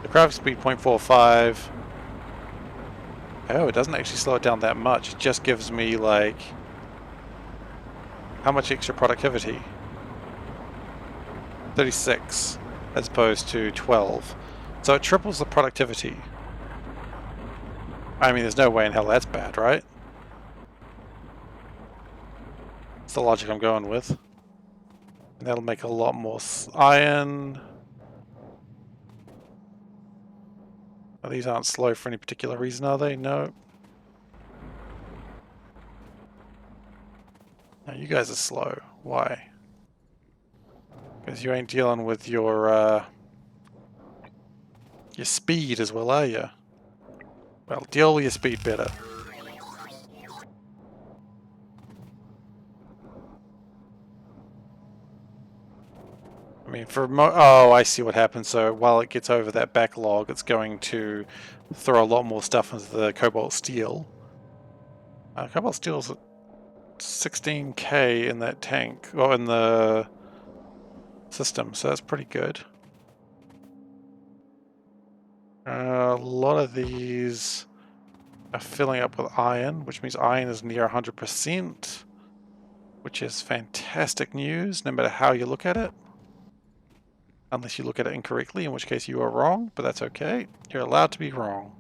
The craft speed 0.45. Oh, it doesn't actually slow it down that much. It just gives me like how much extra productivity? 36 as opposed to 12. So it triples the productivity. I mean, there's no way in hell that's bad, right? the logic I'm going with. And that'll make a lot more iron. Oh, these aren't slow for any particular reason, are they? No. No, you guys are slow. Why? Because you ain't dealing with your speed as well, are you? Well, deal with your speed better. I mean, oh, I see what happens. So while it gets over that backlog, it's going to throw a lot more stuff into the cobalt steel. Cobalt steel's at 16k in that tank, or in the system, so that's pretty good. A lot of these are filling up with iron, which means iron is near 100%, which is fantastic news, no matter how you look at it. Unless you look at it incorrectly, in which case you are wrong, but that's okay. You're allowed to be wrong.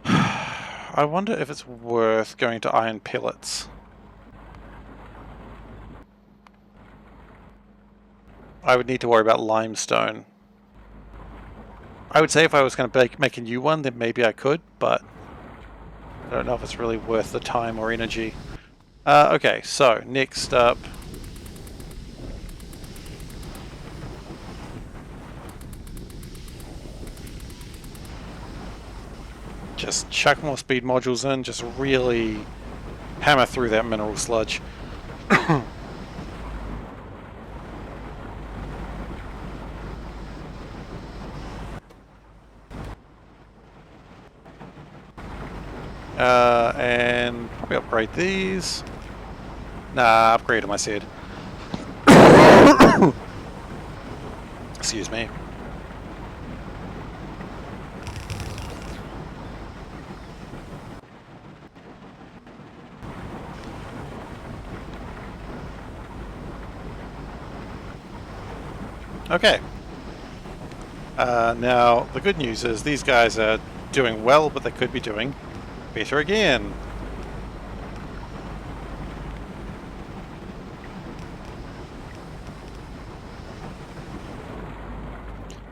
I wonder if it's worth going to iron pellets. I would need to worry about limestone. I would say if I was going to make a new one, then maybe I could, but I don't know if it's really worth the time or energy. Okay, so next up... just chuck more speed modules in, just really hammer through that mineral sludge. And probably upgrade these. Nah, upgrade them, I said. Excuse me. Okay. Now, the good news is these guys are doing well, but they could be doing better again.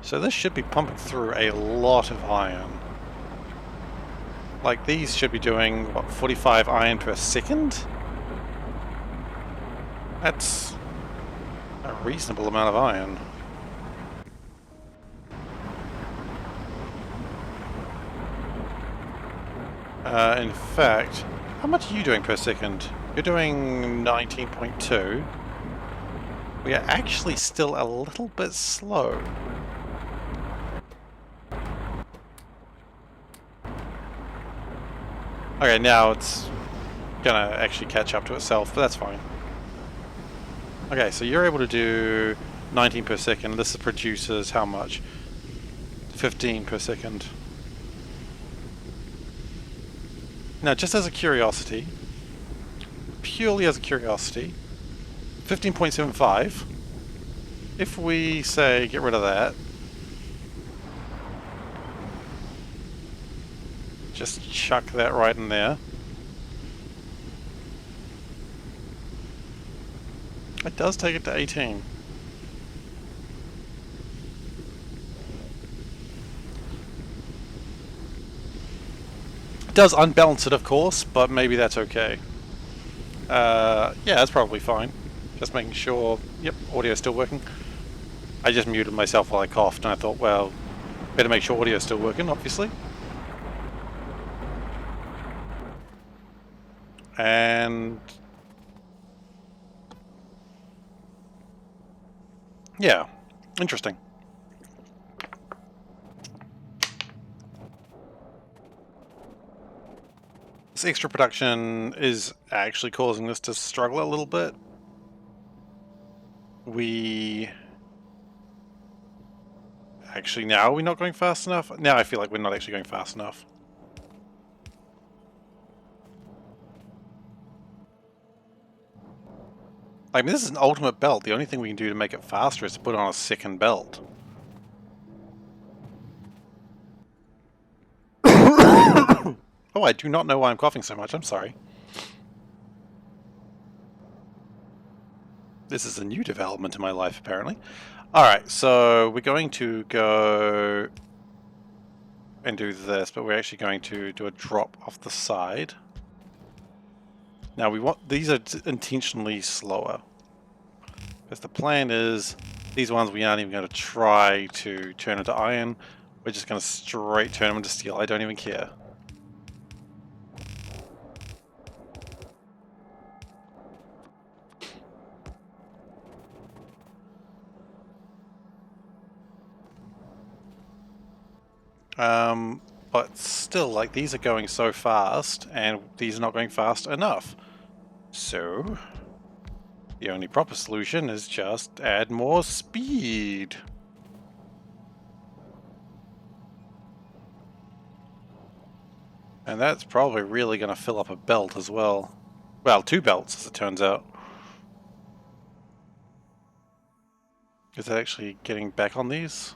So this should be pumping through a lot of iron. Like these should be doing, what, 45 iron per second? That's a reasonable amount of iron. In fact, how much are you doing per second? You're doing 19.2. We are actually still a little bit slow. Okay, now it's gonna actually catch up to itself, but that's fine. Okay, so you're able to do 19 per second. This produces how much? 15 per second. Now, just as a curiosity, purely as a curiosity, 15.75, if we say get rid of that, just chuck that right in there, it does take it to 18. It does unbalance it, of course, but maybe that's okay. Yeah, that's probably fine. Just making sure, yep, audio's still working. I just muted myself while I coughed, and I thought, well, better make sure audio's still working, obviously. And yeah, interesting. This extra production is actually causing us to struggle a little bit. Actually, now are we not going fast enough? Now I feel like we're not actually going fast enough. I mean, this is an ultimate belt. The only thing we can do to make it faster is to put on a second belt. Oh, I do not know why I'm coughing so much. I'm sorry. This is a new development in my life, apparently. Alright, so we're going to go and do this, but we're actually going to do a drop off the side. Now we want, these are intentionally slower. Because the plan is, these ones we aren't even going to try to turn into iron. We're just going to straight turn them into steel. I don't even care. But still, like, these are going so fast, and these are not going fast enough. So, the only proper solution is just add more speed. And that's probably really going to fill up a belt as well. Well, 2 belts, as it turns out. Is it actually getting back on these?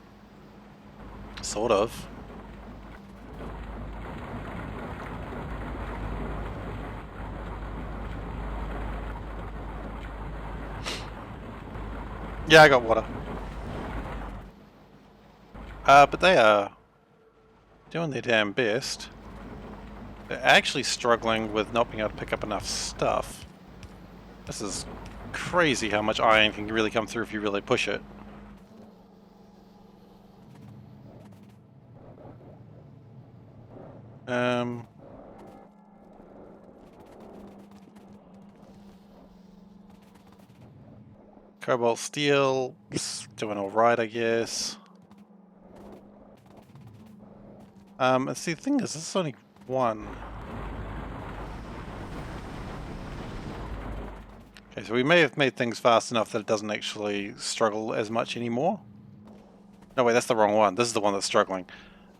Sort of. Yeah, I got water. But they are doing their damn best. They're actually struggling with not being able to pick up enough stuff. This is crazy how much iron can really come through if you really push it. Cobalt steel, doing alright, I guess. And see, the thing is, this is only one. Okay, so we may have made things fast enough that it doesn't actually struggle as much anymore. No, wait, that's the wrong one. This is the one that's struggling.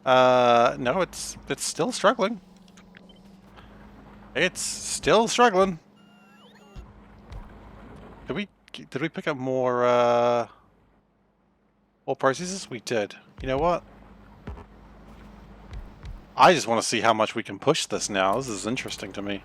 No, it's still struggling. It's still struggling. Did we pick up more processes? We did. You know what? I just want to see how much we can push this now. This is interesting to me.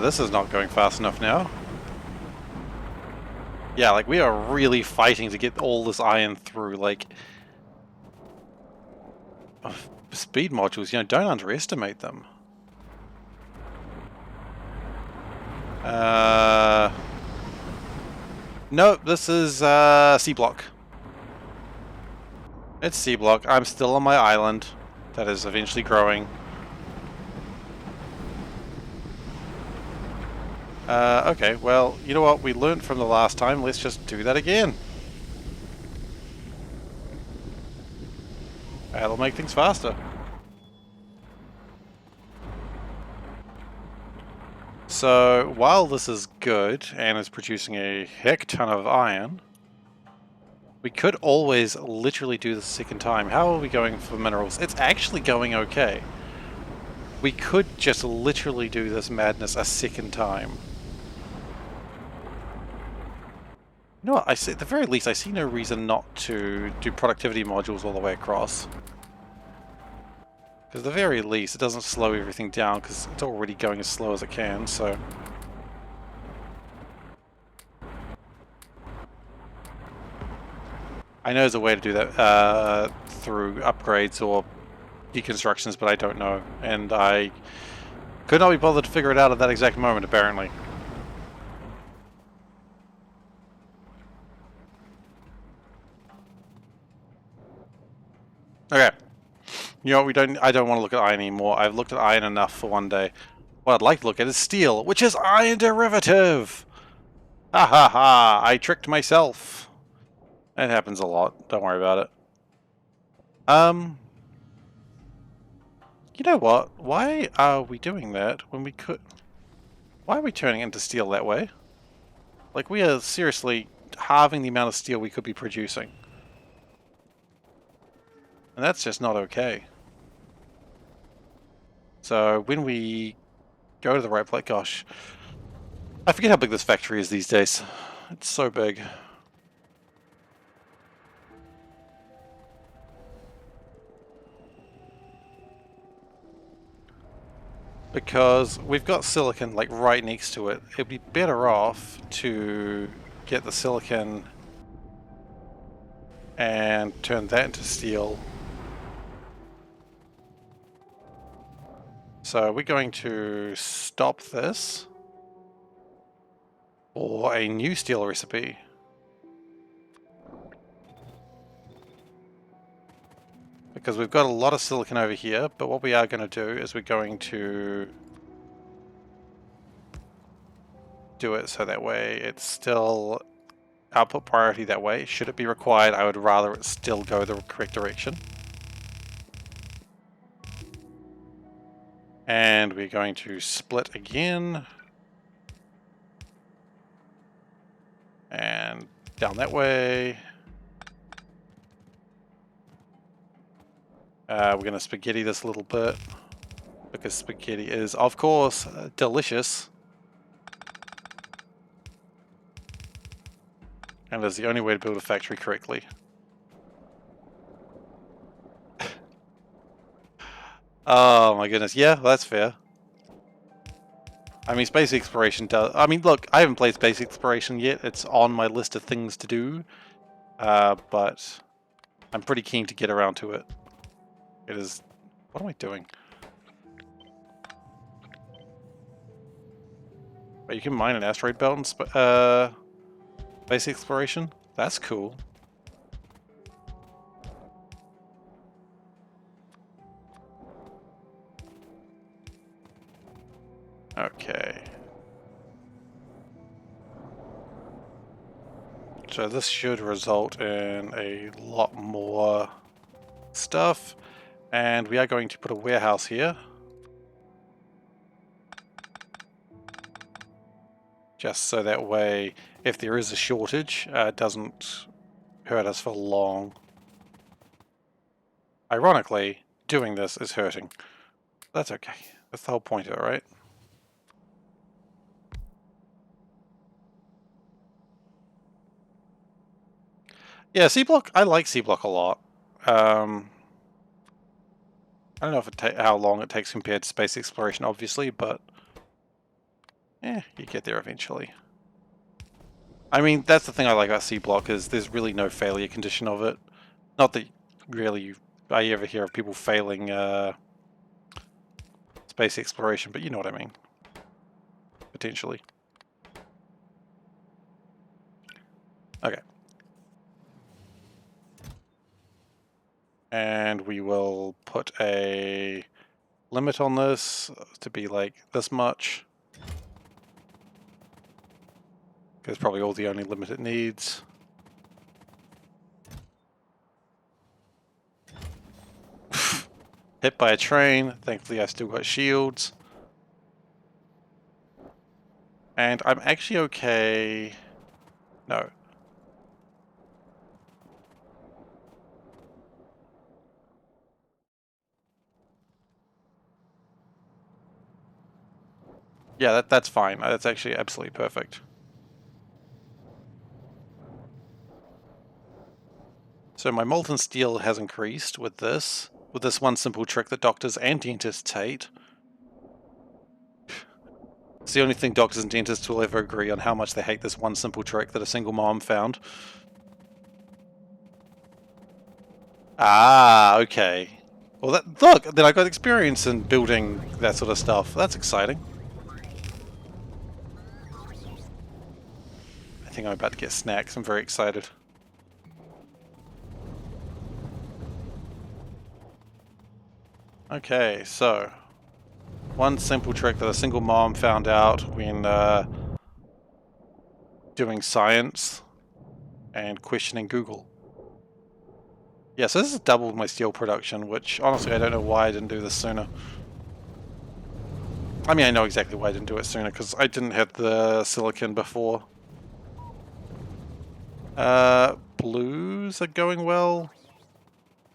This is not going fast enough now. Yeah, like, we are really fighting to get all this iron through, like... speed modules, you know, don't underestimate them. No, this is, SeaBlock. It's SeaBlock. I'm still on my island. That is eventually growing. Okay, well, you know what? We learned from the last time. Let's just do that again. That'll make things faster. So, while this is good, and is producing a heck ton of iron, we could always literally do this a second time. How are we going for minerals? It's actually going okay. We could just literally do this madness a second time. You know what, I see, at the very least, I see no reason not to do productivity modules all the way across. Because at the very least, it doesn't slow everything down, because it's already going as slow as it can, so... I know there's a way to do that through upgrades or deconstructions, but I don't know. And I could not be bothered to figure it out at that exact moment, apparently. Okay. You know, I don't want to look at iron anymore. I've looked at iron enough for one day. What I'd like to look at is steel, which is iron derivative! Ha ha ha! I tricked myself. It happens a lot. Don't worry about it. You know what? Why are we doing that when we could... Why are we turning into steel that way? Like, we are seriously halving the amount of steel we could be producing. And that's just not okay. So when we go to the right place, gosh, I forget how big this factory is these days. It's so big. Because we've got silicon like right next to it. It'd be better off to get the silicon and turn that into steel. So we're going to stop this for a new steel recipe. Because we've got a lot of silicon over here, but what we are going to do is we're going to do it so that way it's still output priority that way. Should it be required, I would rather it still go the correct direction. And we're going to split again. And down that way. We're going to spaghetti this a little bit. Because spaghetti is, of course, delicious. And is the only way to build a factory correctly. Oh my goodness, yeah, that's fair. I mean, space exploration does... I mean, look, I haven't played space exploration yet. It's on my list of things to do. But I'm pretty keen to get around to it. It is... What am I doing? But you can mine an asteroid belt in space exploration? That's cool. Okay. So this should result in a lot more stuff. And we are going to put a warehouse here. Just so that way, if there is a shortage, it doesn't hurt us for long. Ironically, doing this is hurting. That's okay. That's the whole point of it, right? Yeah, SeaBlock, I like SeaBlock a lot. I don't know if how long it takes compared to space exploration, obviously, but you get there eventually. I mean, that's the thing I like about SeaBlock is there's really no failure condition of it. Not that really I ever hear of people failing space exploration, but you know what I mean. Potentially. Okay. And we will put a limit on this to be like this much. Because probably all the only limit it needs. Hit by a train. Thankfully I still got shields. And I'm actually okay... No. Yeah, that's fine. That's actually absolutely perfect. So my molten steel has increased with this one simple trick that doctors and dentists hate. It's the only thing doctors and dentists will ever agree on how much they hate this one simple trick that a single mom found. Ah, okay. Well, look, then I got experience in building that sort of stuff. That's exciting. I think I'm about to get snacks. I'm very excited. Okay, so one simple trick that a single mom found out when doing science and questioning Google. Yeah, so this has doubled my steel production, which honestly I don't know why I didn't do this sooner. I mean, I know exactly why I didn't do it sooner, because I didn't have the silicon before. Blues are going well.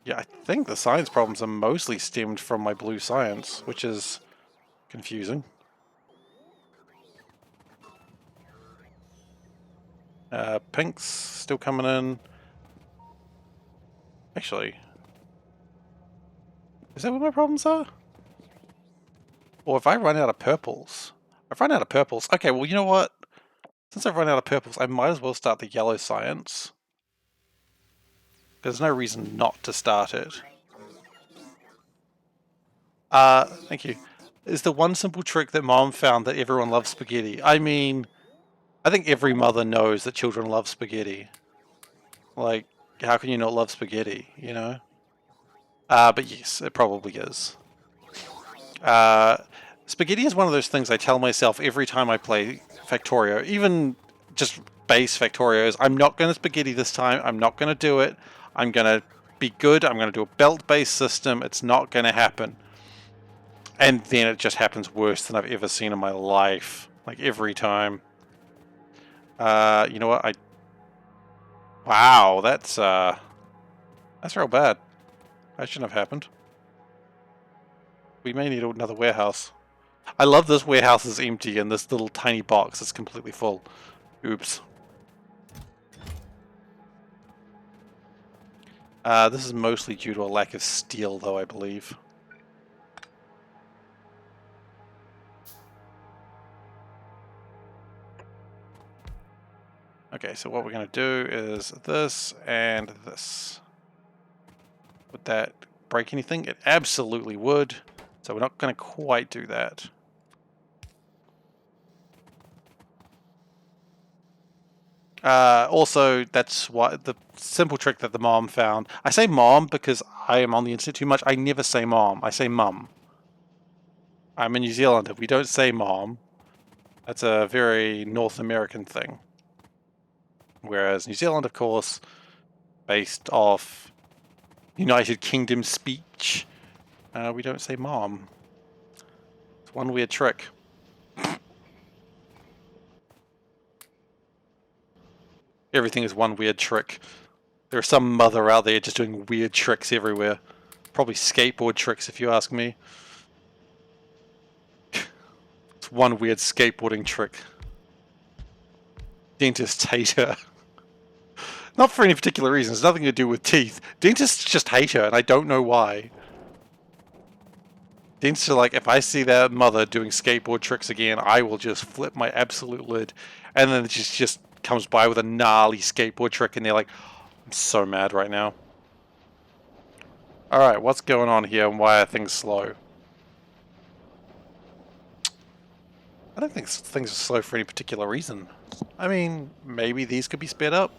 Yeah, I think the science problems are mostly stemmed from my blue science, which is confusing. Pink's still coming in. Actually, is that what my problems are? Or if I run out of purples? I've run out of purples. Okay, well, you know what? Since I've run out of purples, I might as well start the yellow science. There's no reason not to start it. Thank you. Is the one simple trick that Mom found that everyone loves spaghetti. I mean, I think every mother knows that children love spaghetti. Like, how can you not love spaghetti, you know? But yes, it probably is. Spaghetti is one of those things I tell myself every time I play Factorio, even just base Factorios. I'm not going to spaghetti this time. I'm not going to do it. I'm going to be good. I'm going to do a belt-based system. It's not going to happen. And then it just happens worse than I've ever seen in my life. Like, every time. You know what? Wow, that's real bad. That shouldn't have happened. We may need another warehouse. I love this warehouse is empty and this little tiny box is completely full. Oops. This is mostly due to a lack of steel, though, I believe. Okay, so what we're going to do is this and this. Would that break anything? It absolutely would. So we're not going to quite do that. Also, that's what the simple trick that the mom found. I say mom because I am on the internet too much. I never say mom. I say mum. I'm in New Zealand. If we don't say mom, that's a very North American thing. Whereas New Zealand, of course, based off United Kingdom speech, we don't say mom. It's one weird trick. Everything is one weird trick. There's some mother out there just doing weird tricks everywhere. Probably skateboard tricks, if you ask me. It's one weird skateboarding trick. Dentists hate her. Not for any particular reason. It's nothing to do with teeth. Dentists just hate her, and I don't know why. Dentists are like, if I see that mother doing skateboard tricks again, I will just flip my absolute lid. And then it just comes by with a gnarly skateboard trick, and they're like, I'm so mad right now. Alright, what's going on here, and why are things slow? I don't think things are slow for any particular reason. I mean, maybe these could be sped up.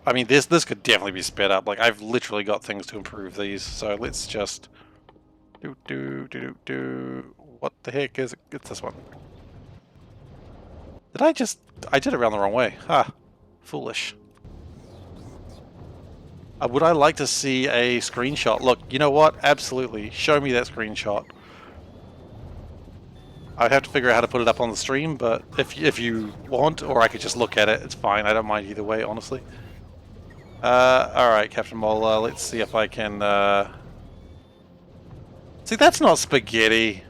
I mean, this could definitely be sped up. Like, I've literally got things to improve these, so let's just do. What the heck is it? It's this one. I did it around the wrong way. Ah, foolish. Would I like to see a screenshot? Look, you know what? Absolutely. Show me that screenshot. I'd have to figure out how to put it up on the stream, but if you want, or I could just look at it, it's fine. I don't mind either way, honestly. Alright, Captain Mola, let's see if I can, See, that's not spaghetti.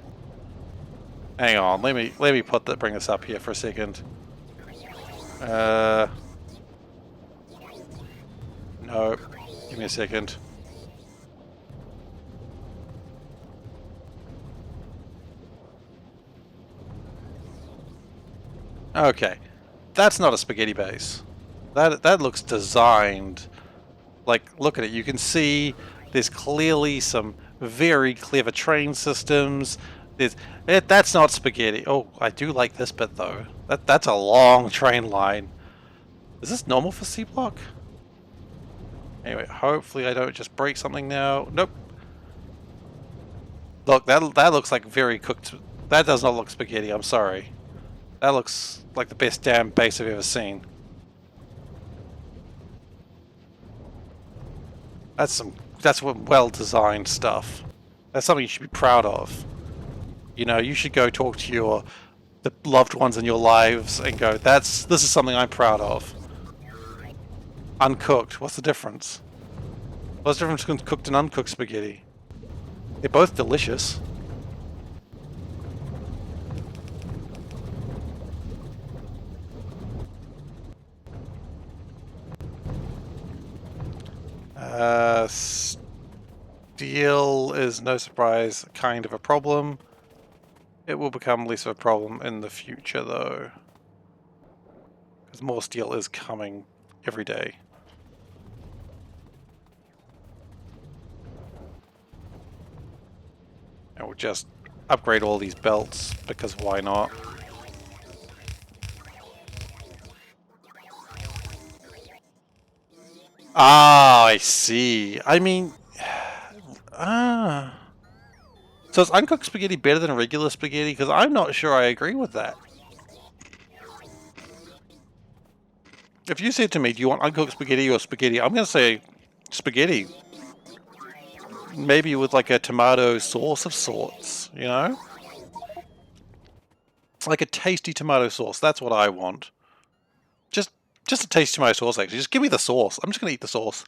Hang on, let me bring this up here for a second. No. Give me a second. Okay. That's not a spaghetti base. That looks designed. Like, look at it. You can see there's clearly some very clever train systems. That's not spaghetti. Oh, I do like this bit though. That's a long train line. Is this normal for SeaBlock? Anyway, hopefully I don't just break something now. Nope. Look, that looks like very cooked. That does not look spaghetti. I'm sorry. That looks like the best damn base I've ever seen. That's well-designed stuff. That's something you should be proud of. You know, you should go talk to the loved ones in your lives and go, this is something I'm proud of. Uncooked. What's the difference? What's the difference between cooked and uncooked spaghetti? They're both delicious. Steel is no surprise kind of a problem. It will become less of a problem in the future though. Because more steel is coming every day. And we'll just upgrade all these belts because why not? Ah, I see. I mean, so is uncooked spaghetti better than regular spaghetti? Because I'm not sure I agree with that. If you said to me, do you want uncooked spaghetti or spaghetti? I'm going to say spaghetti. Maybe with like a tomato sauce of sorts, you know? Like a tasty tomato sauce. That's what I want. Just a tasty tomato sauce, actually. Just give me the sauce. I'm just going to eat the sauce.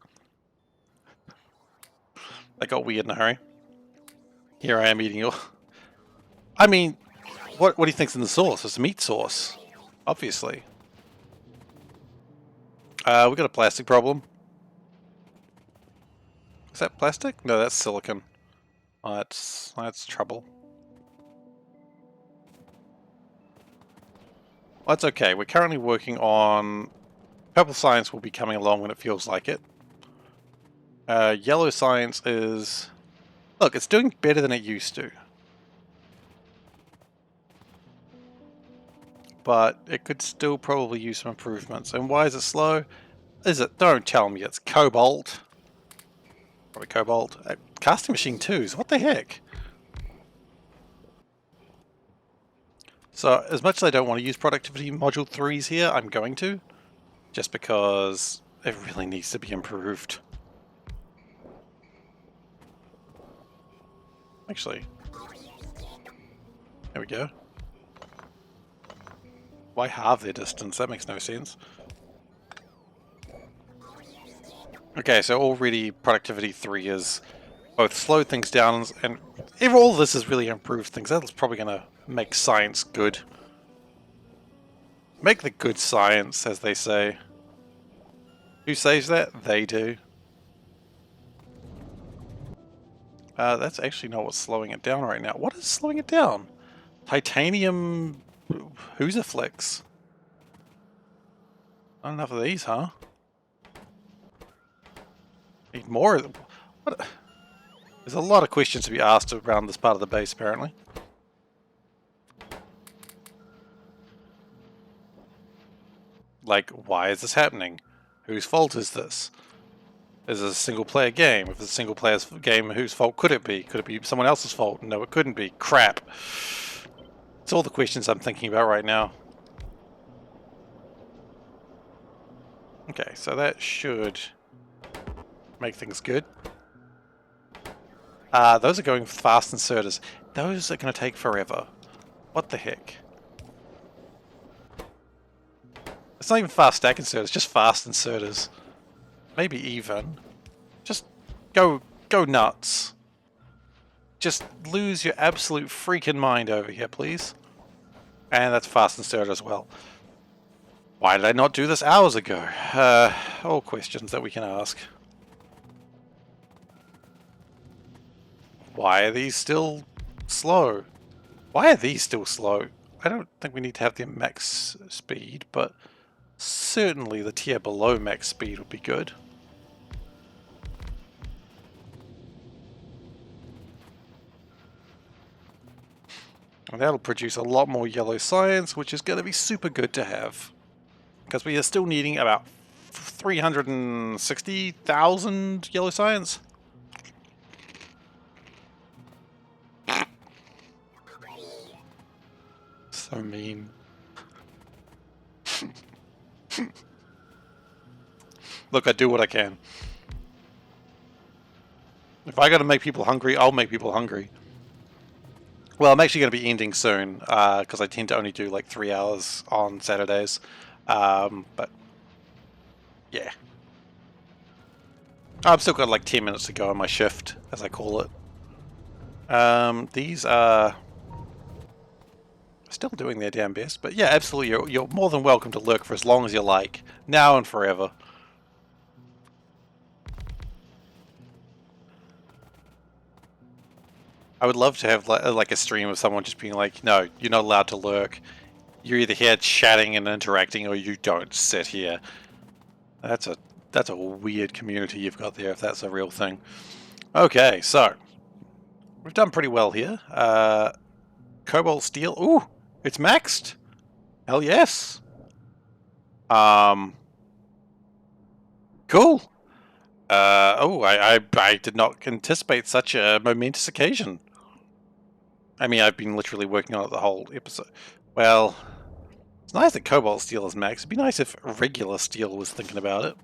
I got weird in a hurry. Here I am eating your... I mean, what do you think's in the sauce? It's meat sauce. Obviously. We got a plastic problem. Is that plastic? No, that's silicon. Oh, that's trouble. Well, that's okay. We're currently working on... Purple science will be coming along when it feels like it. Yellow science is... Look, it's doing better than it used to. But it could still probably use some improvements. And why is it slow? Is it? Don't tell me it's cobalt. Probably cobalt. Casting machine 2s, what the heck? So, as much as I don't want to use productivity module 3s here, I'm going to. Just because it really needs to be improved. Actually. There we go. Why halve their distance? That makes no sense. Okay, so already productivity 3 is both slowed things down and all of this has really improved things. That's probably going to make science good. Make the good science, as they say. Who says that? They do. That's actually not what's slowing it down right now. What is slowing it down? Titanium... Hoosaflex. Not enough of these, huh? Need more? What? There's a lot of questions to be asked around this part of the base, apparently. Like, why is this happening? Whose fault is this? Is this a single-player game? If it's a single-player game, whose fault could it be? Could it be someone else's fault? No, it couldn't be. Crap. It's all the questions I'm thinking about right now. Okay, so that should make things good. Those are going fast inserters. Those are going to take forever. What the heck? It's not even fast stack inserters, just fast inserters. Maybe even. Just go nuts. Just lose your absolute freaking mind over here, please. And that's fast insert as well. Why did I not do this hours ago? All questions that we can ask. Why are these still slow? Why are these still slow? I don't think we need to have the max speed, but certainly the tier below max speed would be good. And that'll produce a lot more yellow science, which is going to be super good to have. Because we are still needing about 360,000 yellow science. So mean. Look, I do what I can. If I gotta make people hungry, I'll make people hungry. Well, I'm actually going to be ending soon, because I tend to only do like 3 hours on Saturdays. But, yeah. I've still got like 10 minutes to go on my shift, as I call it. These are still doing their damn best, but yeah, absolutely, you're more than welcome to lurk for as long as you like, now and forever. I would love to have like a stream of someone just being like, no, you're not allowed to lurk. You're either here chatting and interacting, or you don't sit here. That's a weird community you've got there, if that's a real thing. Okay, so we've done pretty well here. Cobalt steel. Ooh, it's maxed. Hell yes. Cool. I did not anticipate such a momentous occasion. I mean, I've been literally working on it the whole episode. Well, it's nice that cobalt steel is maxed. It'd be nice if regular steel was thinking about it.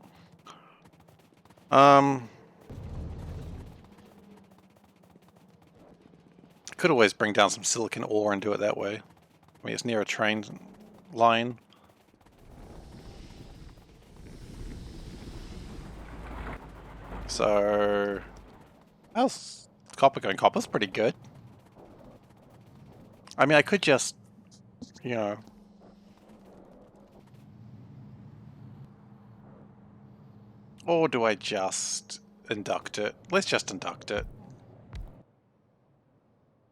Could always bring down some silicon ore and do it that way. I mean, it's near a train line. So, how's copper going? Copper's pretty good. I mean, I could just, you know... Or do I just induct it? Let's just induct it.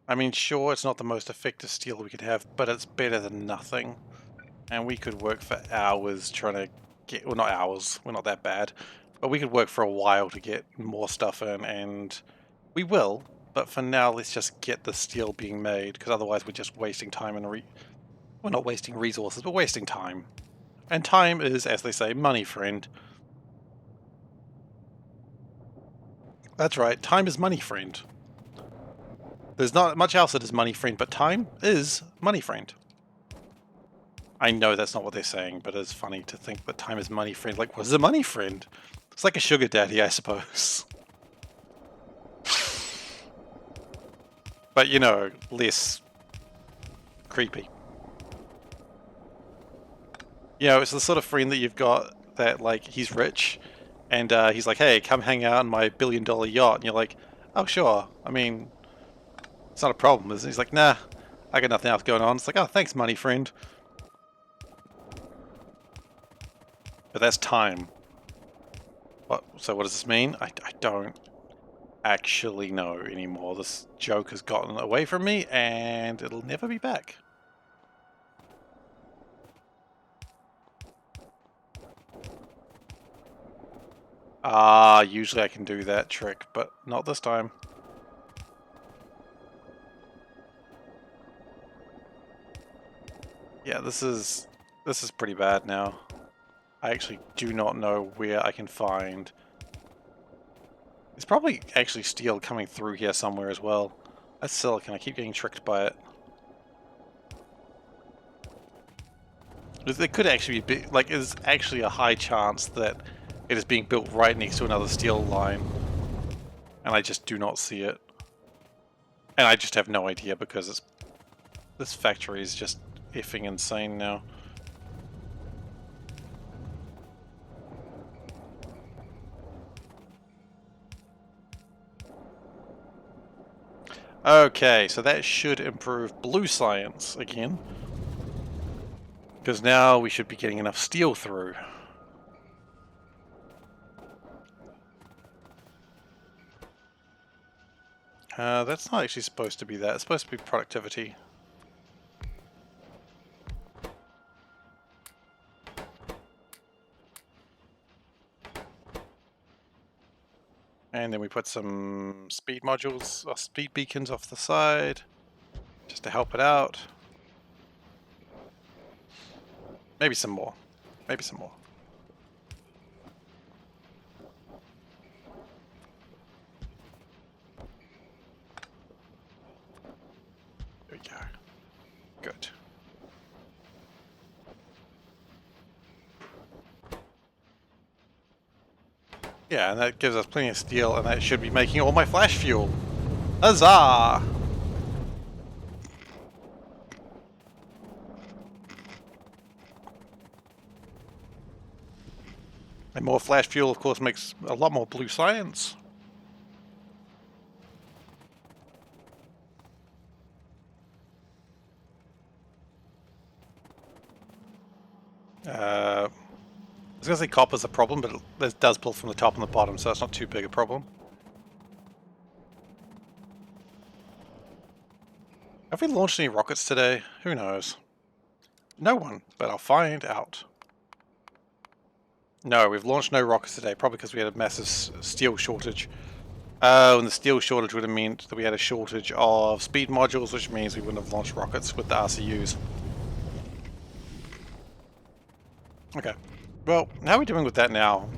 I mean, sure, it's not the most effective steel we could have, but it's better than nothing. And we could work for hours trying to get... Well, not hours, we're not that bad. But we could work for a while to get more stuff in, and we will. But for now, let's just get the steel being made, because otherwise we're just wasting time and we're not wasting resources, but wasting time. And time is, as they say, money, friend. That's right, time is money, friend. There's not much else that is money, friend, but time is money, friend. I know that's not what they're saying, but it's funny to think that time is money, friend. Like, what is a money, friend? It's like a sugar daddy, I suppose. But, you know, less creepy. You know, it's the sort of friend that you've got that, like, he's rich, and he's like, hey, come hang out on my billion-dollar yacht. And you're like, oh, sure. I mean, it's not a problem, is it? He's like, nah, I got nothing else going on. It's like, oh, thanks, money friend. But that's time. What? So what does this mean? I don't actually know anymore. This joke has gotten away from me, and it'll never be back. Usually I can do that trick, but not this time. Yeah, this is pretty bad now. I actually do not know where I can find... There's probably actually steel coming through here somewhere as well. That's silicon, I keep getting tricked by it. There could actually be, like, there's actually a high chance that it is being built right next to another steel line. And I just do not see it. And I just have no idea because this factory is just effing insane now. Okay, so that should improve blue science again. Because now we should be getting enough steel through. That's not actually supposed to be that. It's supposed to be productivity. And then we put some speed modules, or speed beacons off the side, just to help it out. Maybe some more. Maybe some more. There we go. Good. Yeah, and that gives us plenty of steel, and that should be making all my flash fuel. Huzzah! And more flash fuel, of course, makes a lot more blue science. I was going to say copper's a problem, but it does pull from the top and the bottom, so it's not too big a problem. Have we launched any rockets today? Who knows? No one, but I'll find out. No, we've launched no rockets today, probably because we had a massive steel shortage. And the steel shortage would have meant that we had a shortage of speed modules, which means we wouldn't have launched rockets with the RCUs. Okay. Well, how are we doing with that now?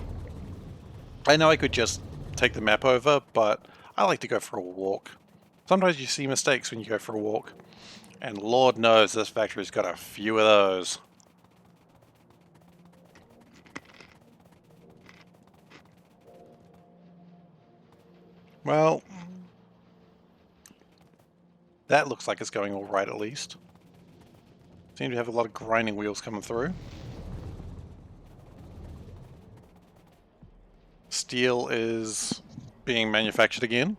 I know I could just take the map over, but I like to go for a walk. Sometimes you see mistakes when you go for a walk. And Lord knows this factory's got a few of those. Well, that looks like it's going all right at least. Seem to have a lot of grinding wheels coming through. Steel is being manufactured again.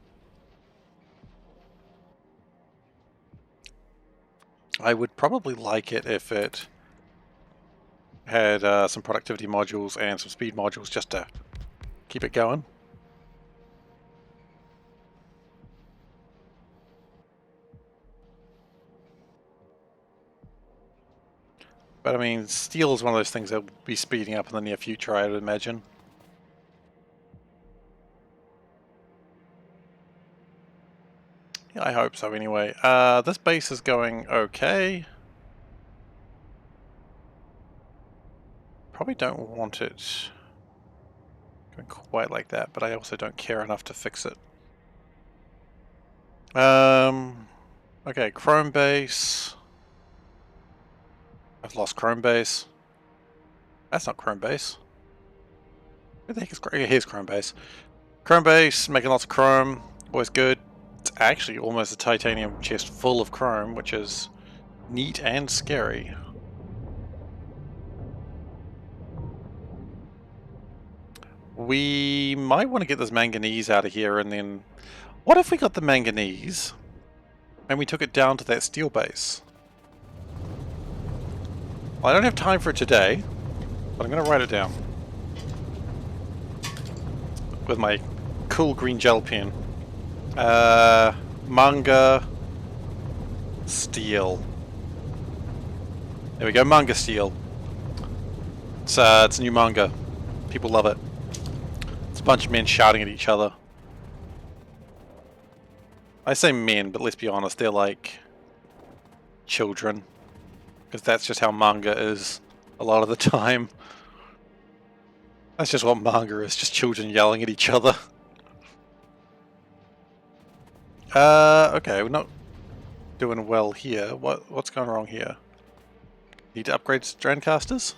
I would probably like it if it had some productivity modules and some speed modules just to keep it going. But I mean, steel is one of those things that will be speeding up in the near future, I would imagine. Yeah, I hope so anyway. This base is going okay. Probably don't want it going quite like that, but I also don't care enough to fix it. Okay, chrome base. I've lost chrome base. That's not chrome base. Where the heck is chrome? Here's chrome base. Chrome base, making lots of chrome. Always good. It's actually almost a titanium chest full of chrome, which is neat and scary. We might want to get this manganese out of here and then... What if we got the manganese and we took it down to that steel base? Well, I don't have time for it today, but I'm going to write it down. With my cool green gel pen. Manga steel. There we go, manga steel. It's a new manga. People love it. It's a bunch of men shouting at each other. I say men, but let's be honest, they're like children. Because that's just how manga is a lot of the time. That's just what manga is, just children yelling at each other. Okay, we're not doing well here. What's going wrong here? Need to upgrade Strandcasters?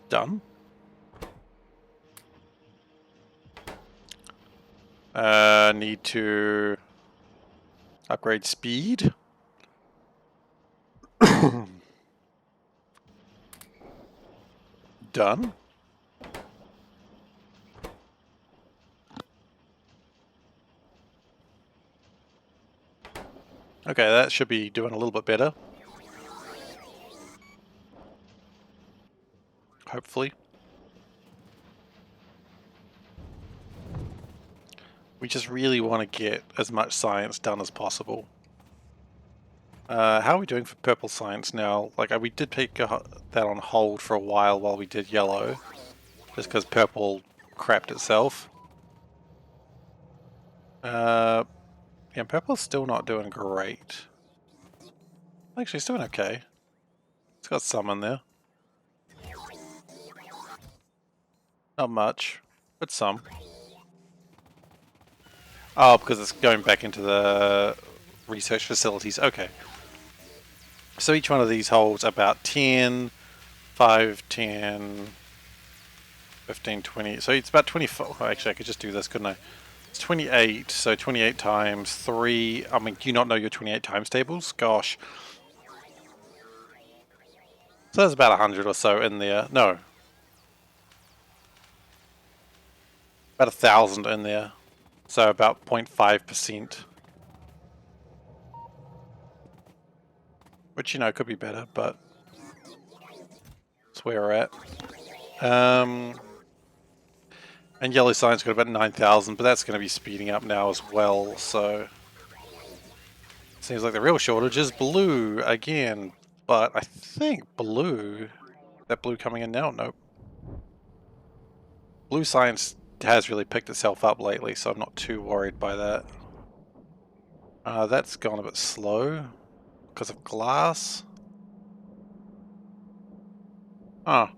Done. Need to upgrade speed. Done. Okay, that should be doing a little bit better. Hopefully. We just really want to get as much science done as possible. How are we doing for purple science now? Like, we did take that on hold for a while we did yellow. Just because purple crapped itself. Yeah, purple's still not doing great. Actually, it's doing okay. It's got some in there. Not much, but some. Oh, because it's going back into the research facilities. Okay. So each one of these holds about 10, 5, 10, 15, 20. So it's about 24. Oh, actually, I could just do this, couldn't I? It's 28. So 28 times 3. I mean, do you not know your 28 times tables? Gosh. So there's about 100 or so in there. No. About 1,000 in there. So about 0.5%. Which, you know, could be better, but that's where we're at. And yellow sign's got about 9,000, but that's going to be speeding up now as well, so... Seems like the real shortage is blue again, but I think blue... That blue coming in now? Nope. Blue science has really picked itself up lately, so I'm not too worried by that. That's gone a bit slow because of glass. Oh.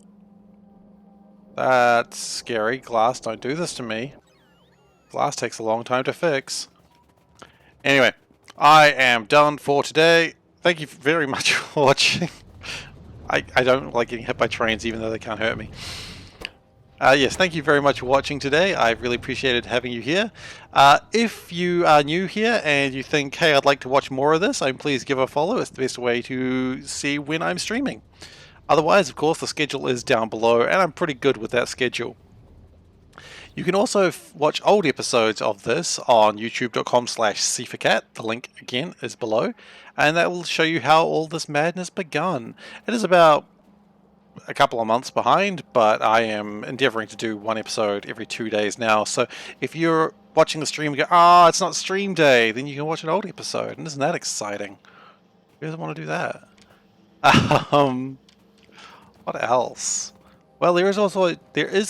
That's scary. Glass, don't do this to me. Glass takes a long time to fix. Anyway, I am done for today. Thank you very much for watching. I don't like getting hit by trains even though they can't hurt me. Yes, thank you very much for watching today. I really appreciated having you here. If you are new here and you think, hey, I'd like to watch more of this, please give a follow. It's the best way to see when I'm streaming. Otherwise, of course, the schedule is down below, and I'm pretty good with that schedule. You can also watch old episodes of this on youtube.com/SeiferKatt. The link, again, is below. And that will show you how all this madness begun. It is about a couple of months behind, but I am endeavoring to do one episode every 2 days now. So if you're watching the stream and go, ah, it's not stream day, then you can watch an old episode. And isn't that exciting? Who doesn't want to do that? What else? Well, there is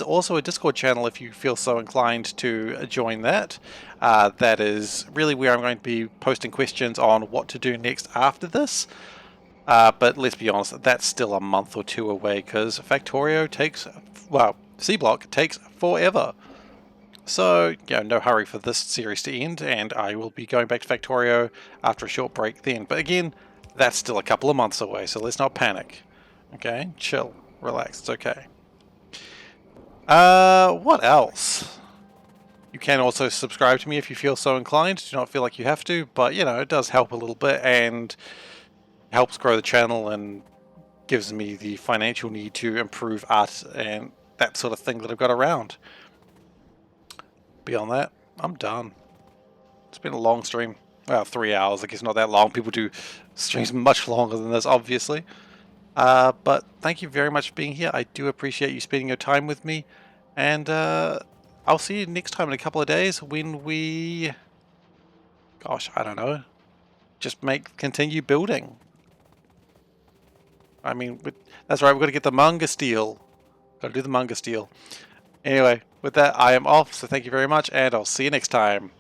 also a Discord channel if you feel so inclined to join that. That is really where I'm going to be posting questions on what to do next after this. But let's be honest, that's still a month or two away because Factorio takes, well, SeaBlock takes forever. So, you know, no hurry for this series to end, and I will be going back to Factorio after a short break then. But again, that's still a couple of months away, so let's not panic. Okay, chill, relax, it's okay. What else? You can also subscribe to me if you feel so inclined. Do not feel like you have to, but you know, it does help a little bit and helps grow the channel and gives me the financial need to improve art and that sort of thing that I've got around. Beyond that, I'm done. It's been a long stream. Well, 3 hours, I guess not that long. People do streams much longer than this, obviously. But thank you very much for being here. I do appreciate you spending your time with me. And I'll see you next time in a couple of days when we... Gosh, I don't know. Just continue building. I mean, that's right, we've got to get the manga steel. Got to do the manga steel. Anyway, with that, I am off, so thank you very much, and I'll see you next time.